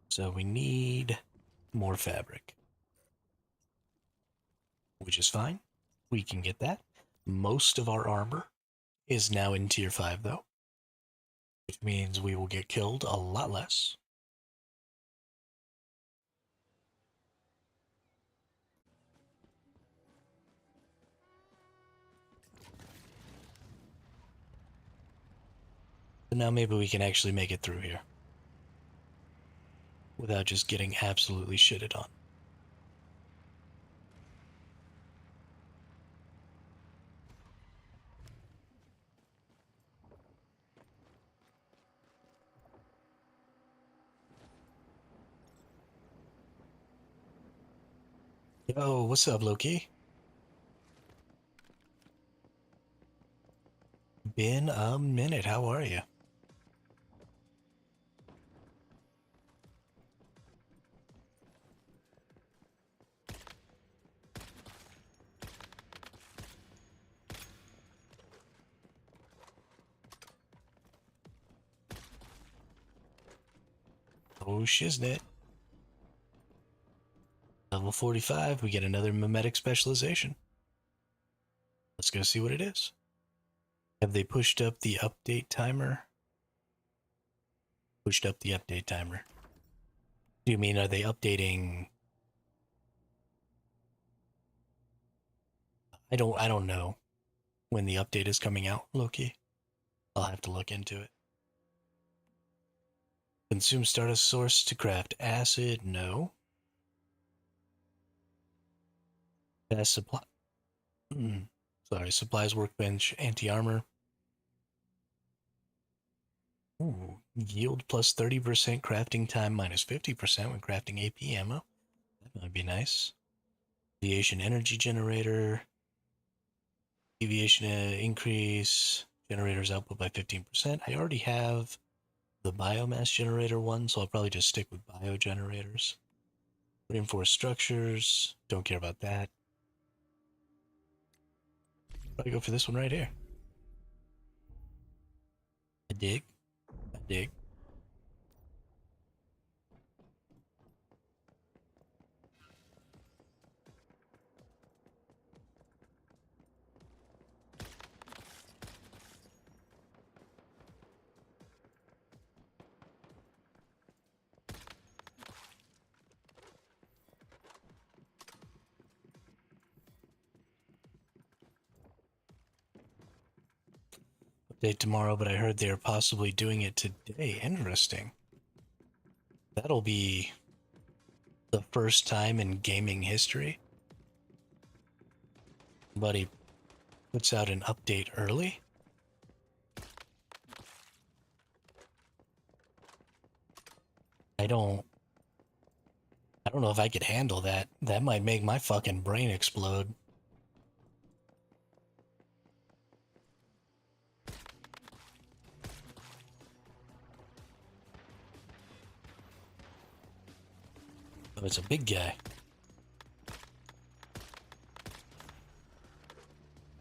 So we need more fabric, which is fine. We can get that. Most of our armor is now in tier 5 though, which means we will get killed a lot less. So now maybe we can actually make it through here without just getting absolutely shitted on. Yo, what's up, Loki? Been a minute. How are you? Oh, shiznit. Level 45, we get another mimetic specialization. Let's go see what it is. Have they pushed up the update timer? Pushed up the update timer. Do you mean, are they updating? I don't know when the update is coming out, Loki. I'll have to look into it. Consume Stardust Source to craft acid? No. Fast supply. Sorry, supplies workbench, anti-armor. Ooh, yield plus 30% crafting time minus 50% when crafting AP ammo. That might be nice. Deviation energy generator. Deviation increase. Generators output by 15%. I already have the biomass generator one, so I'll probably just stick with bio generators. Reinforced structures. Don't care about that. Probably go for this one right here. I dig. I dig. Update tomorrow, but I heard they're possibly doing it today. Interesting. That'll be the first time in gaming history somebody puts out an update early. I don't know if I could handle that. That might make my fucking brain explode. Oh, it's a big guy.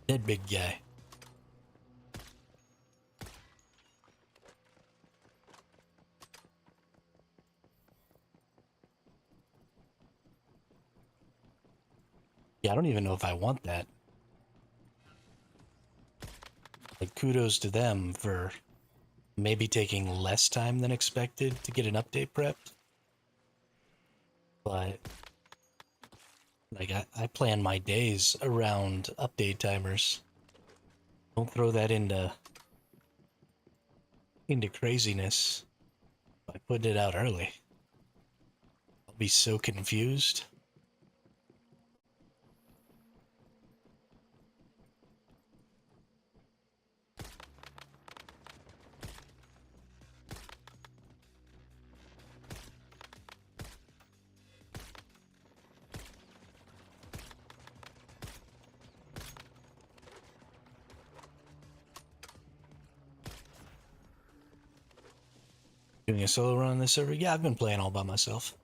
Dead big guy. Yeah, I don't even know if I want that. Like, kudos to them for maybe taking less time than expected to get an update prepped. But, like, I plan my days around update timers. Don't throw that into craziness by putting it out early. I'll be so confused. Doing a solo run on this server? Yeah, I've been playing all by myself.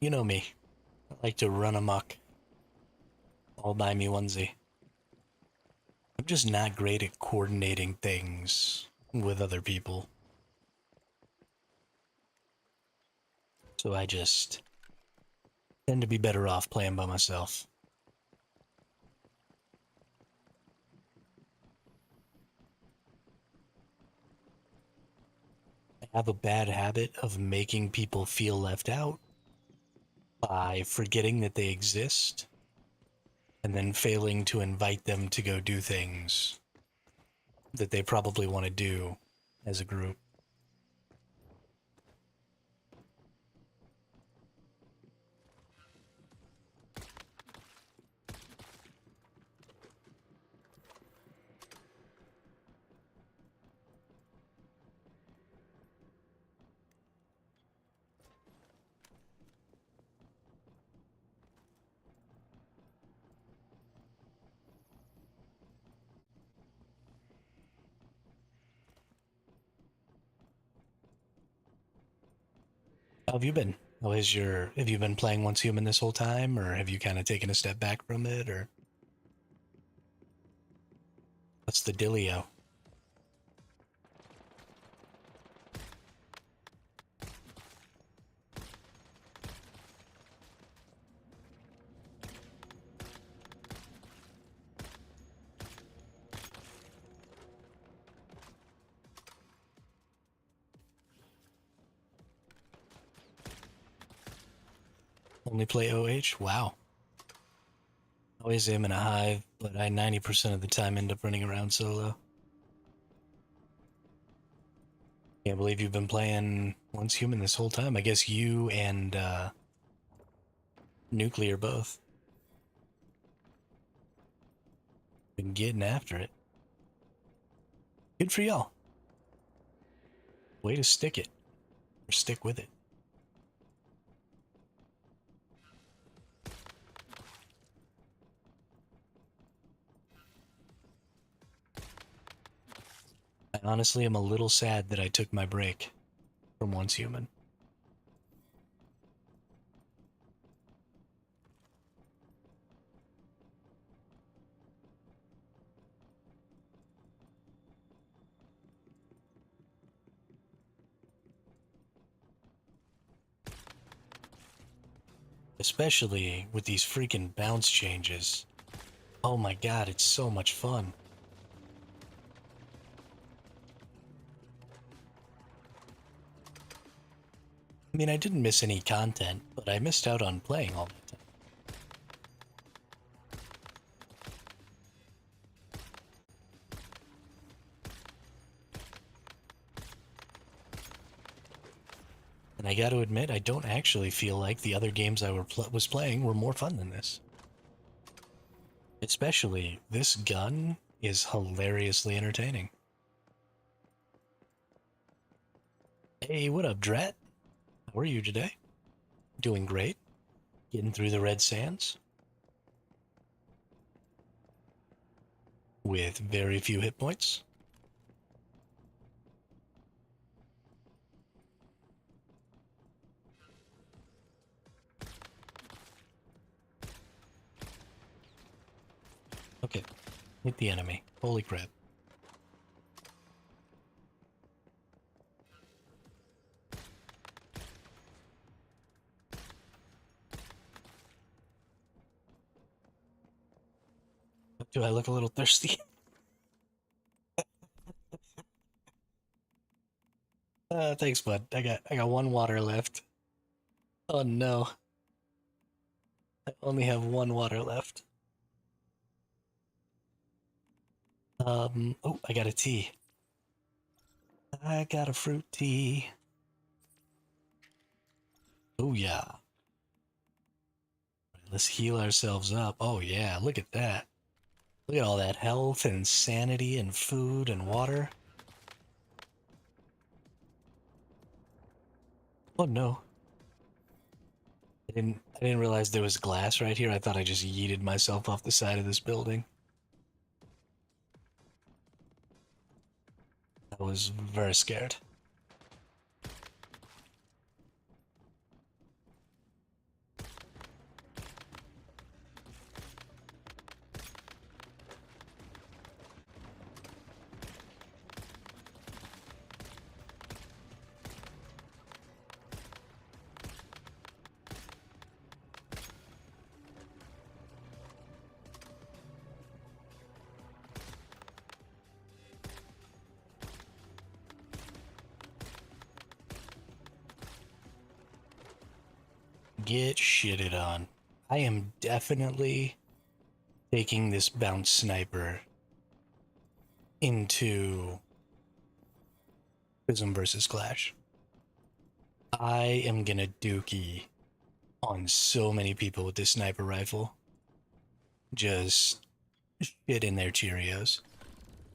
You know me. I like to run amok. All by me onesie. I'm just not great at coordinating things with other people. So I just tend to be better off playing by myself. I have a bad habit of making people feel left out by forgetting that they exist and then failing to invite them to go do things that they probably want to do as a group. How have you been? Have you been playing Once Human this whole time, or have you kind of taken a step back from it, or what's the dealio? Only play OH? Wow. Always aim in a hive, but I 90% of the time end up running around solo. Can't believe you've been playing Once Human this whole time. I guess you and Nuclear both been getting after it. Good for y'all. Way to stick it, or stick with it. I honestly am a little sad that I took my break from Once Human. Especially with these freaking bounce changes. Oh my god, it's so much fun. I mean, I didn't miss any content, but I missed out on playing all the time. And I gotta admit, I don't actually feel like the other games I was playing were more fun than this. Especially, this gun is hilariously entertaining. Hey, what up, Drat? How are you today? Doing great? Getting through the red sands? with very few hit points. Okay, hit the enemy. Holy crap. Do I look a little thirsty? Thanks, bud. I got one water left. Oh no. I only have one water left. Oh, I got a tea. I got a fruit tea. Oh yeah. Let's heal ourselves up. Oh yeah, look at that. Look at all that health and sanity and food and water. Oh no. I didn't realize there was glass right here. I thought I just yeeted myself off the side of this building. I was very scared. Get shitted on. I am definitely taking this bounce sniper into Prism versus Clash. I am gonna dookie on so many people with this sniper rifle. Just shit in their Cheerios.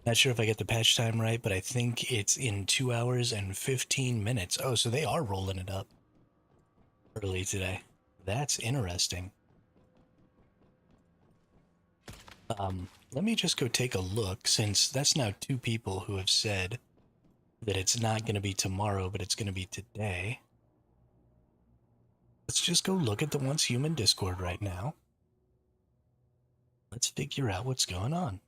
Not sure if I get the patch time right, but I think it's in 2 hours and 15 minutes. Oh, so they are rolling it up early today. That's interesting. Let me just go take a look, since that's now 2 people who have said that it's not going to be tomorrow, but it's going to be today. Let's just go look at the Once Human Discord right now. Let's figure out what's going on.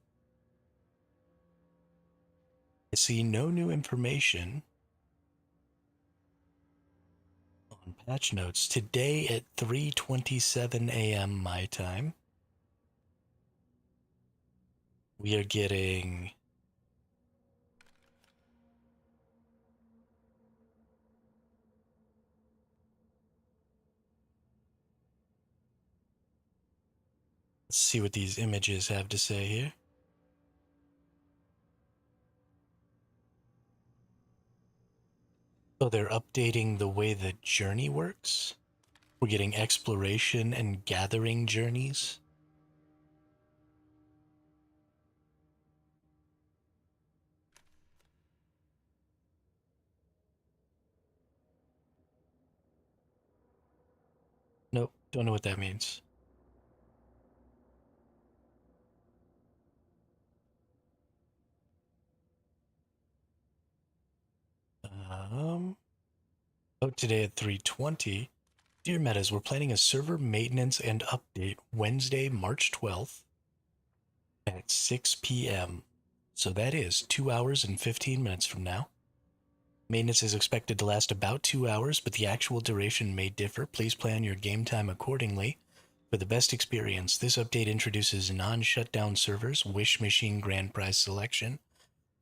I see no new information on patch notes. Today at 3:27 a.m. my time, we are getting let's see what these images have to say here. Oh, they're updating the way the journey works. We're getting exploration and gathering journeys. Nope, don't know what that means. Oh, today at 3:20. Dear Metas, we're planning a server maintenance and update Wednesday, March 12th at 6 p.m. So that is 2 hours and 15 minutes from now. Maintenance is expected to last about 2 hours, but the actual duration may differ. Please plan your game time accordingly. For the best experience, this update introduces non-shutdown servers, Wish Machine Grand Prize Selection,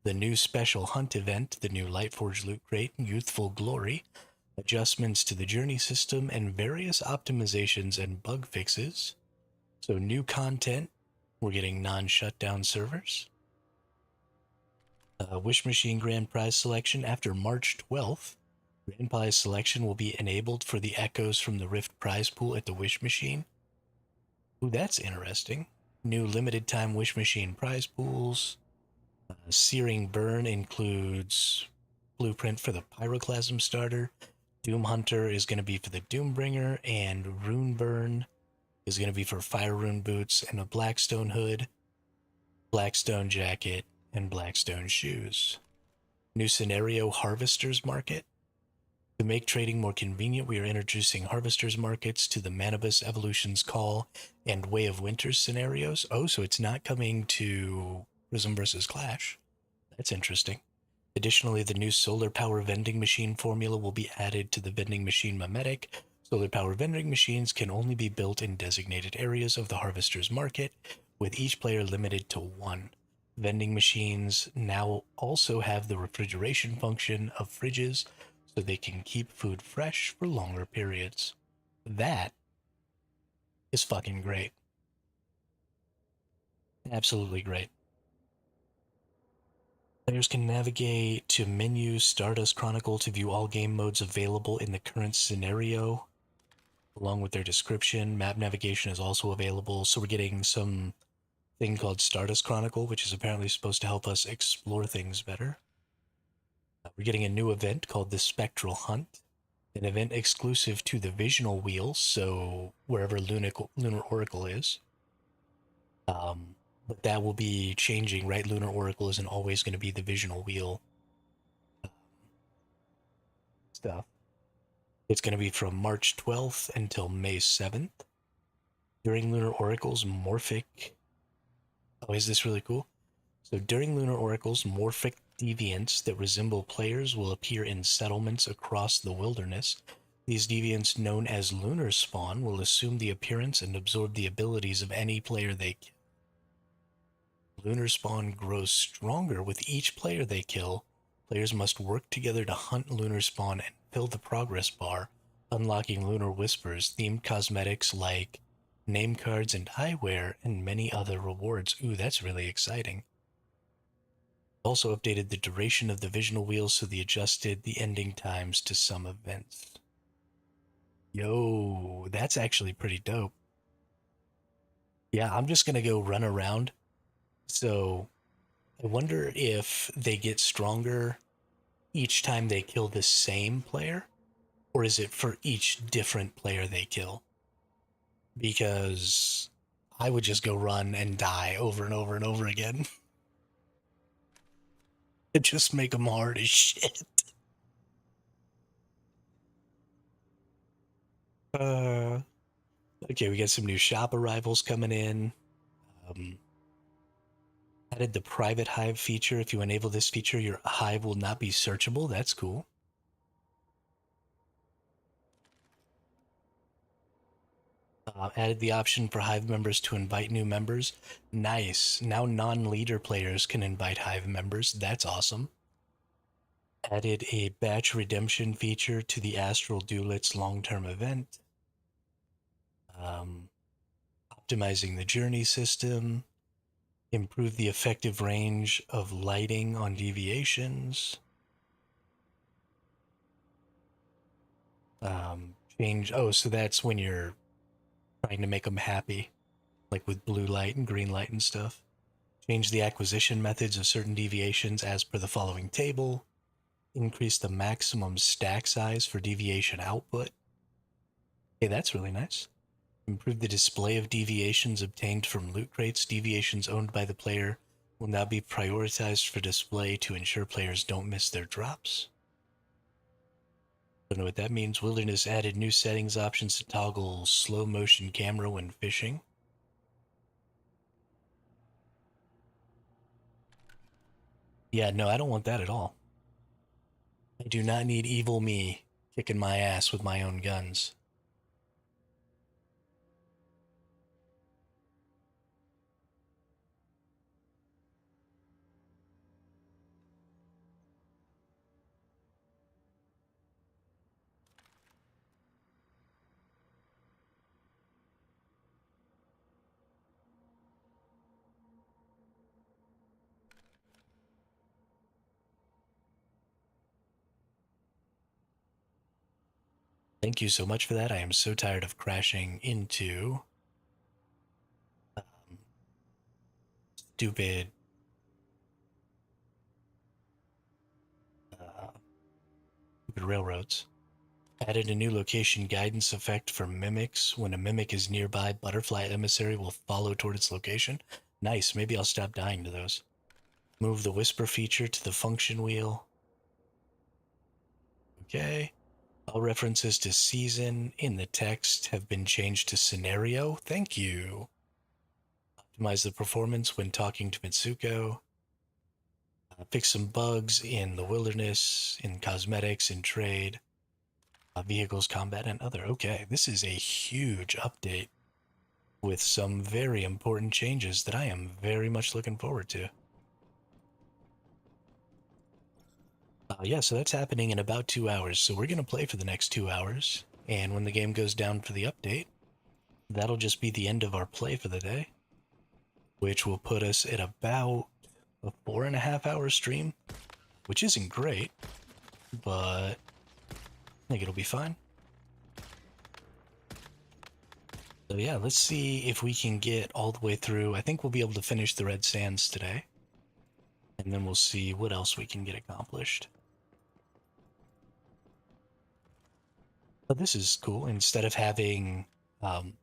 the new Special Hunt event, the new Lightforge Loot Crate, Youthful Glory, adjustments to the journey system, and various optimizations and bug fixes. So new content, we're getting non-shutdown servers. Wish Machine Grand Prize Selection after March 12th. Grand Prize Selection will be enabled for the echoes from the Rift prize pool at the Wish Machine. Ooh, that's interesting. New limited time Wish Machine prize pools. Searing Burn includes blueprint for the Pyroclasm starter. Doom Hunter is going to be for the Doombringer, and Rune Burn is going to be for Fire Rune boots and a Blackstone hood. Blackstone jacket, and Blackstone shoes. New scenario, Harvester's Market. To make trading more convenient, we are introducing Harvester's Markets to the Manibus Evolution's Call and Way of Winter scenarios. Oh, so it's not coming to Prism vs. Clash. That's interesting. Additionally, the new solar power vending machine formula will be added to the vending machine mimetic. Solar power vending machines can only be built in designated areas of the Harvester's Market, with each player limited to one. Vending machines now also have the refrigeration function of fridges, so they can keep food fresh for longer periods. That is fucking great. Absolutely great. Players can navigate to menu Stardust Chronicle to view all game modes available in the current scenario, along with their description. Map navigation is also available, so we're getting some thing called Stardust Chronicle, which is apparently supposed to help us explore things better. We're getting a new event called the Spectral Hunt, an event exclusive to the Visional Wheel, so wherever Lunar Oracle is. But that will be changing, right? Lunar Oracle isn't always going to be the Visional Wheel stuff. It's going to be from March 12th until May 7th. During Lunar Oracle's Morphic... Oh, is this really cool? So during Lunar Oracle's Morphic deviants that resemble players will appear in settlements across the wilderness. These deviants, known as Lunar Spawn, will assume the appearance and absorb the abilities of any player they kill. Lunar Spawn grows stronger with each player they kill. Players must work together to hunt Lunar Spawn and fill the progress bar, unlocking Lunar Whispers, themed cosmetics like name cards and eyewear, and many other rewards. Ooh, that's really exciting. Also updated the duration of the Visional Wheels, so they adjusted the ending times to some events. Yo, that's actually pretty dope. Yeah, I'm just gonna go run around. So I wonder if they get stronger each time they kill the same player, or is it for each different player they kill? Because I would just go run and die over and over and over again. It just make them hard as shit. Uh, okay, we got some new shop arrivals coming in. Added the private hive feature. If you enable this feature, your hive will not be searchable. That's cool. Added the option for hive members to invite new members. Nice. Now non-leader players can invite hive members. That's awesome. Added a batch redemption feature to the Astral Duelits long-term event. Optimizing the journey system. Improve the effective range of lighting on deviations. Change. Oh, so that's when you're trying to make them happy, like with blue light and green light and stuff. Change the acquisition methods of certain deviations as per the following table. Increase the maximum stack size for deviation output. Hey, that's really nice. Improve the display of deviations obtained from loot crates. Deviations owned by the player will now be prioritized for display to ensure players don't miss their drops. Don't know what that means. Wilderness added new settings options to toggle slow motion camera when fishing. Yeah, no, I don't want that at all. I do not need evil me kicking my ass with my own guns. Thank you so much for that. I am so tired of crashing into stupid railroads. Added a new location guidance effect for mimics. When a mimic is nearby, Butterfly Emissary will follow toward its location. Nice, maybe I'll stop dying to those. Move the whisper feature to the function wheel. Okay. All references to season in the text have been changed to scenario. Thank you. Optimize the performance when talking to Mitsuko. Fix some bugs in the wilderness, in cosmetics, in trade, vehicles, combat, and other. Okay, this is a huge update with some very important changes that I am very much looking forward to. Yeah, so that's happening in about 2 hours. So we're going to play for the next 2 hours. And when the game goes down for the update, that'll just be the end of our play for the day, which will put us at about a 4.5 hour stream, which isn't great, but I think it'll be fine. So yeah, let's see if we can get all the way through. I think we'll be able to finish the Red Sands today, and then we'll see what else we can get accomplished. But this is cool. Instead of having,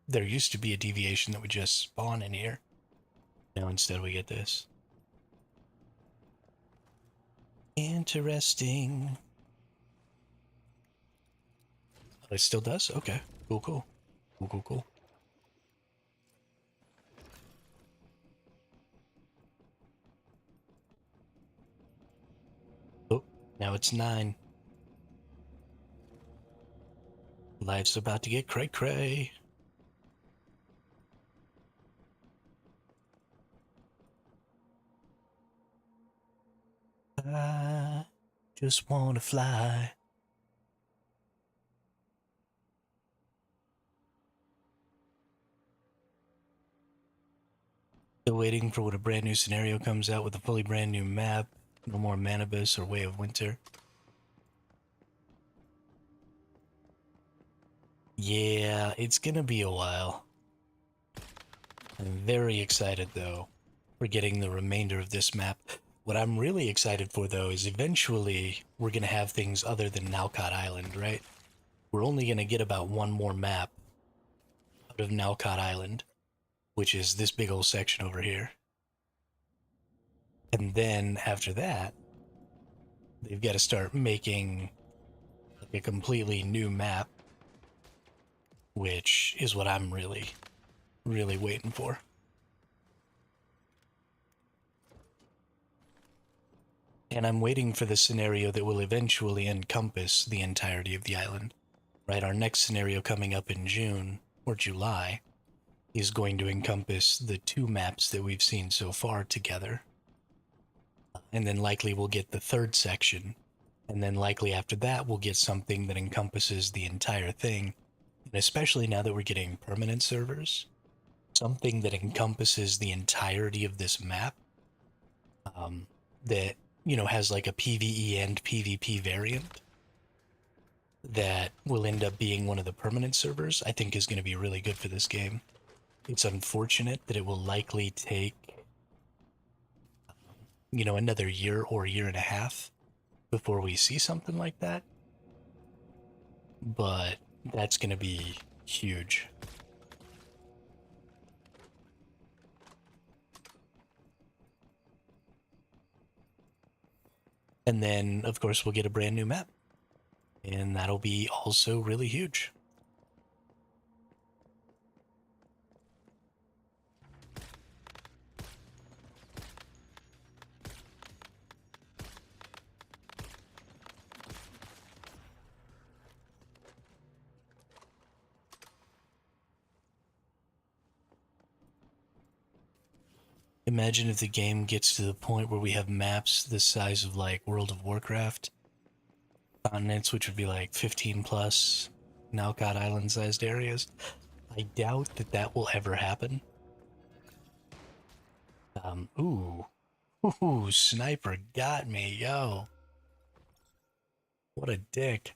there used to be a deviation that would just spawn in here. Now instead we get this. Interesting. Oh, it still does? Okay. Cool, cool. Cool, cool, cool. Oh, now it's 9. Life's about to get cray-cray. I just want to fly. Still waiting for when a brand new scenario comes out with a fully brand new map. No more Manibus or Way of Winter. Yeah, it's gonna be a while. I'm very excited though for getting the remainder of this map. What I'm really excited for though is eventually we're gonna have things other than Nalcott Island, right? We're only gonna get about one more map out of Nalcott Island, which is this big old section over here. And then after that, they've got to start making like a completely new map, which is what I'm really, really waiting for. And I'm waiting for the scenario that will eventually encompass the entirety of the island. Right, our next scenario coming up in June or July is going to encompass the 2 maps that we've seen so far together. And then likely we'll get the 3rd section. And then likely after that we'll get something that encompasses the entire thing. And especially now that we're getting permanent servers, something that encompasses the entirety of this map, that, you know, has like a PvE and PvP variant that will end up being one of the permanent servers, I think is going to be really good for this game. It's unfortunate that it will likely take, you know, another year or year and a half before we see something like that. But that's going to be huge. And then, of course, we'll get a brand new map. And that'll be also really huge. Imagine if the game gets to the point where we have maps the size of like World of Warcraft continents, which would be like 15 plus Nalcott Island sized areas. I doubt that that will ever happen. Ooh. Ooh, sniper got me, yo. What a dick.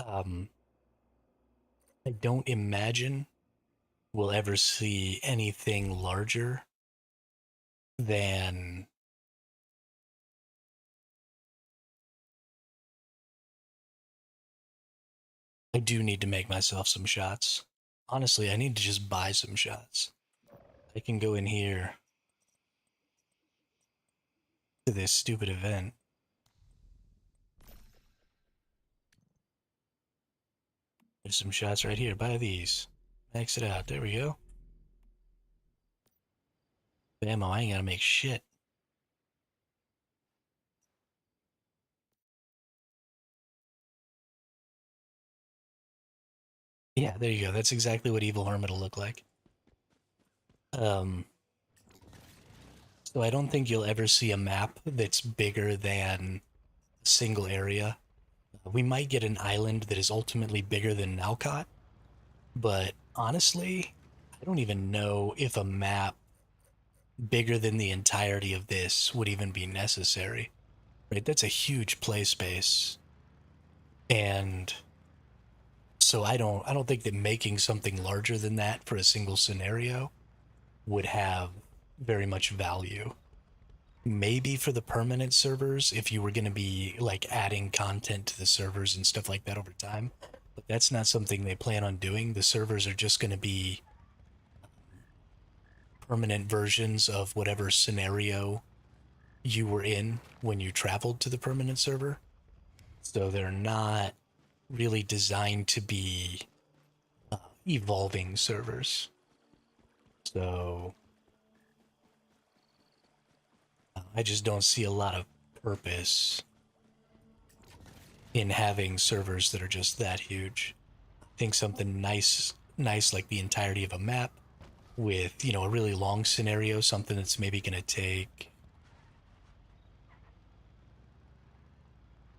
Um, I don't imagine we'll ever see anything larger than I do need to make myself some shots. Honestly, I need to just buy some shots. I can go in here to this stupid event. There's some shots right here. Buy these. Max it out. There we go. Ammo, I ain't gotta make shit. Yeah, there you go. That's exactly what Evil Hermit will look like. Um, so I don't think you'll ever see a map that's bigger than a single area. We might get an island that is ultimately bigger than Nalcott, but honestly, I don't even know if a map bigger than the entirety of this would even be necessary. Right? That's a huge play space. And so I don't think that making something larger than that for a single scenario would have very much value. Maybe for the permanent servers if you were going to be like adding content to the servers and stuff like that over time, but that's not something they plan on doing. The servers are just going to be permanent versions of whatever scenario you were in when you traveled to the permanent server. So they're not really designed to be evolving servers. So I just don't see a lot of purpose in having servers that are just that huge. I think something nice like the entirety of a map with, a really long scenario, something that's maybe going to take.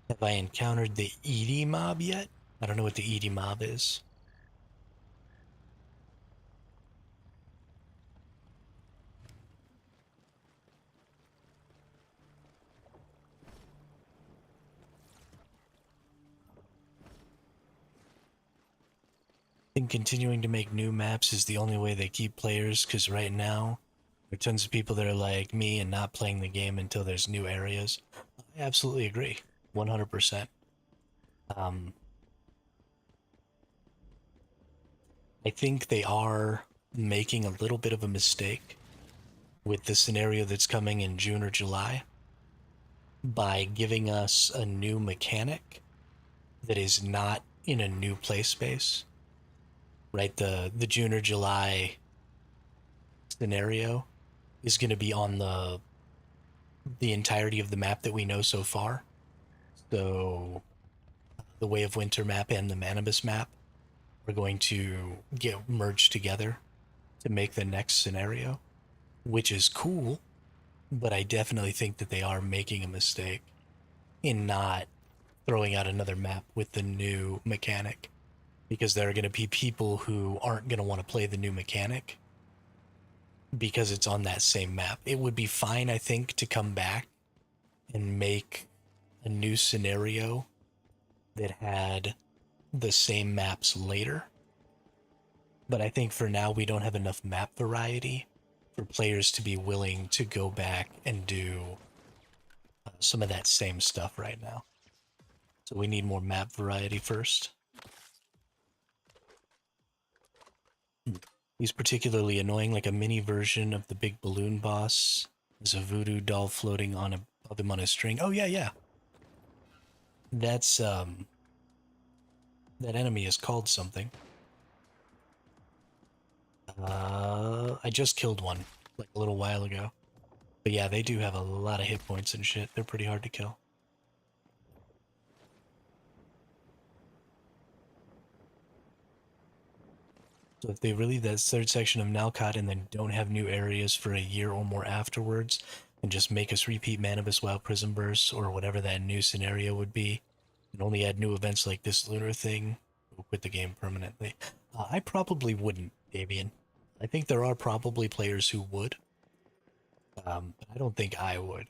Have I encountered the Edie mob yet? I don't know what the Edie mob is. I think continuing to make new maps is the only way they keep players, because right now there are tons of people that are like me and not playing the game until there's new areas. I absolutely agree. 100%. I think they are making a little bit of a mistake with the scenario that's coming in June or July by giving us a new mechanic that is not in a new play space. Right? The June or July scenario is going to be on the entirety of the map that we know so far. So the Way of Winter map and the Manibus map are going to get merged together to make the next scenario, which is cool, but I definitely think that they are making a mistake in not throwing out another map with the new mechanic, because there are going to be people who aren't going to want to play the new mechanic because it's on that same map. It would be fine, I think, to come back and make a new scenario that had the same maps later. But I think for now, we don't have enough map variety for players to be willing to go back and do some of that same stuff right now. So we need more map variety first. He's particularly annoying, like a mini version of the big balloon boss. There's a voodoo doll floating above him on a string. Oh yeah, yeah. That's that enemy is called something. I just killed one like a little while ago. But yeah, they do have a lot of hit points and shit. They're pretty hard to kill. So if they release that third section of Nalcott and then don't have new areas for a year or more afterwards, and just make us repeat Manibus Wild Prism Burst or whatever that new scenario would be, and only add new events like this lunar thing, we'll quit the game permanently. I probably wouldn't, Davian. I think there are probably players who would, but I don't think I would.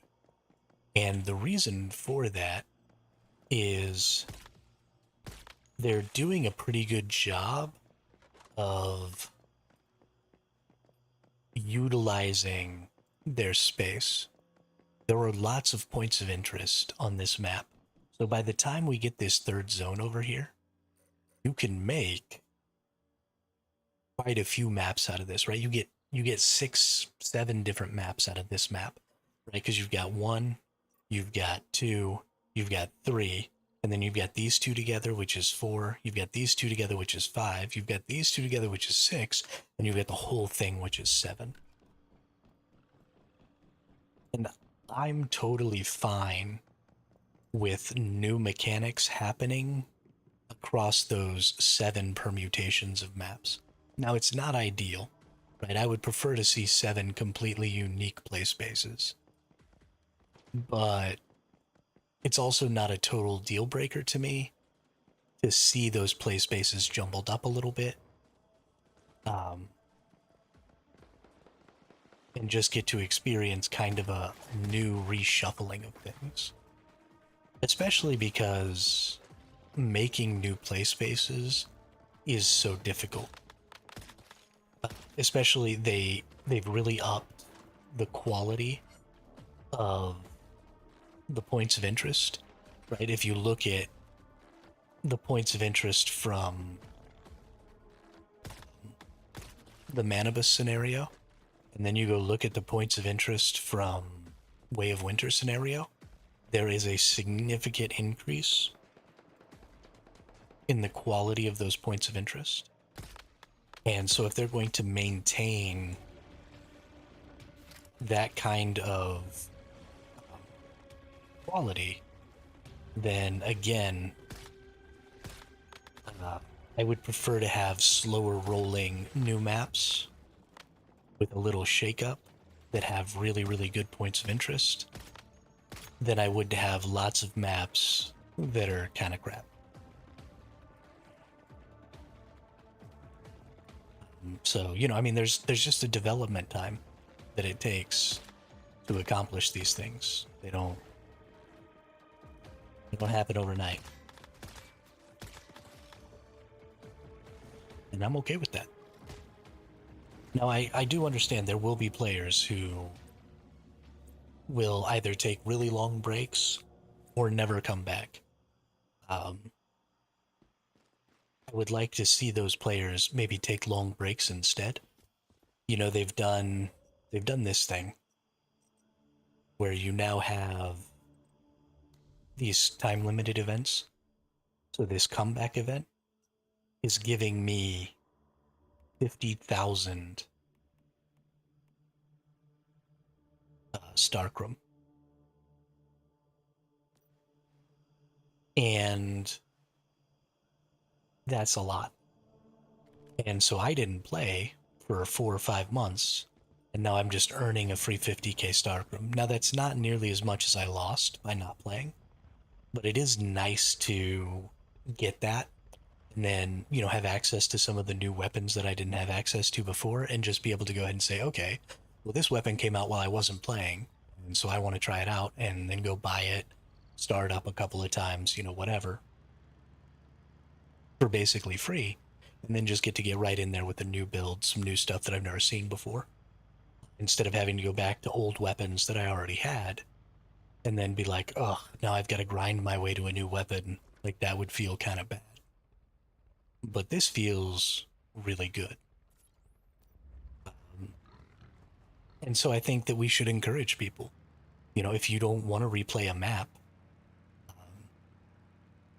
And the reason for that is they're doing a pretty good job of utilizing their space. There are lots of points of interest on this map. So by the time we get this third zone over here, you can make quite a few maps out of this, right? You get 6, 7 different maps out of this map, right? Because you've got 1, you've got 2, you've got 3, and then you've got these two together, which is 4. You've got these two together, which is 5. You've got these two together, which is 6, and you've got the whole thing, which is 7. And I'm totally fine with new mechanics happening across those 7 permutations of maps. Now, it's not ideal, right? I would prefer to see 7 completely unique play spaces, but it's also not a total deal breaker to me to see those play spaces jumbled up a little bit, um, and just get to experience kind of a new reshuffling of things. Especially because making new play spaces is so difficult. Especially they've really upped the quality of the points of interest, right? If you look at the points of interest from the Manibus scenario, and then you go look at the points of interest from Way of Winter scenario, there is a significant increase in the quality of those points of interest. And so if they're going to maintain that kind of quality, then again, I would prefer to have slower rolling new maps with a little shakeup that have really, really good points of interest than I would to have lots of maps that are kind of crap. So, I mean, there's just a development time that it takes to accomplish these things. They don't happen overnight. And I'm okay with that. Now, I do understand there will be players who will either take really long breaks or never come back. I would like to see those players maybe take long breaks instead. They've done this thing where you now have these time limited events. So this comeback event is giving me 50,000 Starcrum. And that's a lot. And so I didn't play for 4 or 5 months, and now I'm just earning a free 50k Starcrum. Now that's not nearly as much as I lost by not playing, but it is nice to get that and then, have access to some of the new weapons that I didn't have access to before, and just be able to go ahead and say, okay, well, this weapon came out while I wasn't playing, and so I want to try it out, and then go buy it, start up a couple of times, whatever, for basically free, and then just get right in there with a new build, some new stuff that I've never seen before, instead of having to go back to old weapons that I already had, and then be like, oh, now I've got to grind my way to a new weapon. Like, that would feel kind of bad. But this feels really good. And so I think that we should encourage people. If you don't want to replay a map,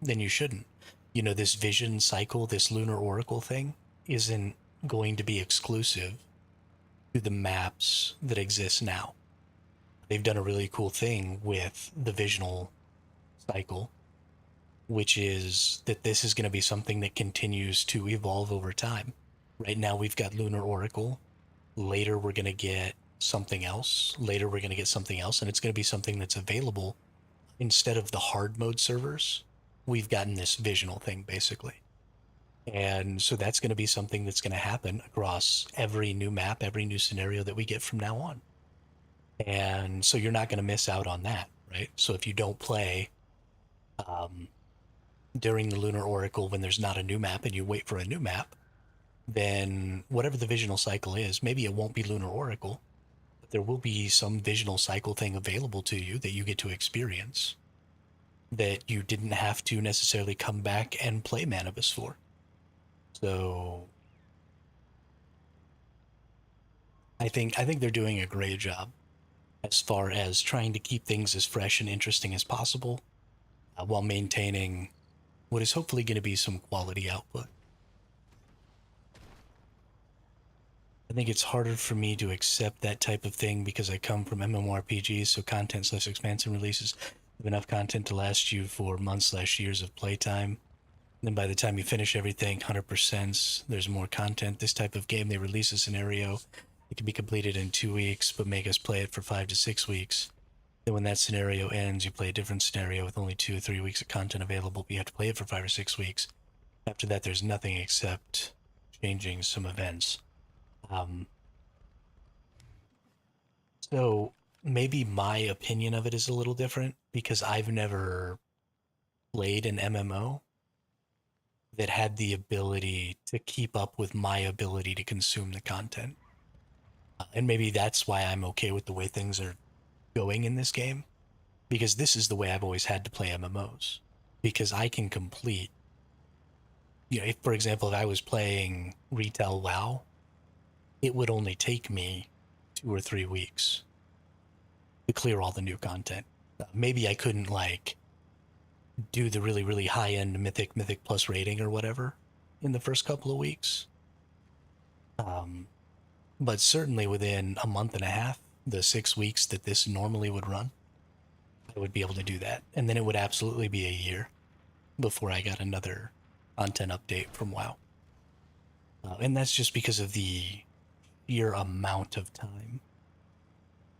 then you shouldn't. This vision cycle, this lunar oracle thing, isn't going to be exclusive to the maps that exist now. They've done a really cool thing with the visional cycle, which is that this is going to be something that continues to evolve over time. Right now we've got lunar oracle. Later we're going to get something else. Later we're going to get something else, and it's going to be something that's available instead of the hard mode servers. We've gotten this visional thing, basically. And so that's going to be something that's going to happen across every new map, every new scenario that we get from now on. And so you're not going to miss out on that, right? So if you don't play during the Lunar Oracle when there's not a new map and you wait for a new map, then whatever the visional cycle is, maybe it won't be Lunar Oracle, but there will be some visional cycle thing available to you that you get to experience that you didn't have to necessarily come back and play Manibus for. So I think they're doing a great job as far as trying to keep things as fresh and interesting as possible, while maintaining what is hopefully going to be some quality output. I think it's harder for me to accept that type of thing because I come from MMORPGs, so content/expansion releases have enough content to last you for months/years of playtime. Then by the time you finish everything, 100%, there's more content. This type of game, they release a scenario. It can be completed in 2 weeks, but make us play it for 5 to 6 weeks. Then when that scenario ends, you play a different scenario with only 2 or 3 weeks of content available, but you have to play it for 5 or 6 weeks. After that, there's nothing except changing some events. Um, so maybe my opinion of it is a little different because I've never played an MMO that had the ability to keep up with my ability to consume the content. And maybe that's why I'm okay with the way things are going in this game, because this is the way I've always had to play MMOs. Because I can complete, if, for example, if I was playing retail WoW, it would only take me 2 or 3 weeks to clear all the new content. Maybe I couldn't like do the really, really high end Mythic Plus rating or whatever in the first couple of weeks. But certainly within a month and a half, the 6 weeks that this normally would run, I would be able to do that. And then it would absolutely be a year before I got another content update from WoW. And that's just because of the sheer amount of time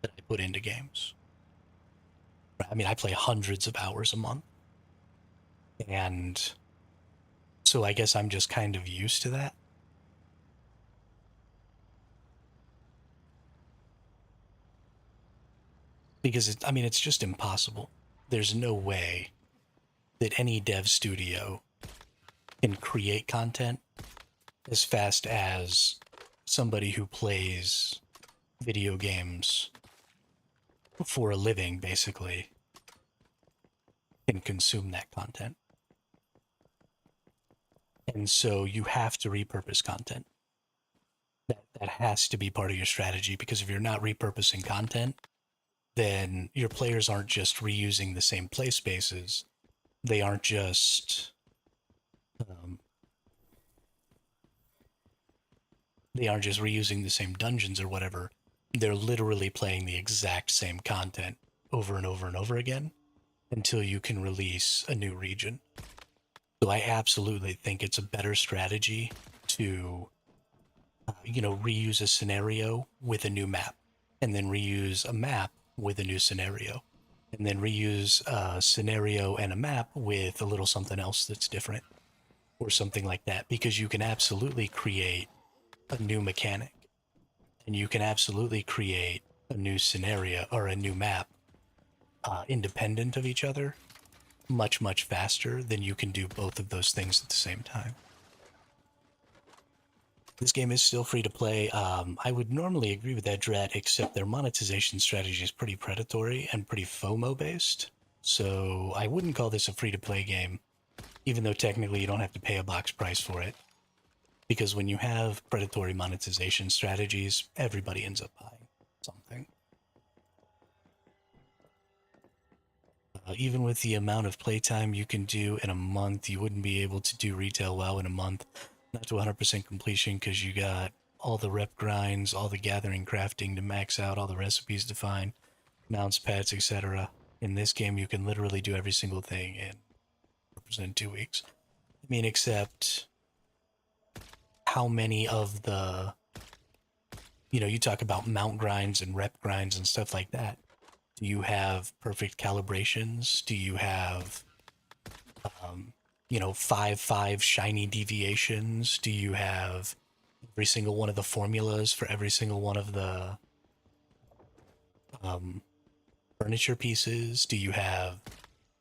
that I put into games. I mean, I play hundreds of hours a month. And so I guess I'm just kind of used to that. Because it's just impossible. There's no way that any dev studio can create content as fast as somebody who plays video games for a living, basically, can consume that content. And so you have to repurpose content. That has to be part of your strategy, because if you're not repurposing content, then your players aren't just reusing the same play spaces. They aren't just reusing the same dungeons or whatever. They're literally playing the exact same content over and over and over again until you can release a new region. So I absolutely think it's a better strategy to, reuse a scenario with a new map, and then reuse a map with a new scenario, and then reuse a scenario and a map with a little something else that's different, or something like that, because you can absolutely create a new mechanic, and you can absolutely create a new scenario or a new map independent of each other much, much faster than you can do both of those things at the same time. This game is still free to play. I would normally agree with that, Drat, except their monetization strategy is pretty predatory and pretty FOMO based. So I wouldn't call this a free to play game, even though technically you don't have to pay a box price for it. Because when you have predatory monetization strategies, everybody ends up buying something. Even with the amount of playtime you can do in a month, you wouldn't be able to do retail WoW in a month. Not to 100% completion, because you got all the rep grinds, all the gathering crafting to max out, all the recipes to find, mounts, pets, etc. In this game, you can literally do every single thing in 2 weeks. I mean, except how many of the, you talk about mount grinds and rep grinds and stuff like that. Do you have perfect calibrations? Do you have 5 shiny deviations? Do you have every single one of the formulas for every single one of the furniture pieces? Do you have,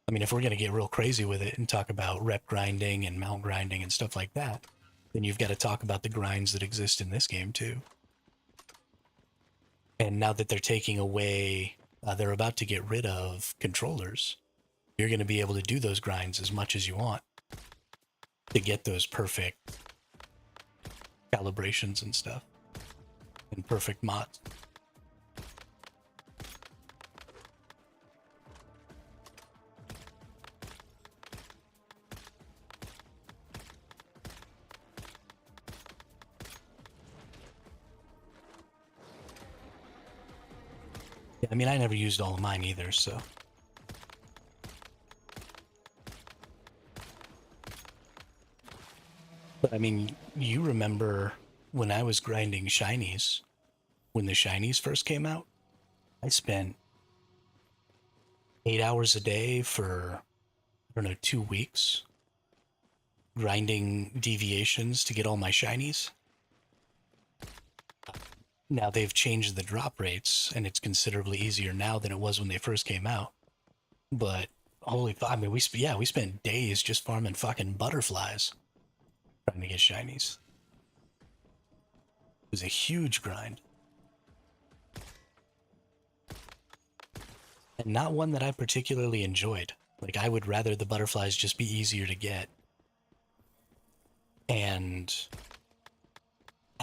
if we're going to get real crazy with it and talk about rep grinding and mount grinding and stuff like that, then you've got to talk about the grinds that exist in this game too. And now that they're taking away, they're about to get rid of controllers, you're going to be able to do those grinds as much as you want to get those perfect calibrations and stuff. and perfect mods. Yeah, I mean, I never used all of mine either, so. But I mean, you remember when I was grinding shinies, when the shinies first came out, I spent 8 hours a day for, I don't know, 2 weeks grinding deviations to get all my shinies. Now they've changed the drop rates, and it's considerably easier now than it was when they first came out. But I mean, we spent days just farming fucking butterflies trying to get shinies. It was a huge grind, and not one that I particularly enjoyed. Like, I would rather the butterflies just be easier to get and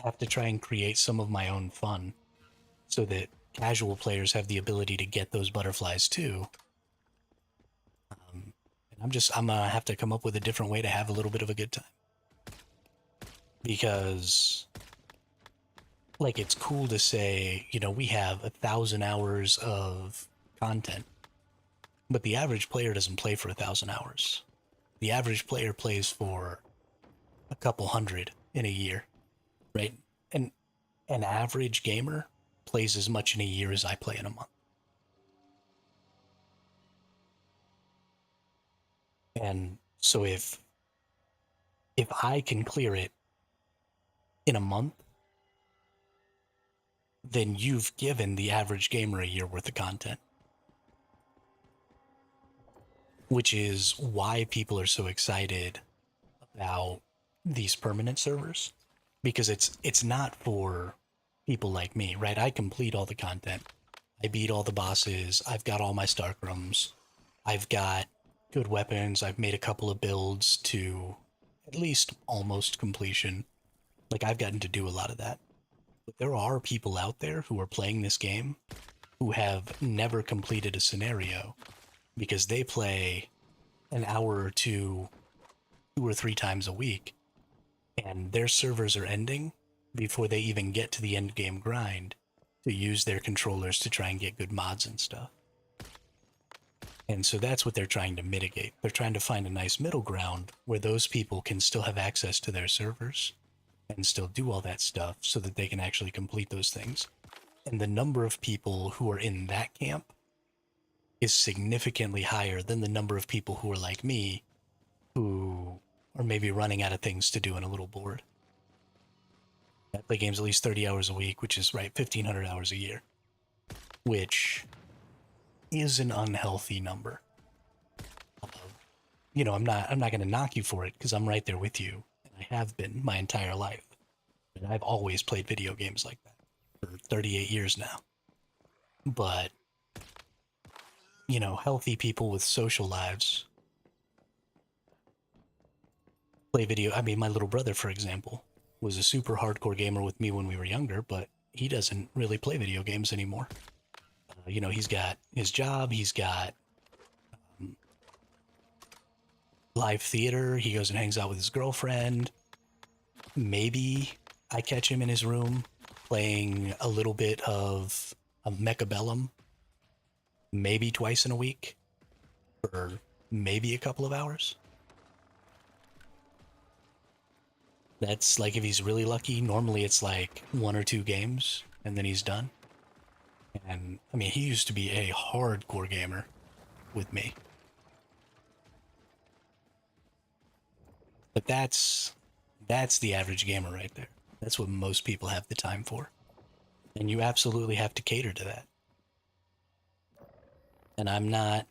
have to try and create some of my own fun so that casual players have the ability to get those butterflies too. And I'm gonna have to come up with a different way to have a little bit of a good time. Because, like, it's cool to say, you know, we have 1,000 hours of content, but the average player doesn't play for 1,000 hours. The average player plays for a couple hundred in a year, right? And an average gamer plays as much in a year as I play in a month. And so if I can clear it in a month, then you've given the average gamer a year worth of content. Which is why people are so excited about these permanent servers, because it's not for people like me, right? I complete all the content. I beat all the bosses. I've got all my Starkrums. I've got good weapons. I've made a couple of builds to at least almost completion. Like, I've gotten to do a lot of that. But there are people out there who are playing this game who have never completed a scenario because they play an hour or two or three times a week, and their servers are ending before they even get to the end game grind to use their controllers to try and get good mods and stuff. And so that's what they're trying to mitigate. They're trying to find a nice middle ground where those people can still have access to their servers and still do all that stuff so that they can actually complete those things. And the number of people who are in that camp is significantly higher than the number of people who are like me, who are maybe running out of things to do and a little bored. I play games at least 30 hours a week, which is, right, 1,500 hours a year, which is an unhealthy number. You know, I'm not going to knock you for it because I'm right there with you, and I have been my entire life. And I've always played video games like that for 38 years now. But, you know, healthy people with social lives play video. I mean, my little brother, for example, was a super hardcore gamer with me when we were younger, but he doesn't really play video games anymore. You know, he's got his job, he's got live theater, he goes and hangs out with his girlfriend. Maybe I catch him in his room playing a little bit of a Mechabellum, maybe twice in a week, for maybe a couple of hours. That's like if he's really lucky. Normally it's like 1 or 2 games and then he's done. And I mean, he used to be a hardcore gamer with me. But that's the average gamer right there. That's what most people have the time for. And you absolutely have to cater to that. And I'm not,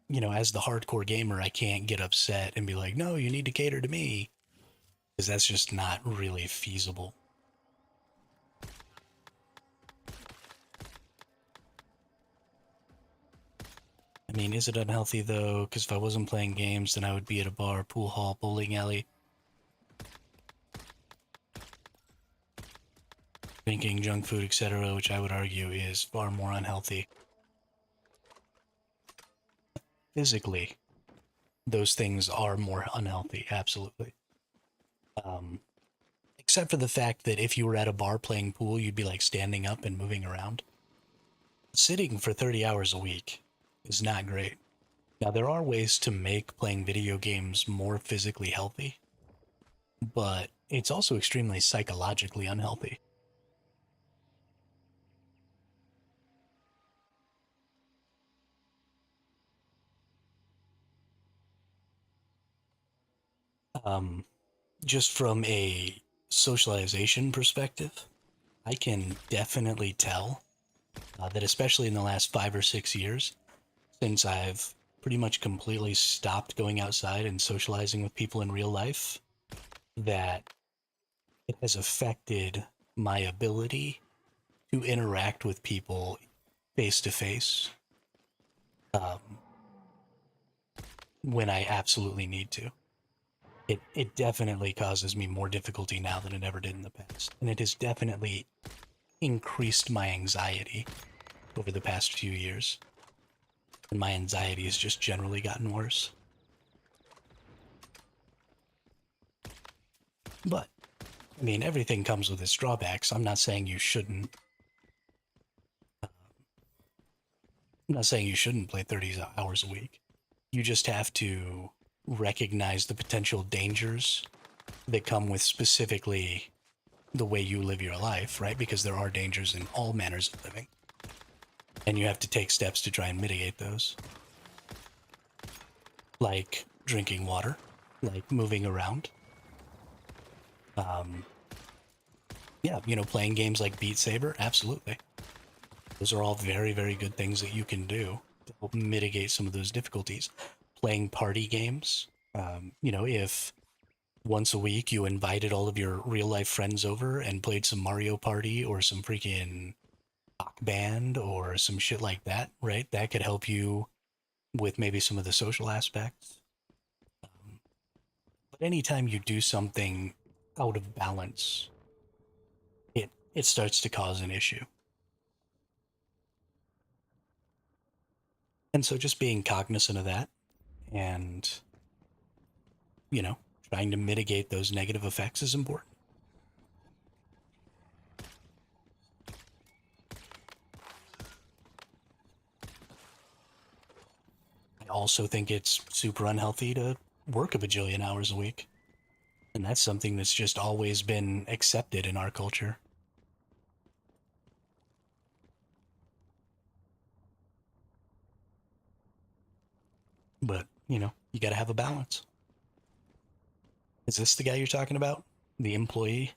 you know, as the hardcore gamer, I can't get upset and be like, no, you need to cater to me. Because that's just not really feasible. I mean, is it unhealthy though? Because if I wasn't playing games, then I would be at a bar, pool hall, bowling alley, drinking, junk food, etc., which I would argue is far more unhealthy. Physically, those things are more unhealthy, absolutely. Um, except for the fact that if you were at a bar playing pool, you'd be like standing up and moving around. Sitting for 30 hours a week is not great. Now, there are ways to make playing video games more physically healthy, but it's also extremely psychologically unhealthy. Um, just from a socialization perspective, I can definitely tell that, especially in the last 5 or 6 years, since I've pretty much completely stopped going outside and socializing with people in real life, that it has affected my ability to interact with people face to face when I absolutely need to. It definitely causes me more difficulty now than it ever did in the past. And it has definitely increased my anxiety over the past few years. And my anxiety has just generally gotten worse. But, I mean, everything comes with its drawbacks. I'm not saying you shouldn't. I'm not saying you shouldn't play 30 hours a week. You just have to recognize the potential dangers that come with specifically the way you live your life, right? Because there are dangers in all manners of living. And you have to take steps to try and mitigate those. Like drinking water, like moving around. Yeah, playing games like Beat Saber, absolutely. Those are all very, very good things that you can do to help mitigate some of those difficulties. Playing party games, if once a week you invited all of your real life friends over and played some Mario Party or some freaking Rock Band or some shit like that, right? That could help you with maybe some of the social aspects. But anytime you do something out of balance, it starts to cause an issue. And so just being cognizant of that and, you know, trying to mitigate those negative effects is important. I also think it's super unhealthy to work a bajillion hours a week. And that's something that's just always been accepted in our culture. But, you got to have a balance. Is this the guy you're talking about? The employee?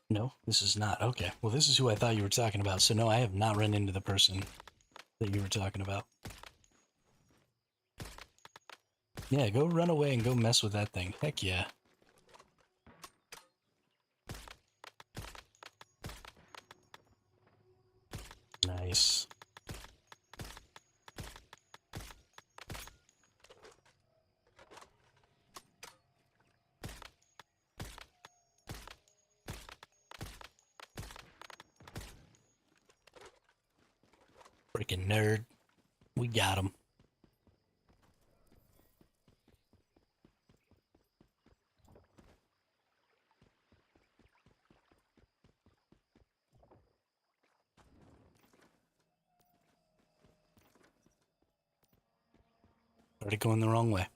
No, this is not. Okay. Well, this is who I thought you were talking about. So, no, I have not run into the person that you were talking about. Yeah, go run away and go mess with that thing. Heck yeah. Nice. Freaking nerd. We got him. Started going the wrong way.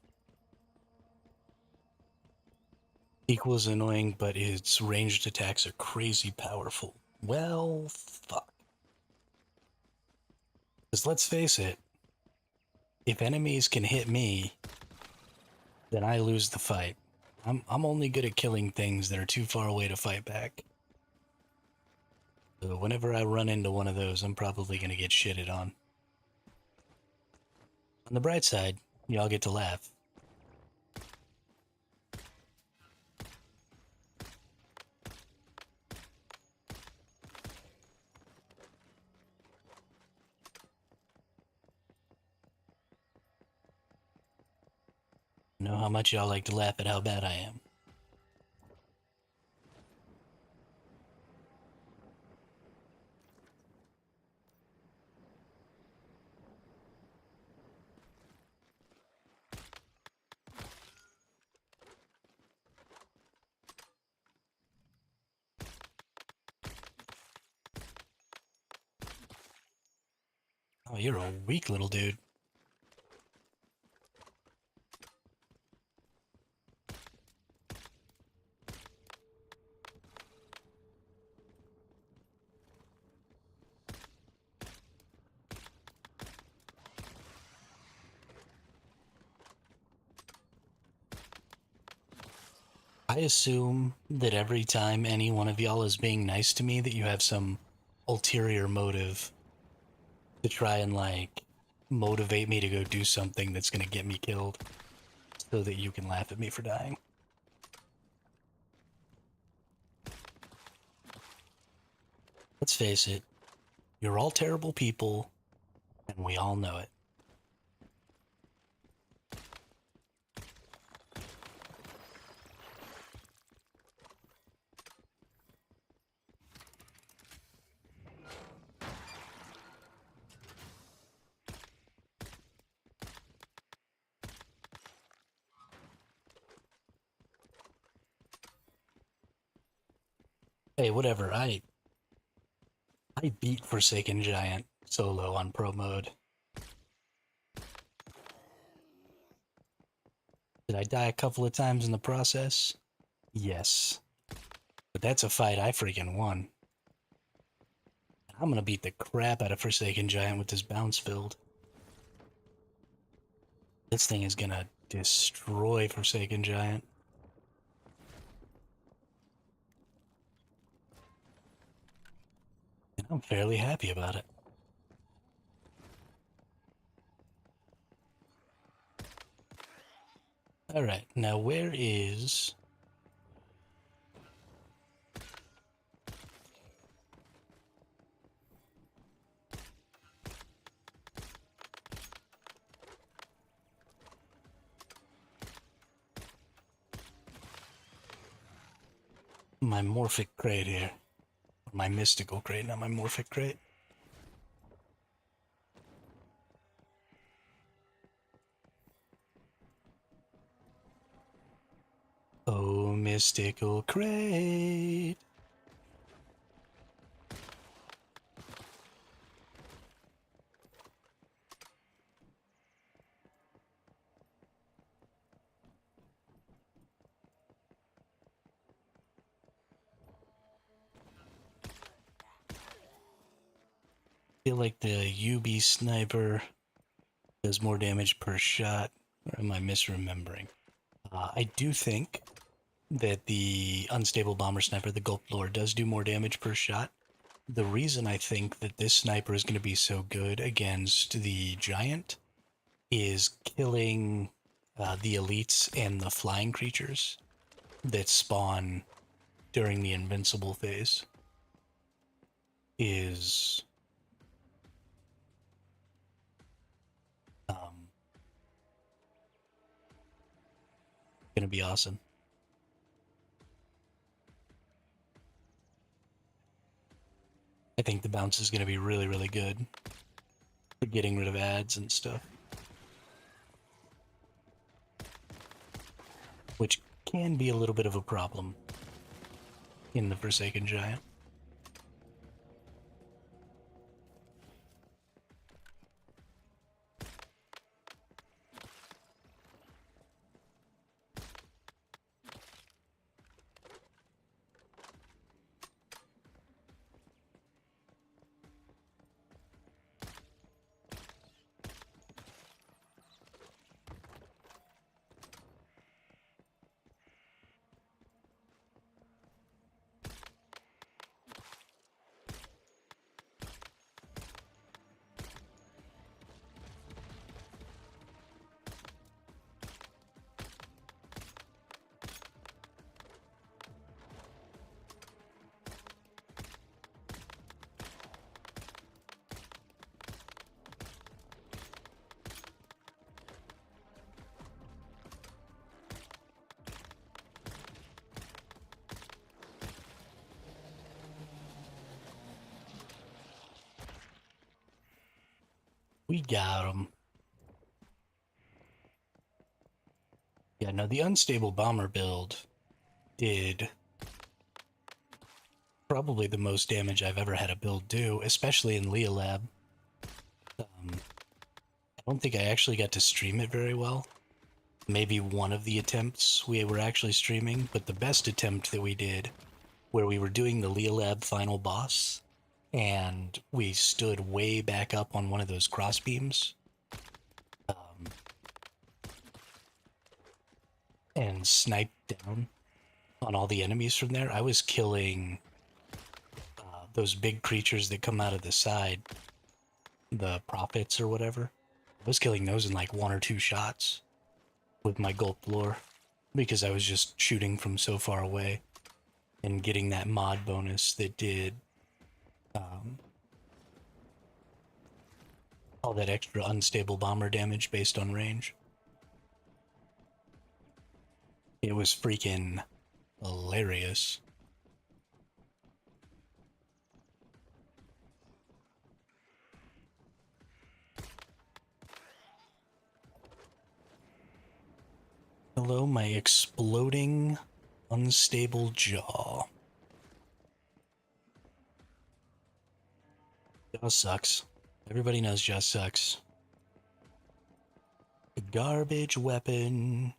Equals annoying, but its ranged attacks are crazy powerful. Well, fuck. Because let's face it, if enemies can hit me, then I lose the fight. I'm only good at killing things that are too far away to fight back. So whenever I run into one of those, I'm probably gonna get shitted on. On the bright side, y'all get to laugh. know how much y'all like to laugh at how bad I am. Oh, you're a weak little dude. I assume that every time any one of y'all is being nice to me that you have some ulterior motive to try and, like, motivate me to go do something that's gonna get me killed so that you can laugh at me for dying. Let's face it, you're all terrible people, and we all know it. Hey, whatever, I beat Forsaken Giant solo on pro mode. Did I die a couple of times in the process? Yes. But that's a fight I freaking won. I'm gonna beat the crap out of Forsaken Giant with this bounce build. This thing is gonna destroy Forsaken Giant. And I'm fairly happy about it. Alright, now where is... my morphic crate here? My mystical crate, not my morphic crate. Oh, mystical crate. I feel like the UB sniper does more damage per shot, or am I misremembering? I do think that the unstable bomber sniper, the Gulp Lord, does do more damage per shot. The reason I think that this sniper is going to be so good against the giant is killing the elites and the flying creatures that spawn during the invincible phase is going to be awesome. I think the bounce is going to be really, really good for getting rid of ads and stuff. Which can be a little bit of a problem in the Forsaken Giant. We got him. Yeah, no, the unstable bomber build did probably the most damage I've ever had a build do, especially in Leah Lab. I don't think I actually got to stream it very well. Maybe one of the attempts we were actually streaming, but the best attempt that we did, where we were doing the Leah Lab final boss, and we stood way back up on one of those cross beams, and sniped down on all the enemies from there. I was killing those big creatures that come out of the side, the prophets or whatever. I was killing those in like 1 or 2 shots with my gulp lore because I was just shooting from so far away and getting that mod bonus that did all that extra unstable bomber damage based on range. It was freaking hilarious. Hello, my exploding unstable jaw. Jaw sucks. Everybody knows jaw sucks. A garbage weapon.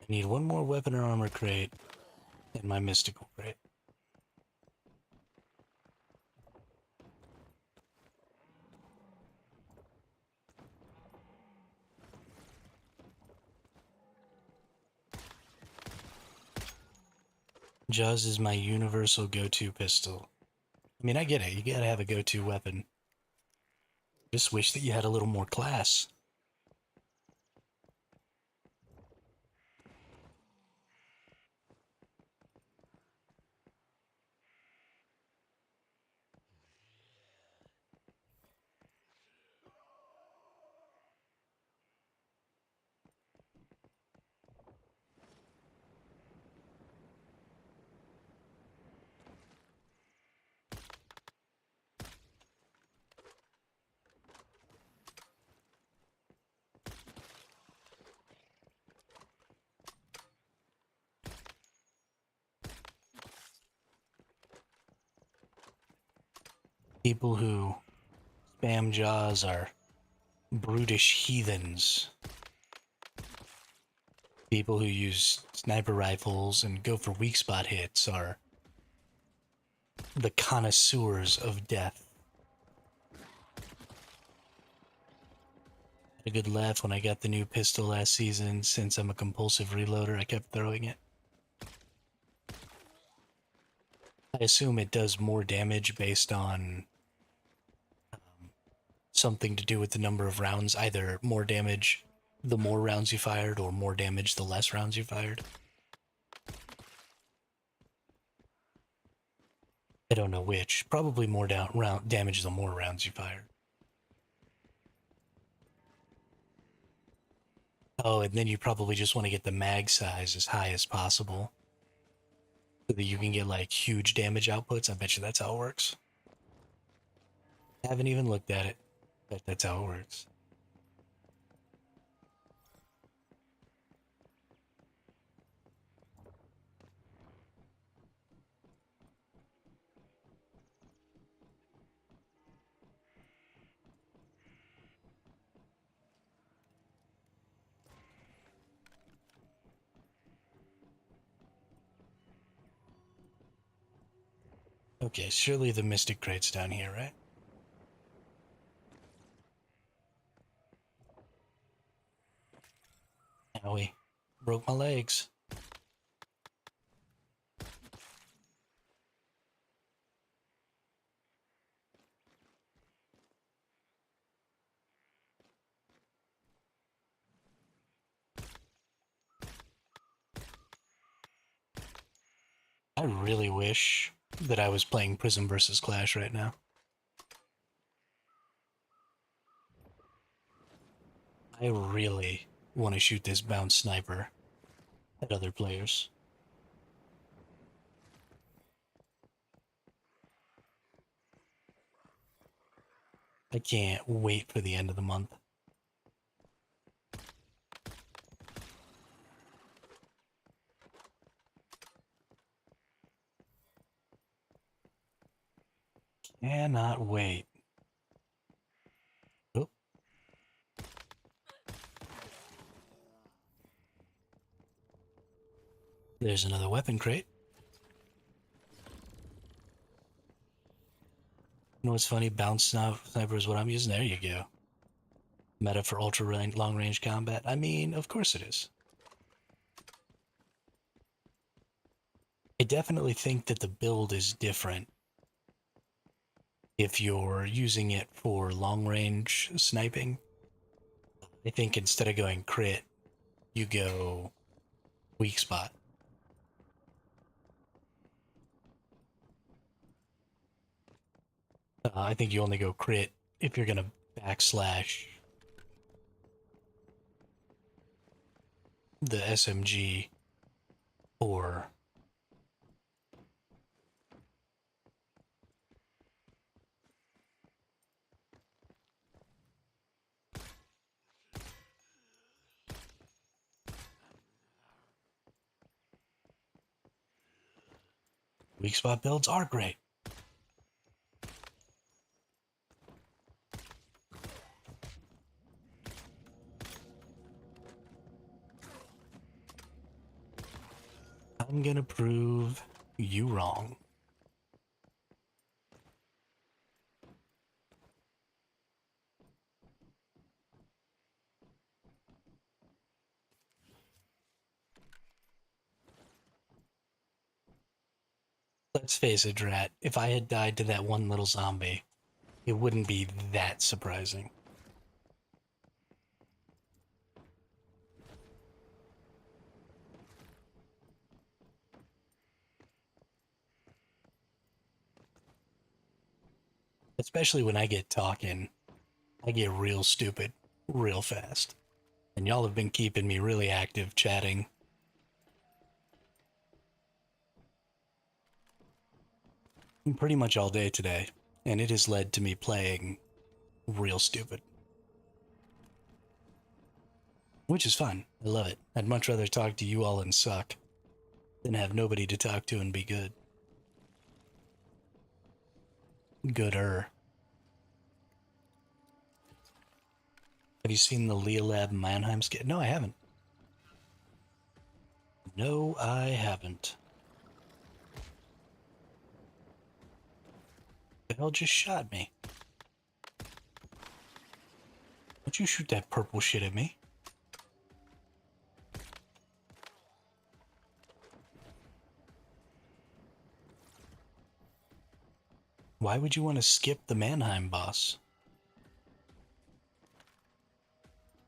I need one more weapon or armor crate and my mystical crate. Jaws is my universal go-to pistol. I mean, I get it. You gotta have a go-to weapon. Just wish that you had a little more class. People who spam Jaws are brutish heathens. People who use sniper rifles and go for weak spot hits are the connoisseurs of death. Had a good laugh when I got the new pistol last season. Since I'm a compulsive reloader, I kept throwing it. I assume it does more damage based on something to do with the number of rounds, either more damage the more rounds you fired or more damage the less rounds you fired. I don't know which. Probably more damage the more rounds you fired. Oh, and then you probably just want to get the mag size as high as possible so that you can get like huge damage outputs. I bet you that's how it works. I haven't even looked at it, but that's how it works. Okay, surely the Mystic Crate's down here, right? Owie. Broke my legs. I really wish that I was playing Prism versus Clash right now. I really want to shoot this bounce sniper at other players. I can't wait for the end of the month. Cannot wait. Oh. There's another weapon crate. You know what's funny? Bounce sniper is what I'm using. There you go. Meta for ultra long range combat. I mean, of course it is. I definitely think that the build is different if you're using it for long range sniping. I think instead of going crit, you go weak spot. I think you only go crit if you're gonna backslash the SMG or weak spot builds are great. I'm gonna prove you wrong. Let's face it, Drat, if I had died to that one little zombie, it wouldn't be that surprising. Especially when I get talking, I get real stupid real fast. And y'all have been keeping me really active chatting. Pretty much all day today, and it has led to me playing real stupid. Which is fun. I love it. I'd much rather talk to you all and suck than have nobody to talk to and be good. Gooder. Have you seen the Leolab Mannheim skit? No, I haven't. No, I haven't. The hell just shot me? Don't you shoot that purple shit at me? Why would you want to skip the Mannheim boss?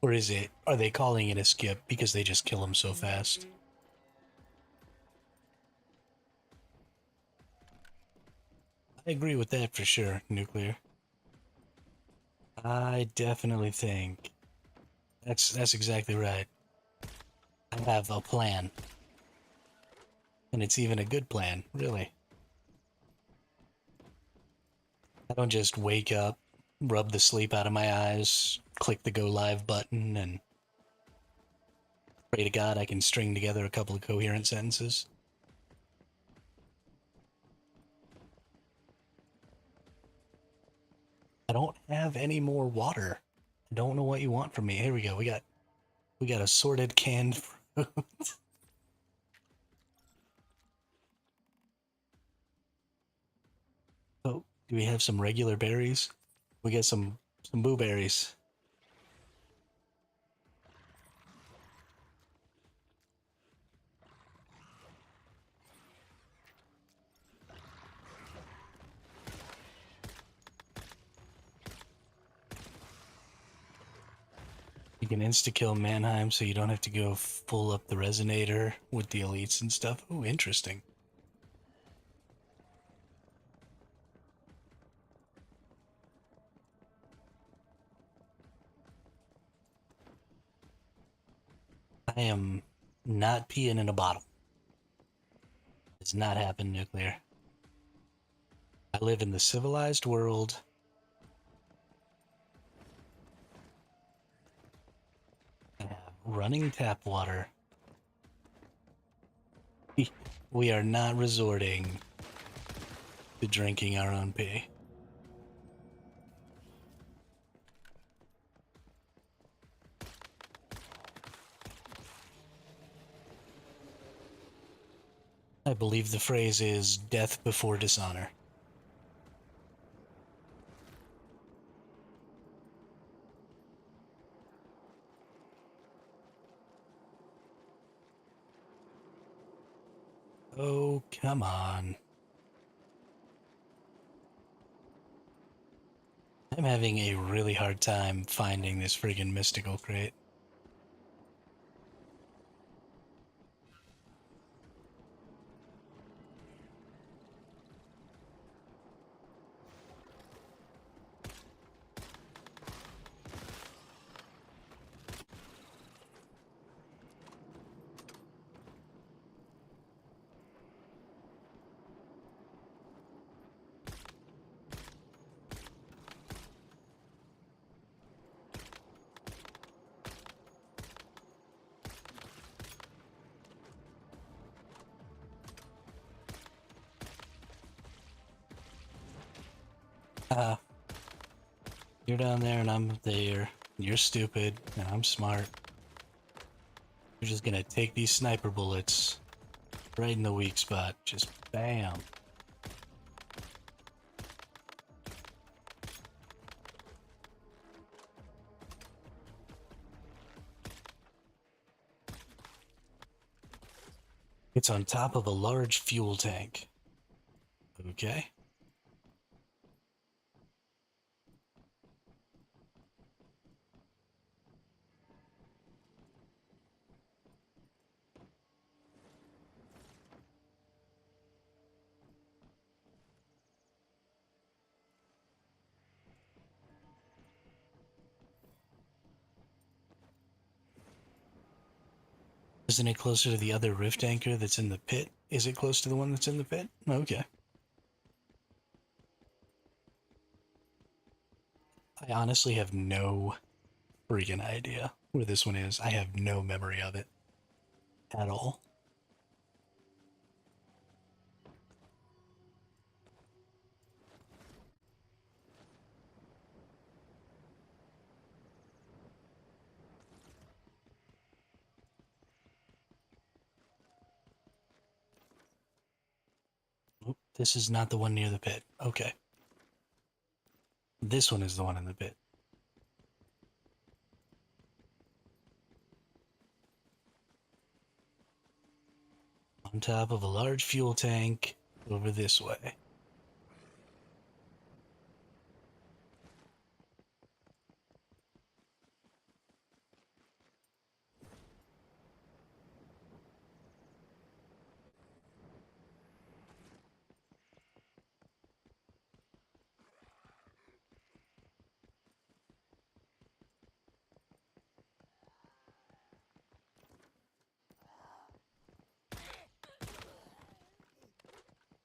Or are they calling it a skip because they just kill him so fast? I agree with that for sure, Nuclear. I definitely think that's exactly right. I have a plan. And it's even a good plan, really. I don't just wake up, rub the sleep out of my eyes, click the go live button, and pray to God I can string together a couple of coherent sentences. I don't have any more water. I don't know what you want from me. Here we go. We got assorted canned fruit. Oh, do we have some regular berries? We got some blueberries. You can insta-kill Mannheim so you don't have to go full up the resonator with the elites and stuff. Oh, interesting. I am not peeing in a bottle. It's not happening, nuclear. I live in the civilized world. I have running tap water. We are not resorting to drinking our own pee. I believe the phrase is death before dishonor. Oh, come on. I'm having a really hard time finding this friggin' mystical crate. You're down there and I'm there. You're stupid and I'm smart. You're just gonna take these sniper bullets right in the weak spot. Just bam. It's on top of a large fuel tank. Okay. Isn't it closer to the other rift anchor that's in the pit? Is it close to the one that's in the pit? Okay. I honestly have no freaking idea where this one is. I have no memory of it at all. Nope, this is not the one near the pit. Okay. This one is the one in the pit. On top of a large fuel tank over this way.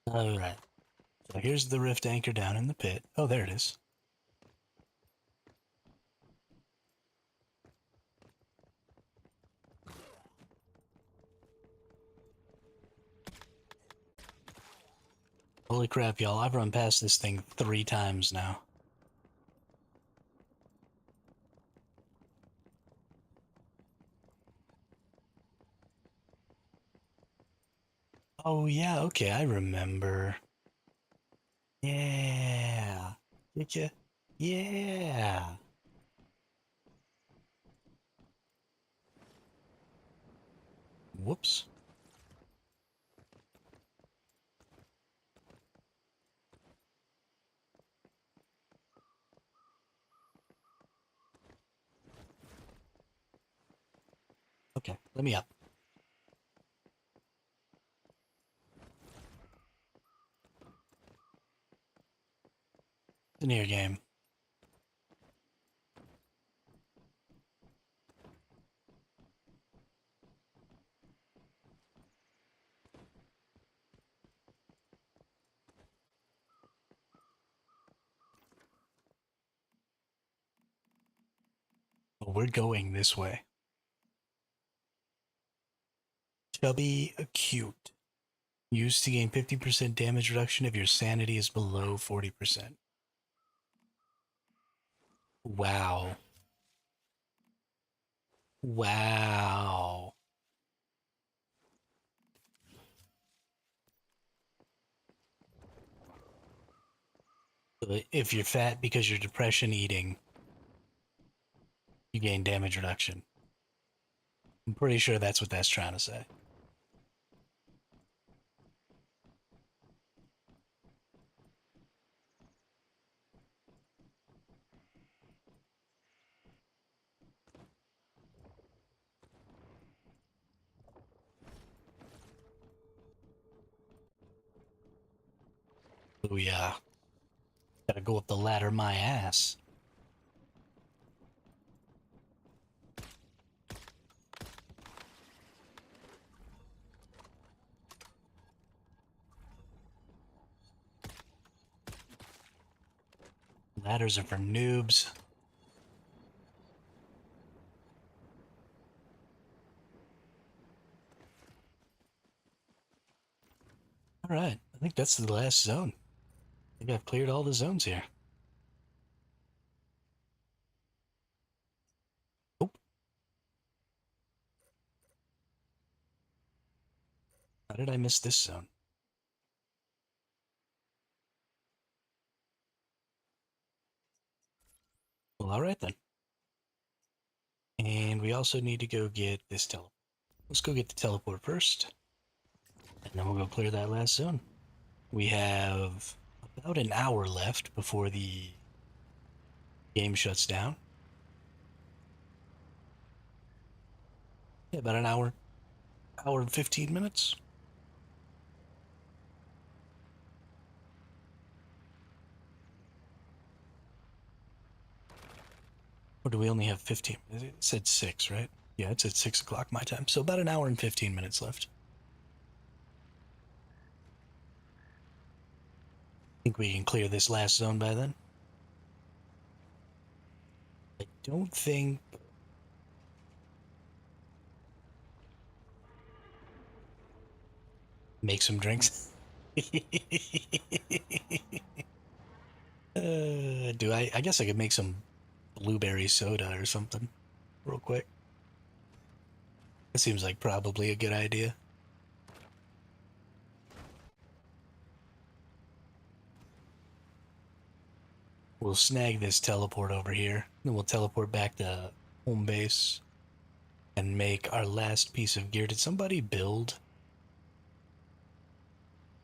Alright. So here's the rift anchor down in the pit. Oh, there it is. Holy crap, y'all. I've run past this thing 3 times now. Oh, yeah, okay, I remember. Yeah. Did you? Yeah. Whoops. Okay, let me up. It's an ear game. We're going this way. Chubby Acute. Used to gain 50% damage reduction if your sanity is below 40%. Wow. Wow. So if you're fat because you're depression eating, you gain damage reduction. I'm pretty sure that's what that's trying to say. Oh yeah. Gotta go up the ladder my ass. Ladders are for noobs. Alright, I think that's the last zone. I think I've cleared all the zones here. Oh, how did I miss this zone? Well, alright then. And we also need to go get this teleport. Let's go get the teleport first. And then we'll go clear that last zone. We have about an hour left before the game shuts down. Yeah, about an hour and 15 minutes. Or do we only have 15? It said 6, right? Yeah, it's at 6 o'clock my time. So about an hour and 15 minutes left. Think we can clear this last zone by then? I don't think... Make some drinks. Do I? I guess I could make some blueberry soda or something real quick. That seems like probably a good idea. We'll snag this teleport over here. Then we'll teleport back to home base and make our last piece of gear. Did somebody build?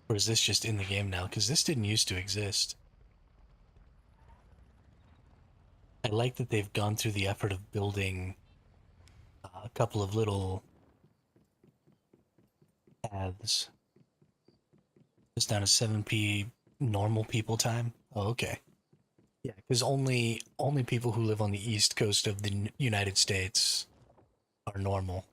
Or is this just in the game now? Because this didn't used to exist. I like that they've gone through the effort of building a couple of little paths. It's down to 7 p normal people time. Oh, okay. Yeah, because only people who live on the east coast of the United States are normal.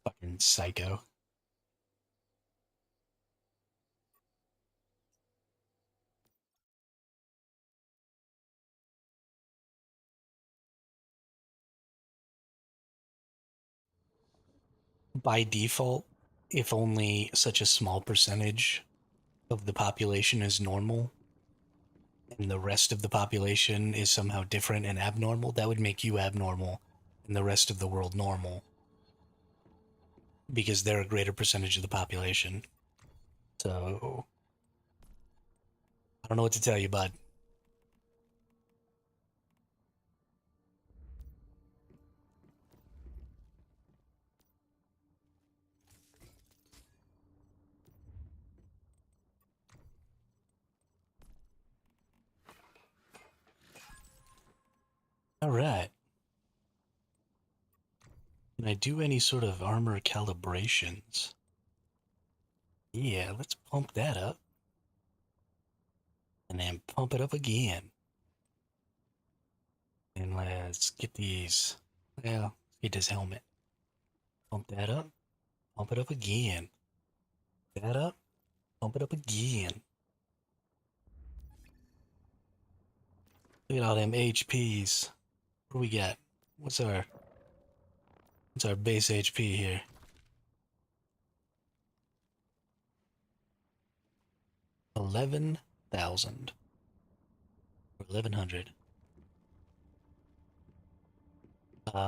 Fucking psycho. By default, if only such a small percentage of the population is normal and the rest of the population is somehow different and abnormal, that would make you abnormal and the rest of the world normal because they're a greater percentage of the population. So, I don't know what to tell you, bud. All right. Can I do any sort of armor calibrations? Yeah, let's pump that up. And then pump it up again. And let's get these. Well, get this helmet. Pump that up. Pump it up again. That up. Pump it up again. Look at all them HPs. What do we got? What's our what's our base HP here? 11,000 or 1,100.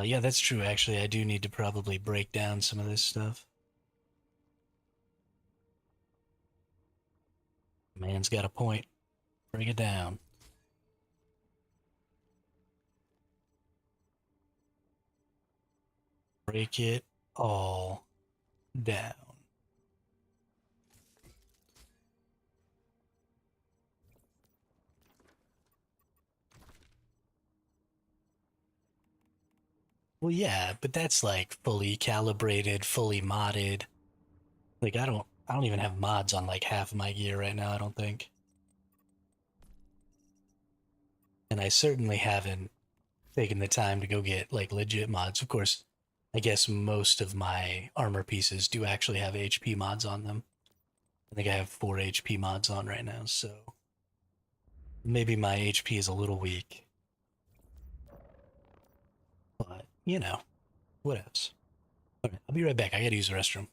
Yeah, that's true. Actually, I do need to probably break down some of this stuff. Man's got a point. Break it down. Break it all down. Well, yeah, but that's like fully calibrated, fully modded. Like I don't even have mods on like half of my gear right now, I don't think. And I certainly haven't taken the time to go get like legit mods. Of course, I guess most of my armor pieces do actually have HP mods on them. I think I have 4 HP mods on right now, so maybe my HP is a little weak. But, what else? Alright, I'll be right back. I gotta use the restroom.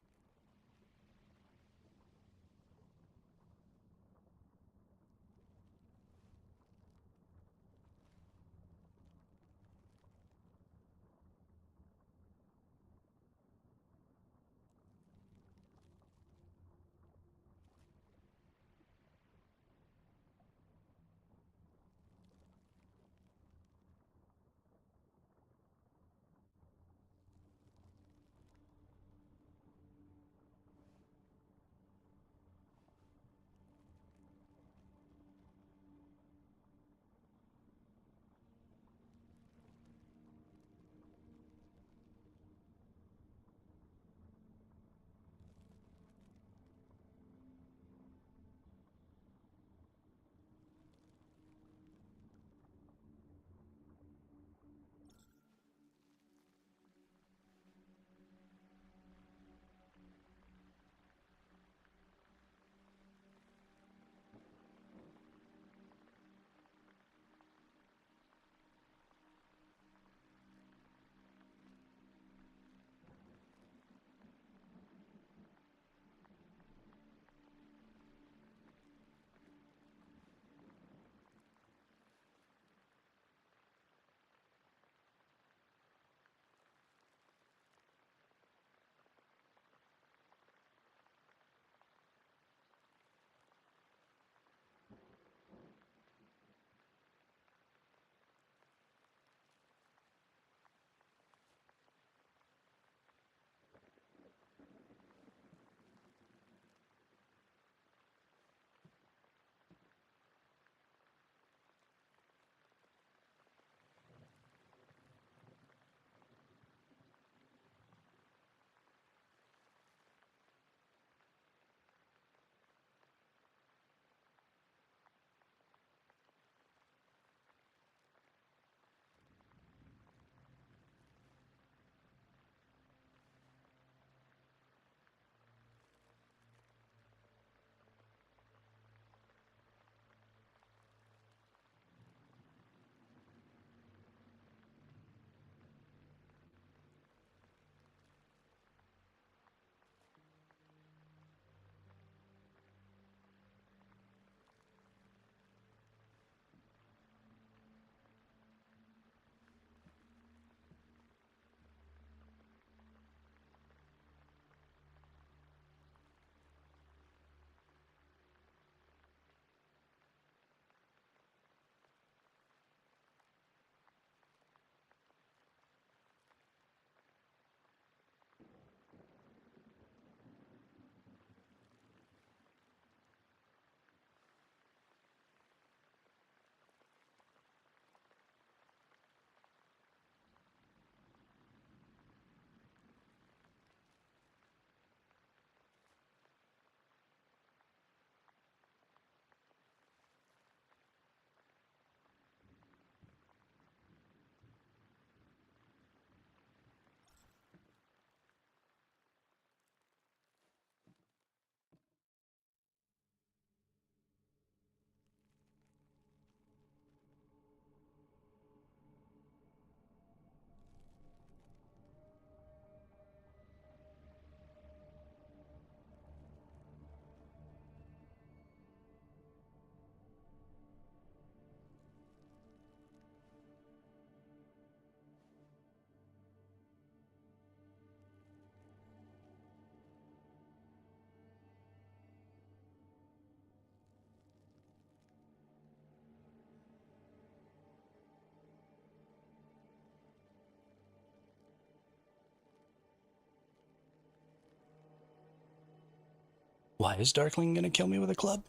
Why is Darkling gonna kill me with a club?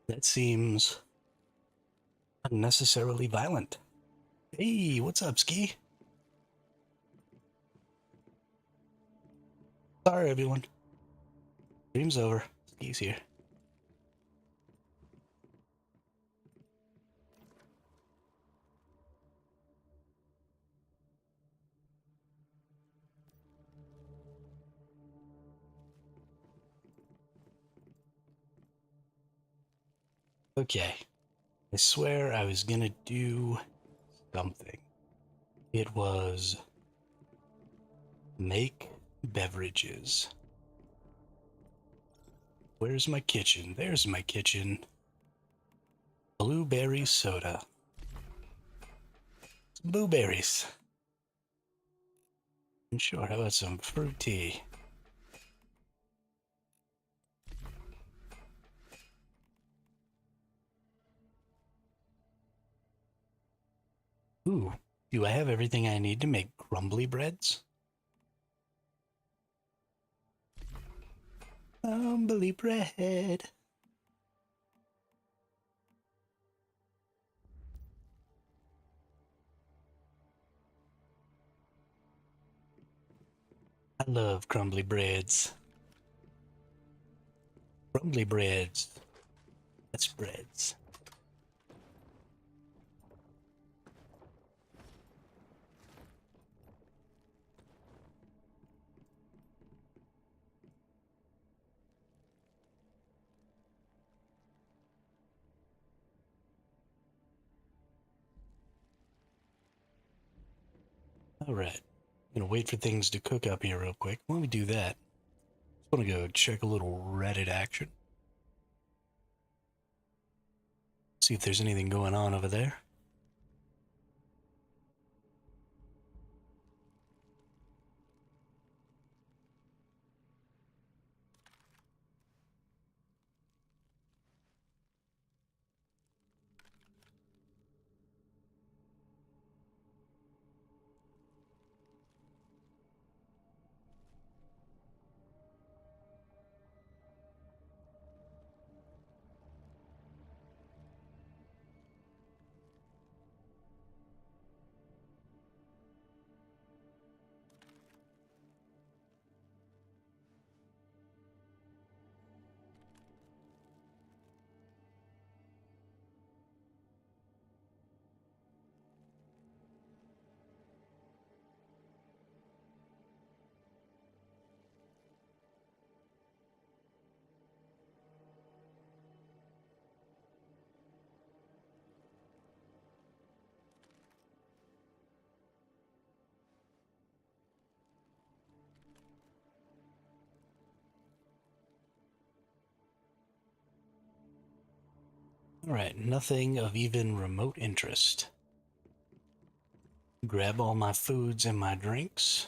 That seems unnecessarily violent. Hey, what's up, Ski? Sorry, everyone. Dream's over. Ski's here. Okay. I swear I was gonna do something. It was make beverages. Where's my kitchen? There's my kitchen. Blueberry soda. Some blueberries. And sure, how about some fruit tea? Ooh, do I have everything I need to make crumbly breads? Crumbly bread. I love crumbly breads. Crumbly breads. That's breads. Alright. Gonna wait for things to cook up here real quick. While we do that, just wanna go check a little Reddit action. See if there's anything going on over there. Alright, nothing of even remote interest. Grab all my foods and my drinks.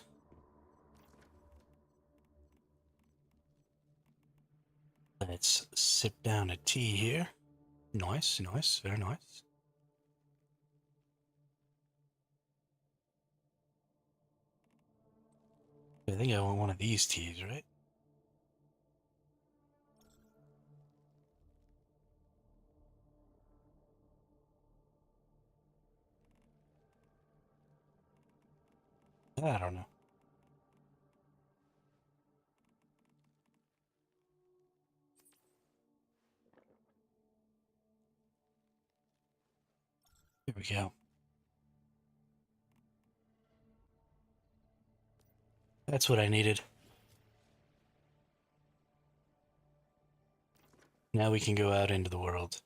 Let's sip down a tea here. Nice, nice, very nice. I think I want one of these teas, right? I don't know. Here we go. That's what I needed. Now we can go out into the world.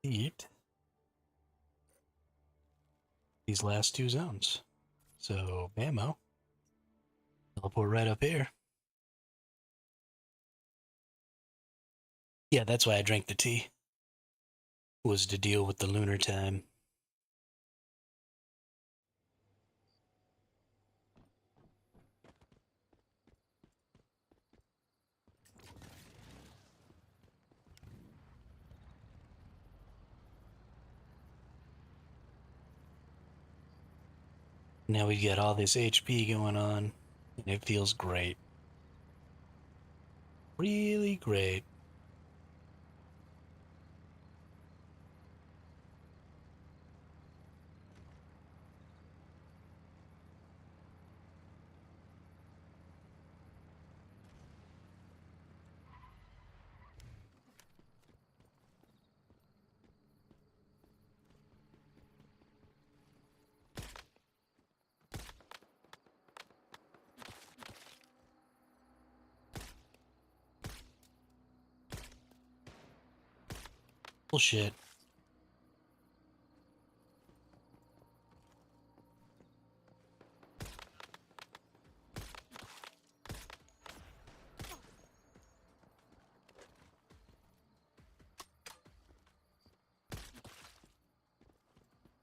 Eat these last two zones. So, ammo. Teleport right up here. Yeah, that's why I drank the tea. Was to deal with the lunar time. Now we get all this HP going on, and it feels great. Really great. Bullshit.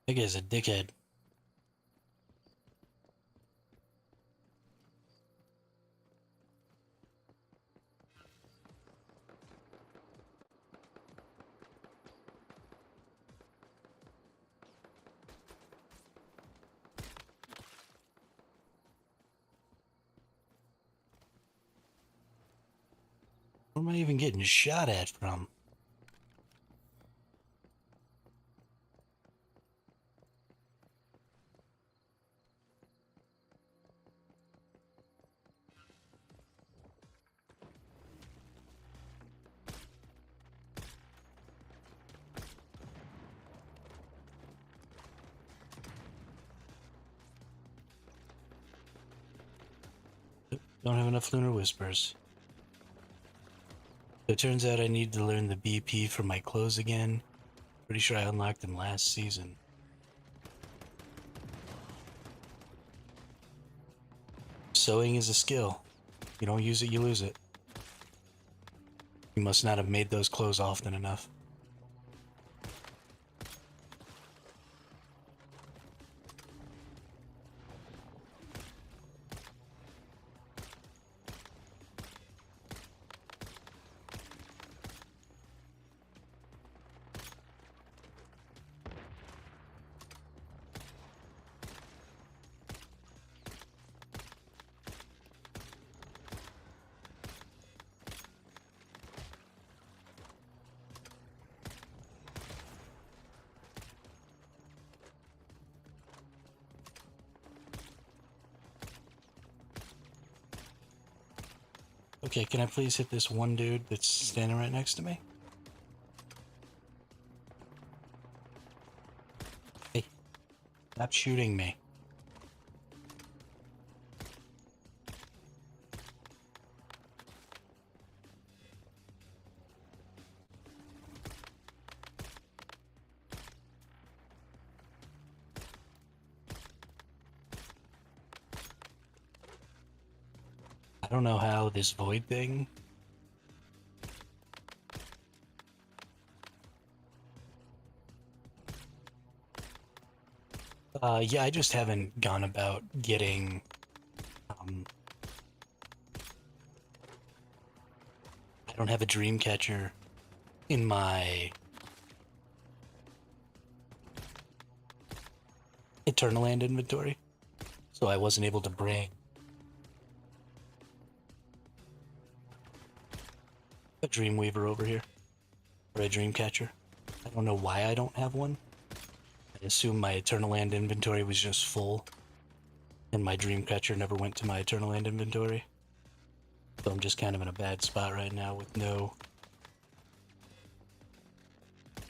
That guy's a dickhead. Where am I even getting shot at from? Don't have enough Lunar Whispers. So it turns out I need to learn the BP for my clothes again. Pretty sure I unlocked them last season. Sewing is a skill. You don't use it, you lose it. You must not have made those clothes often enough. Okay, can I please hit this one dude that's standing right next to me? Hey, stop shooting me. I don't know how this void thing... yeah, I just haven't gone about getting, I don't have a dream catcher in my Eternal Land inventory, so I wasn't able to bring a Dreamweaver over here, or a dream catcher. I don't know why I don't have one. I assume my Eternal Land inventory was just full, and my Dreamcatcher never went to my Eternal Land inventory. So I'm just kind of in a bad spot right now with no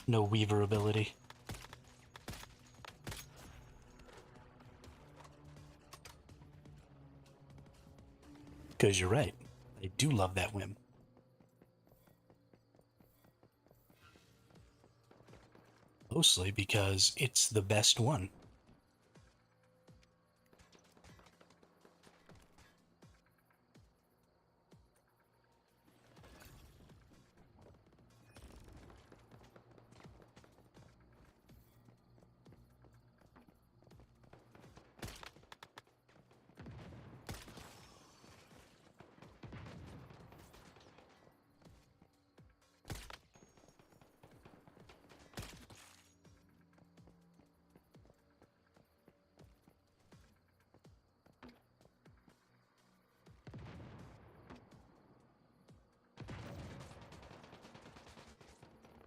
Weaver ability. Because you're right, I do love that whim. Mostly because it's the best one.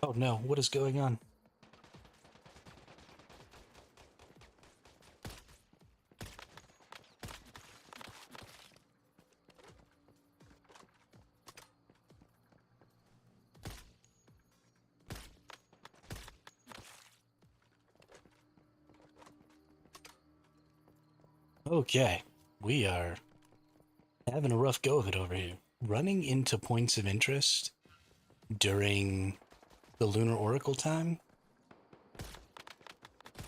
Oh no, what is going on? Okay, we are having a rough go of it over here. Running into points of interest during the Lunar Oracle time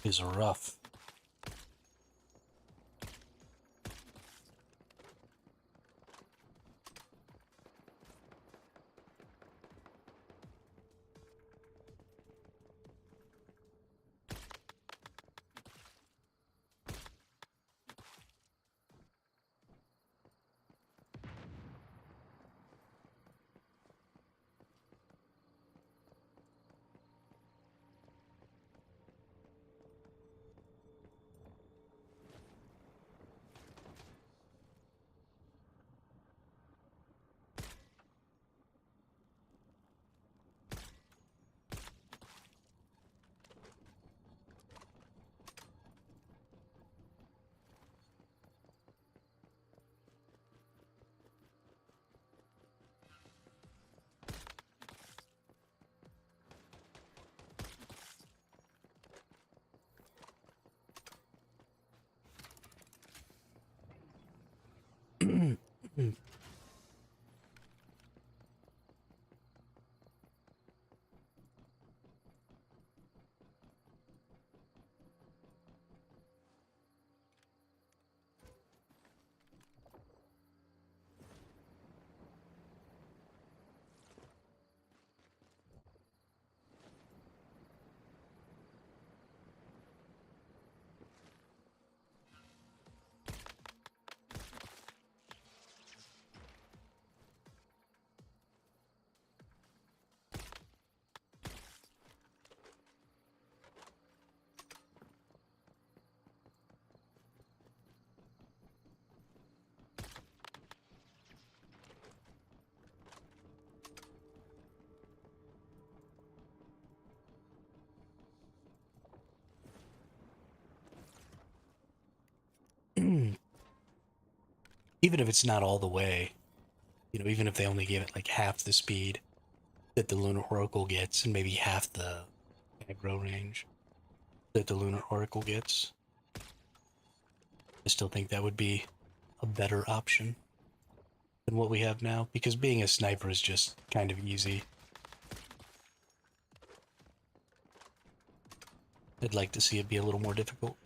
is rough. Even if it's not all the way, even if they only give it like half the speed that the Lunar Oracle gets and maybe half the aggro range that the Lunar Oracle gets, I still think that would be a better option than what we have now, because being a sniper is just kind of easy. I'd like to see it be a little more difficult.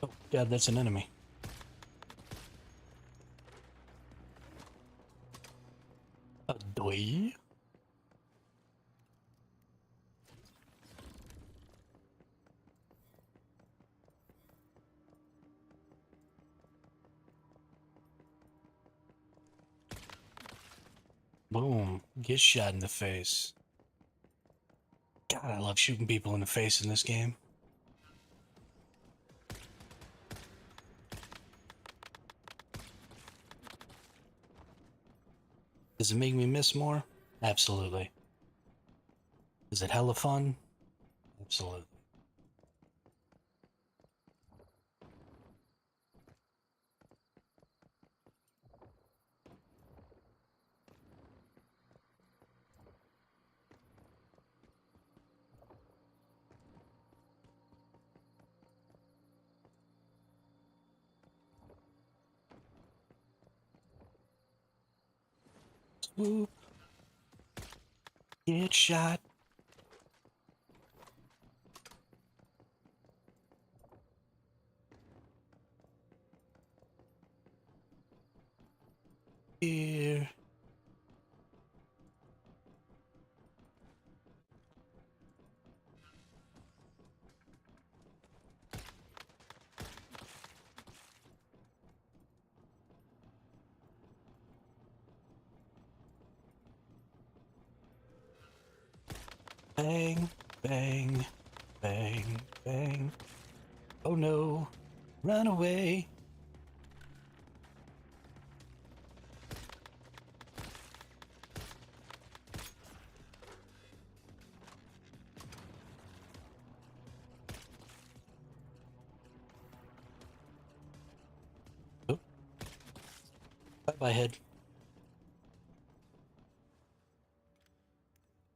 Oh god, that's an enemy. A doy? Boom. Get shot in the face. God, I love shooting people in the face in this game. Does it make me miss more? Absolutely. Is it hella fun? Absolutely. Swoop. Get shot. Here. Bang, bang, bang, bang. Oh no. Run away. Oh, bye-bye, head.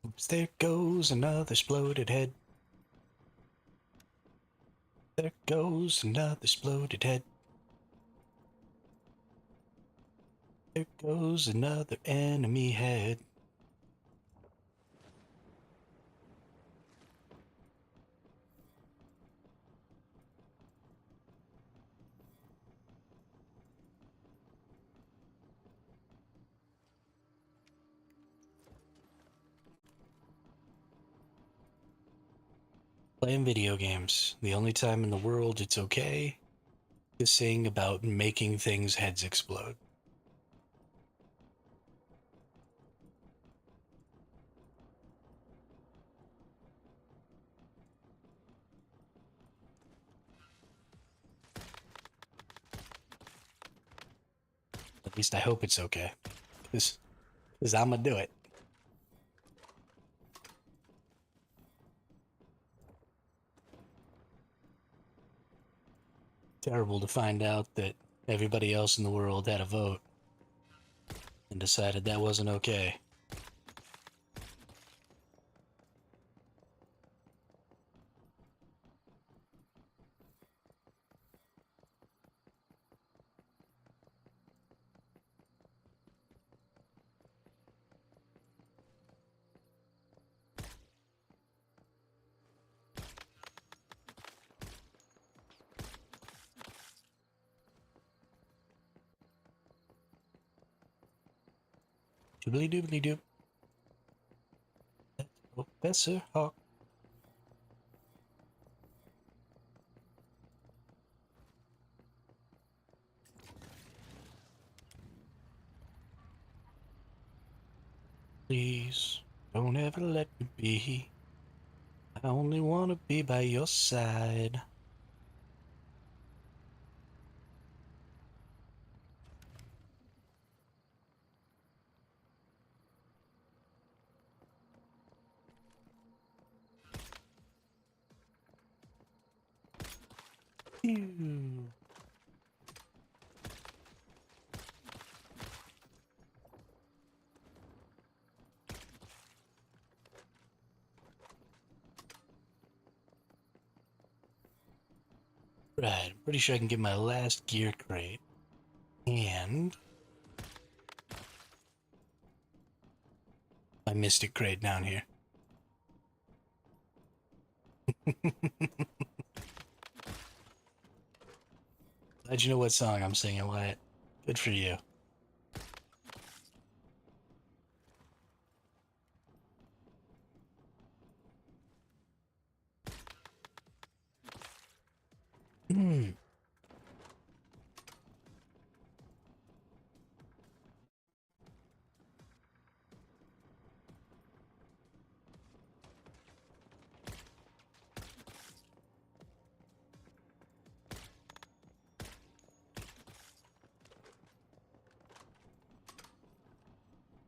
Oops, there goes another exploded head. There goes another exploded head. There goes another enemy head. Playing video games. The only time in the world it's okay to sing about making things' heads explode. At least I hope it's okay. Because I'm gonna do it. Terrible to find out that everybody else in the world had a vote and decided that wasn't okay. Doobly doobly doop. Professor Hawk. Please don't ever let me be. I only want to be by your side. Phew. Right, I'm pretty sure I can get my last gear crate. And my mystic crate down here. Glad you know what song I'm singing, Wyatt. Good for you. Hmm.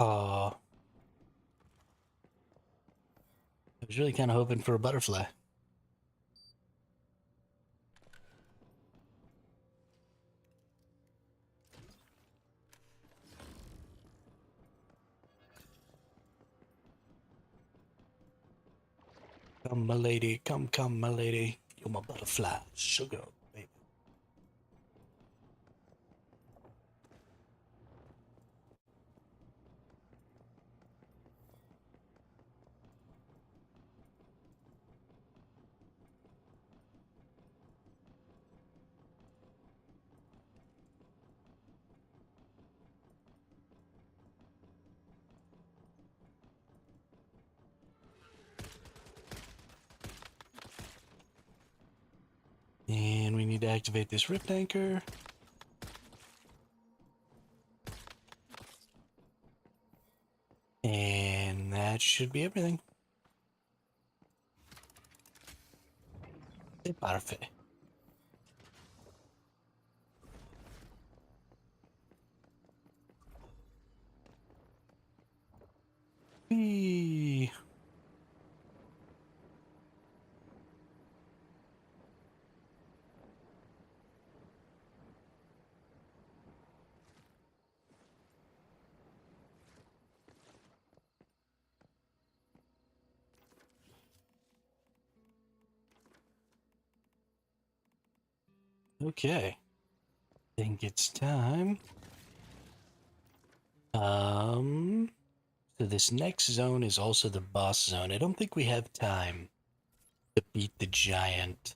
I was really kind of hoping for a butterfly. Come, my lady, come, my lady. You're my butterfly, sugar, baby. And we need to activate this rift anchor. And that should be everything. C'est parfait. Whee. Okay. Think it's time. So this next zone is also the boss zone. I don't think we have time to beat the giant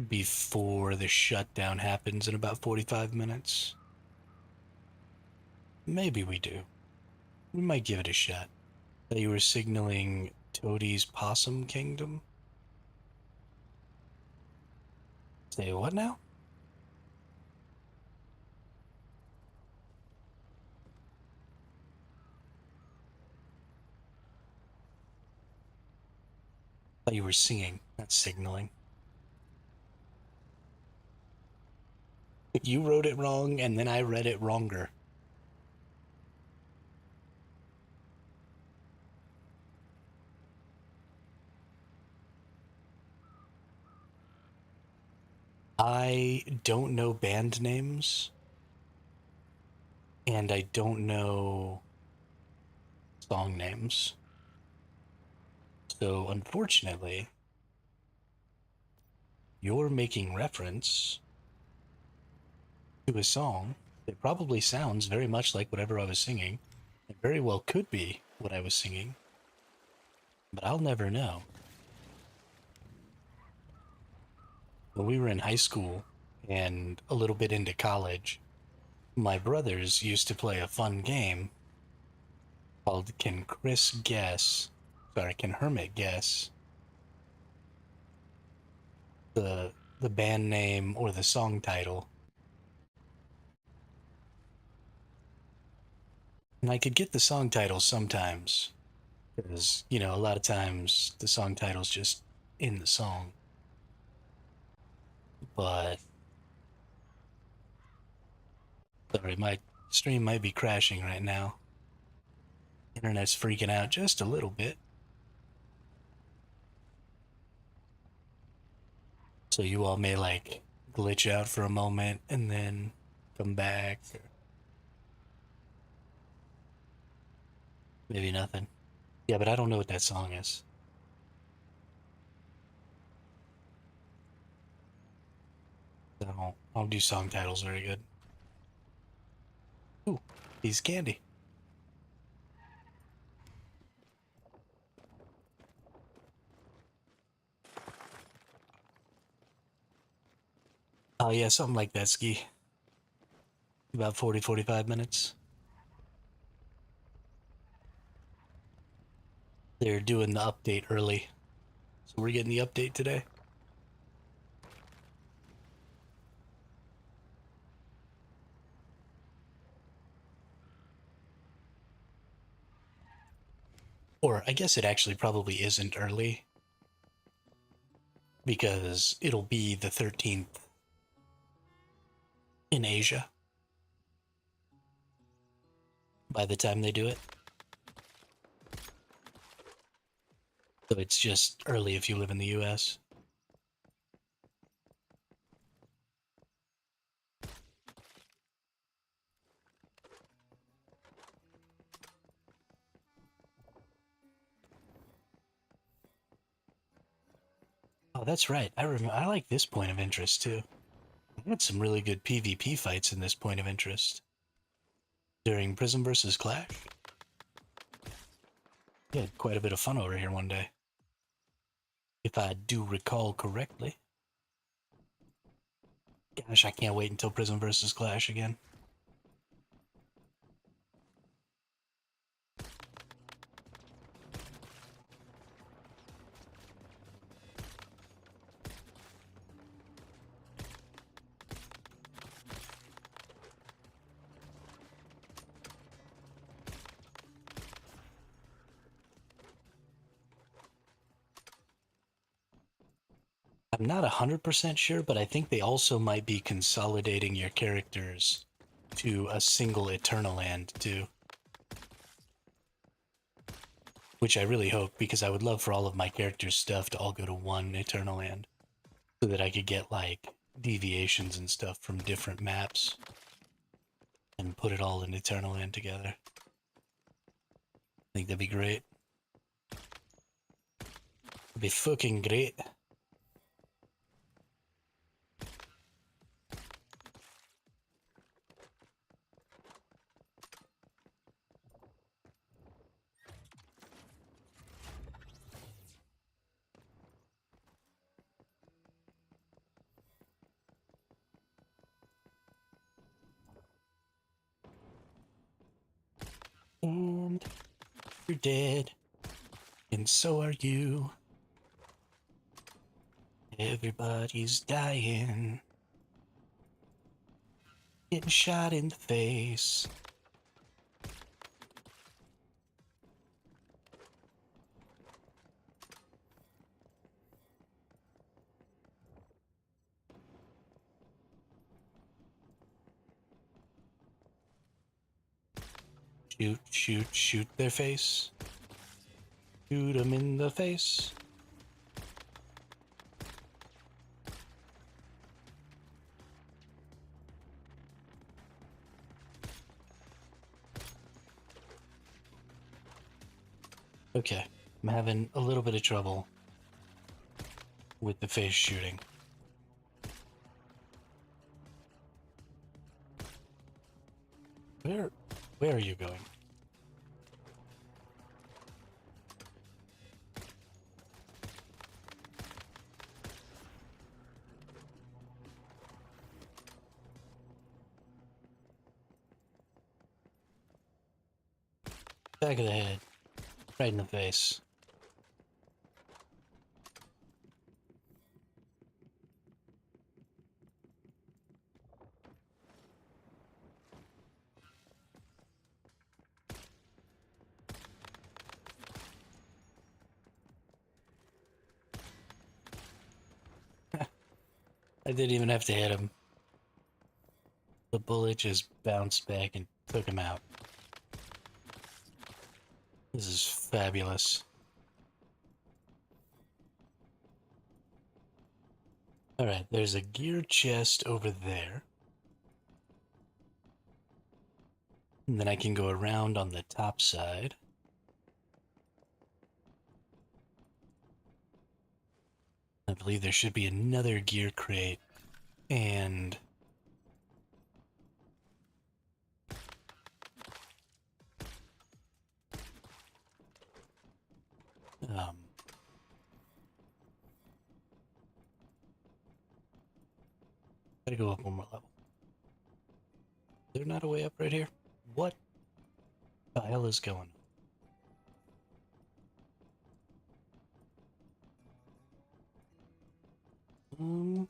before the shutdown happens in about 45 minutes. Maybe we do. We might give it a shot. Thought you were signaling Toadie's Possum Kingdom? Say what now? Thought you were singing, not signaling. You wrote it wrong, and then I read it wronger. I don't know band names, and I don't know song names. So, unfortunately, you're making reference to a song that probably sounds very much like whatever I was singing. It very well could be what I was singing, but I'll never know. When we were in high school and a little bit into college, my brothers used to play a fun game called Can Hermit Guess the band name or the song title? And I could get the song title sometimes, because, a lot of times the song title's just in the song. But, sorry, my stream might be crashing right now. Internet's freaking out just a little bit. So you all may, glitch out for a moment and then come back. Or maybe nothing. Yeah, but I don't know what that song is. I don't do song titles very good. Ooh, piece of candy. Oh, yeah, something like that, Ski. About 45 minutes. They're doing the update early. So we're getting the update today. Or I guess it actually probably isn't early, because it'll be the 13th in Asia. by the time they do it. So it's just early if you live in the US. Oh, that's right. I remember. I like this point of interest too. I had some really good PvP fights in this point of interest during Prism versus Clash. We had quite a bit of fun over here one day, if I do recall correctly. Gosh, I can't wait until Prism versus Clash again. I'm not 100% sure, but I think they also might be consolidating your characters to a single Eternal Land too. Which I really hope, because I would love for all of my characters' stuff to all go to one Eternal Land. So that I could get, like, deviations and stuff from different maps. And put it all in Eternal Land together. I think that'd be great. It'd be fucking great. And you're dead. And so are you. Everybody's dying. Getting shot in the face. Shoot, shoot, shoot their face. Shoot them in the face. Okay, I'm having a little bit of trouble with the face shooting. Where are you going? Back of the head. Right in the face. I didn't even have to hit him. The bullet just bounced back and took him out. This is fabulous. Alright, there's a gear chest over there. And then I can go around on the top side. I believe there should be another gear crate. And gotta go up one more level. Is there not a way up right here? What the hell is going on?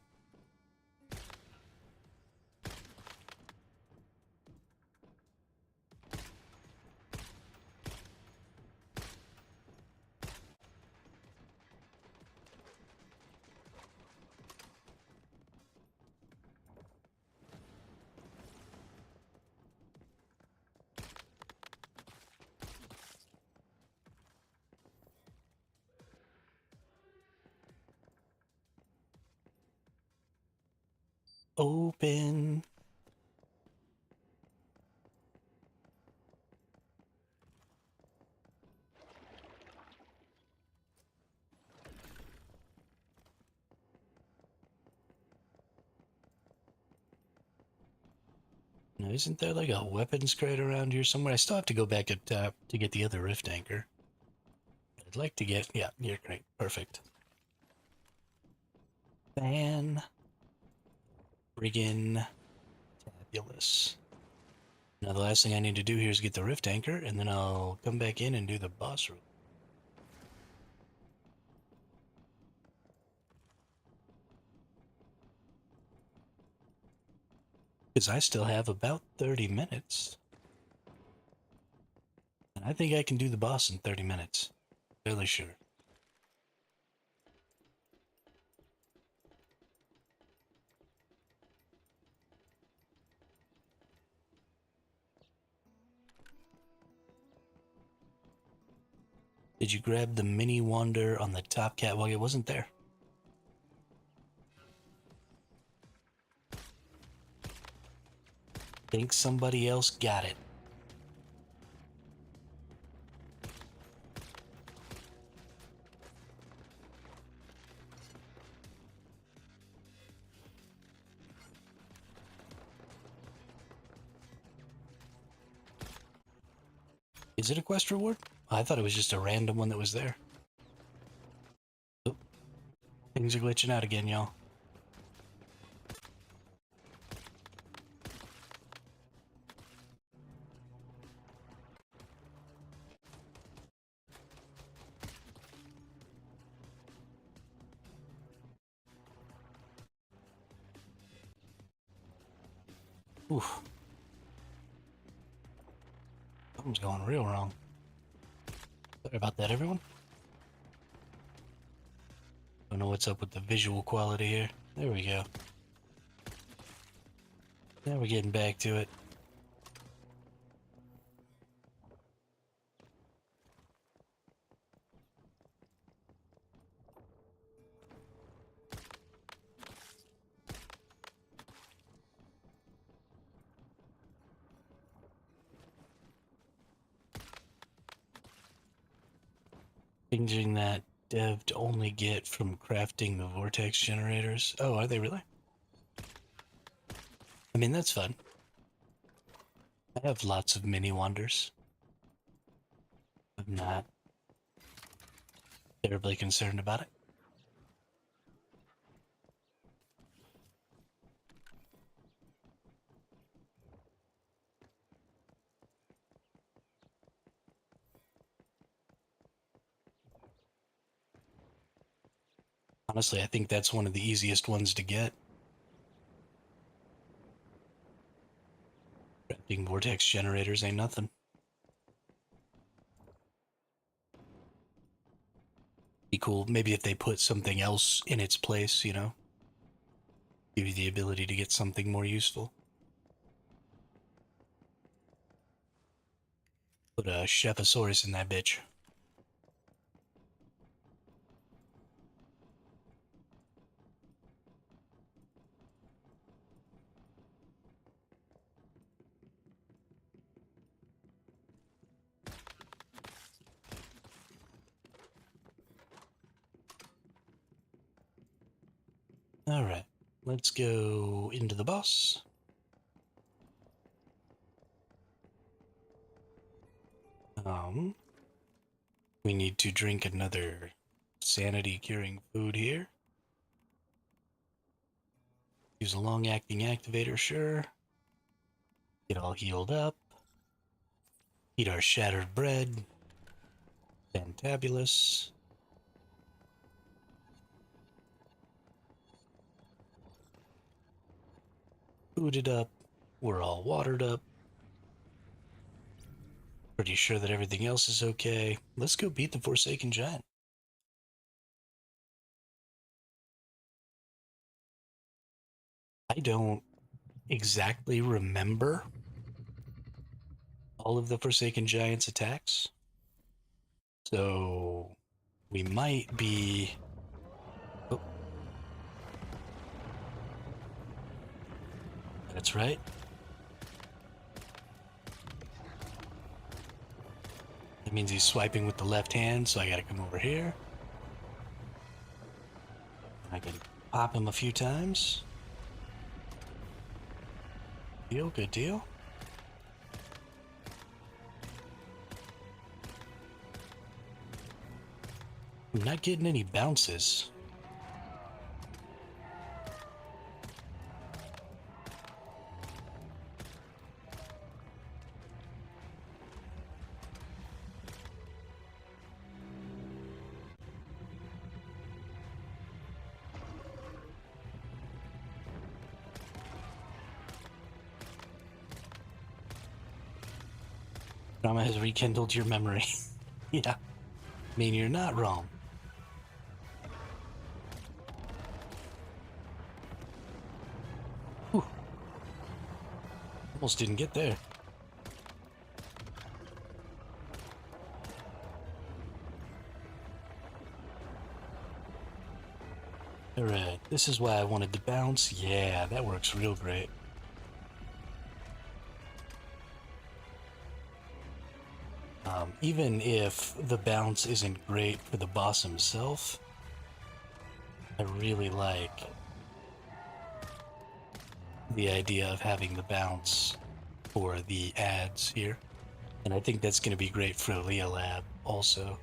open. Now, isn't there like a weapons crate around here somewhere? I still have to go back up top to get the other rift anchor. I'd like to get, yeah, you're great. Perfect. Fan. Friggin' fabulous. Now the last thing I need to do here is get the rift anchor, and then I'll come back in and do the boss room. Because I still have about 30 minutes. And I think I can do the boss in 30 minutes. Fairly sure. Did you grab the mini wander on the top catwalk? It wasn't there. Think somebody else got it. Is it a quest reward? I thought it was just a random one that was there. Oh, things are glitching out again, y'all. Oof. Something's going real wrong. Sorry about that, everyone. Don't know what's up with the visual quality here. There we go. Now we're getting back to it. Changing that dev to only get from crafting the vortex generators. Oh, are they really? I mean, that's fun. I have lots of mini wanders. I'm not terribly concerned about it. Honestly, I think that's one of the easiest ones to get. Crafting vortex generators ain't nothing. Be cool, maybe if they put something else in its place, you know? Give you the ability to get something more useful. Put a Chefosaurus in that bitch. Alright, let's go into the boss. We need to drink another sanity curing food here. Use a long acting activator, sure. Get all healed up. Eat our shattered bread. Fantabulous. Fooded up. We're all watered up. Pretty sure that everything else is okay. Let's go beat the Forsaken Giant. I don't exactly remember all of the Forsaken Giant's attacks. So we might be... Oh. That's right. That means he's swiping with the left hand, so I gotta come over here. I can pop him a few times. Deal, good deal. I'm not getting any bounces. Drama has rekindled your memory. Yeah. I mean, you're not wrong. Whew. Almost didn't get there. Alright, this is why I wanted to bounce. Yeah, that works real great. Even if the bounce isn't great for the boss himself, I really like the idea of having the bounce for the ads here. And I think that's going to be great for Leah Lab also.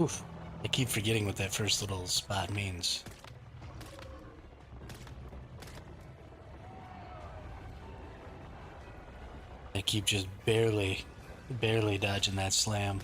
Oof. I keep forgetting what that first little spot means. I keep just barely dodging that slam.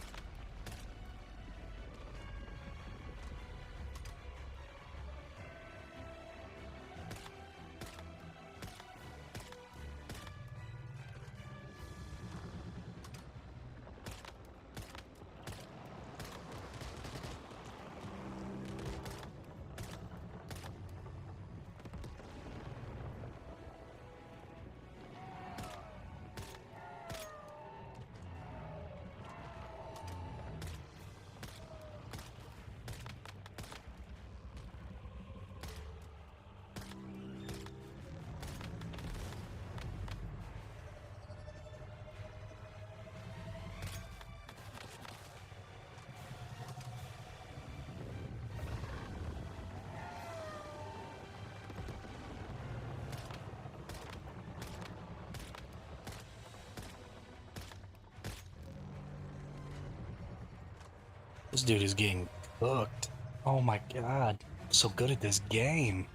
This dude is getting cooked. Oh my god. I'm so good at this game.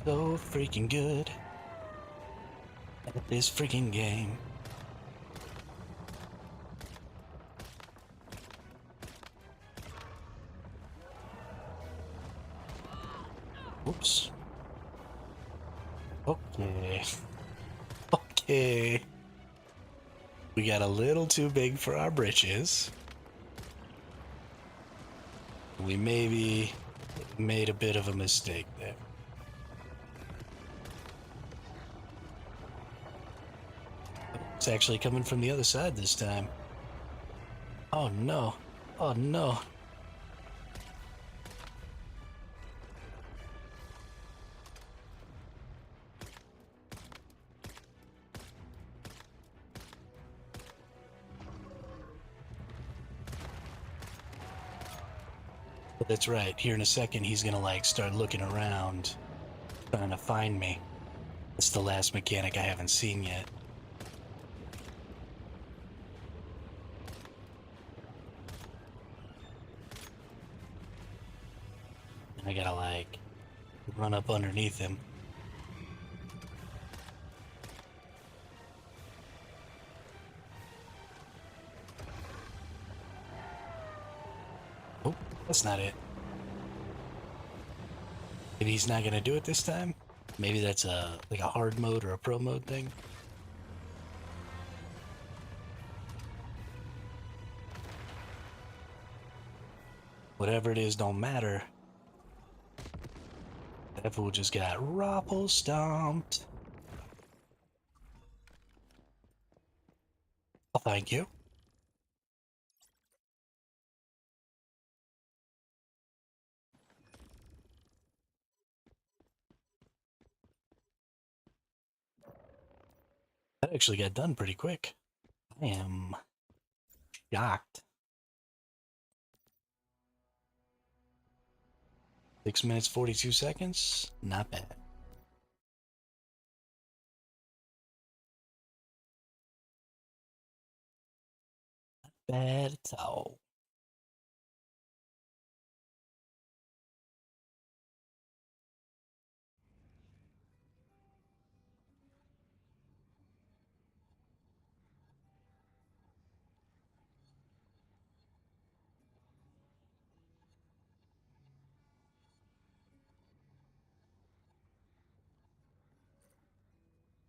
So freaking good at this freaking game. Oops. Okay. Okay. We got a little too big for our britches. We maybe made a bit of a mistake there. It's actually coming from the other side this time. Oh no. Oh no. But that's right. Here in a second, he's gonna like start looking around, trying to find me. It's the last mechanic I haven't seen yet. And I gotta like run up underneath him. Oh, that's not it. Maybe he's not gonna do it this time. Maybe that's a like a hard mode or a pro mode thing. Whatever it is, don't matter. That fool just got Ropple stomped. Oh, thank you. That actually got done pretty quick. I am shocked. 6 minutes, 42 seconds. Not bad. Bad at all.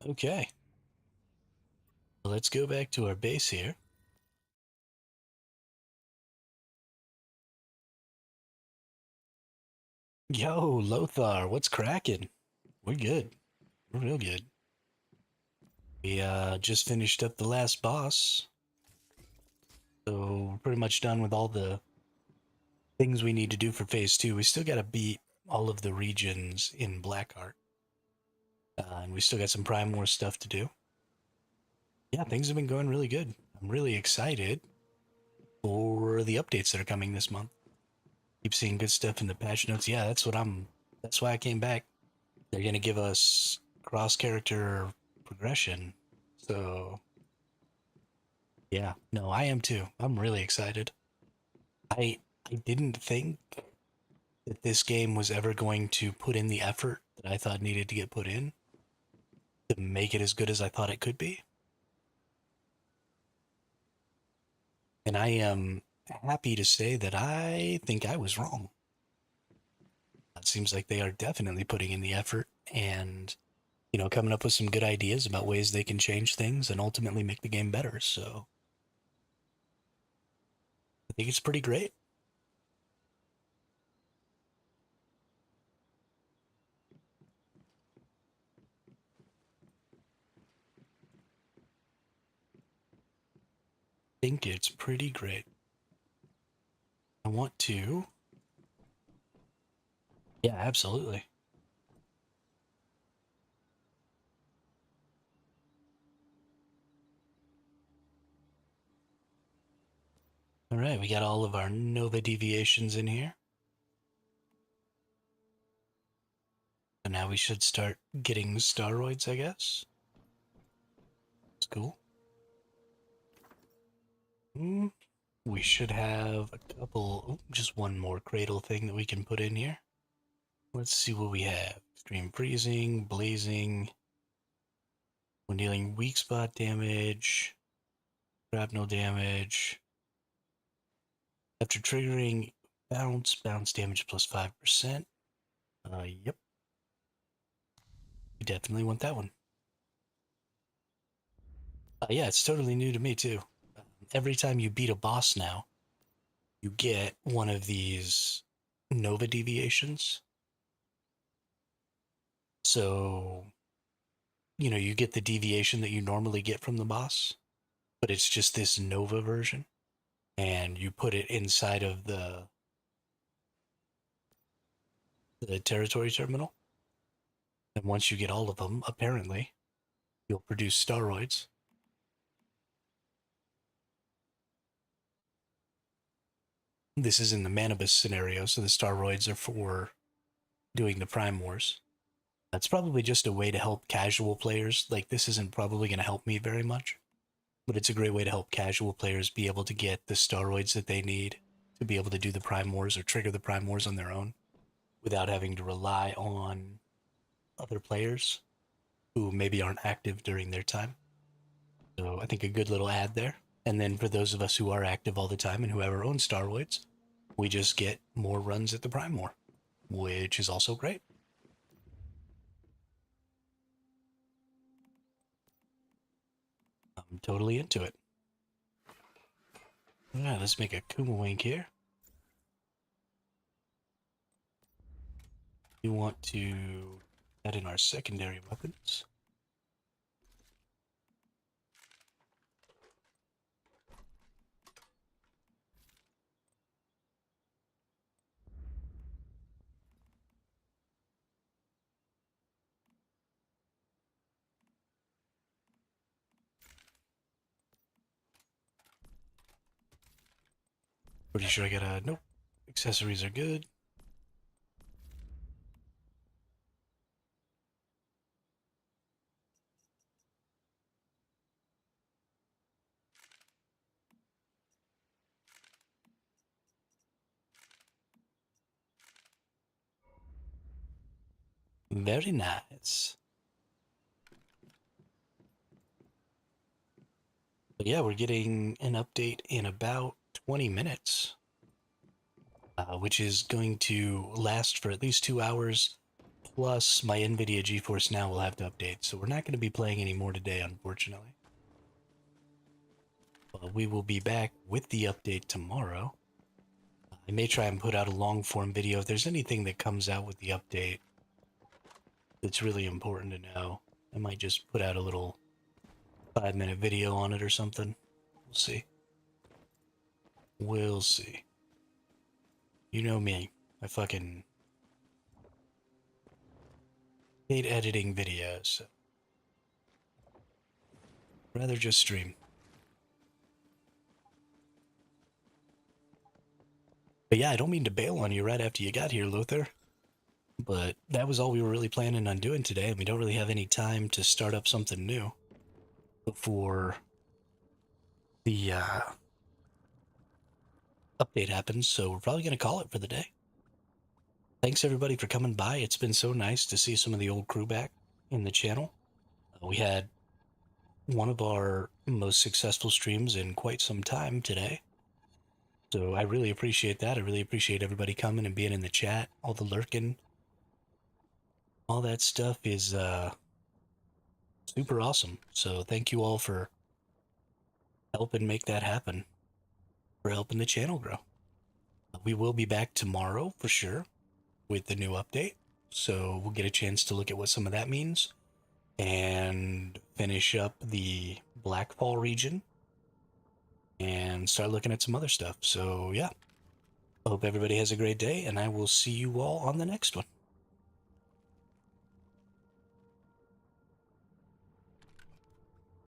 Okay. Let's go back to our base here. Yo, Lothar, what's cracking? We're good. We're real good. We just finished up the last boss. So we're pretty much done with all the things we need to do for phase 2. We still gotta beat all of the regions in Blackheart. And we still got some Prime War stuff to do. Yeah, things have been going really good. I'm really excited for the updates that are coming this month. Keep seeing good stuff in the patch notes. Yeah, that's why I came back. They're gonna give us cross character progression. So yeah, no, I am too. I'm really excited. I didn't think that this game was ever going to put in the effort that I thought needed to get put in to make it as good as I thought it could be. And I am happy to say that I think I was wrong. It seems like they are definitely putting in the effort and, coming up with some good ideas about ways they can change things and ultimately make the game better. So I think it's pretty great. I think it's pretty great. I want to. Yeah, absolutely. All right, we got all of our Nova deviations in here. So now we should start getting Staroids, I guess. It's cool. We should have a couple, just one more cradle thing that we can put in here. Let's see what we have. Extreme freezing, blazing. When dealing weak spot damage, shrapnel damage. After triggering bounce damage plus 5%. Yep. You definitely want that one. Yeah, it's totally new to me too. Every time you beat a boss now, you get one of these Nova deviations. So, you get the deviation that you normally get from the boss, but it's just this Nova version. And you put it inside of the territory terminal. And once you get all of them, apparently, you'll produce staroids. This is in the Manibus scenario, so the staroids are for doing the Prime Wars. That's probably just a way to help casual players. Like, this isn't probably going to help me very much, but it's a great way to help casual players be able to get the staroids that they need to be able to do the Prime Wars or trigger the Prime Wars on their own without having to rely on other players who maybe aren't active during their time. So I think a good little ad there. And then for those of us who are active all the time and who have our own staroids, we just get more runs at the Prime War, which is also great. I'm totally into it. Yeah, let's make a Kumawink here. We want to add in our secondary weapons. Pretty sure I got a nope. Accessories are good. Very nice. But yeah, we're getting an update in about 20 minutes, which is going to last for at least 2 hours. Plus, my NVIDIA GeForce Now will have to update, so we're not going to be playing any more today, unfortunately. But we will be back with the update tomorrow. I may try and put out a long-form video if there's anything that comes out with the update that's really important to know. I might just put out a little 5-minute video on it or something. We'll see. We'll see. You know me. I fucking hate editing videos. So rather just stream. But yeah, I don't mean to bail on you right after you got here, Luther. But that was all we were really planning on doing today, and we don't really have any time to start up something new before the update happens, so we're probably going to call it for the day. Thanks everybody for coming by. It's been so nice to see some of the old crew back in the channel. We had one of our most successful streams in quite some time today. So I really appreciate that. I really appreciate everybody coming and being in the chat, all the lurking. All that stuff is super awesome. So thank you all for helping make that happen, for helping the channel grow. We will be back tomorrow for sure with the new update. So we'll get a chance to look at what some of that means and finish up the Blackfall region and start looking at some other stuff. So yeah, I hope everybody has a great day, and I will see you all on the next one.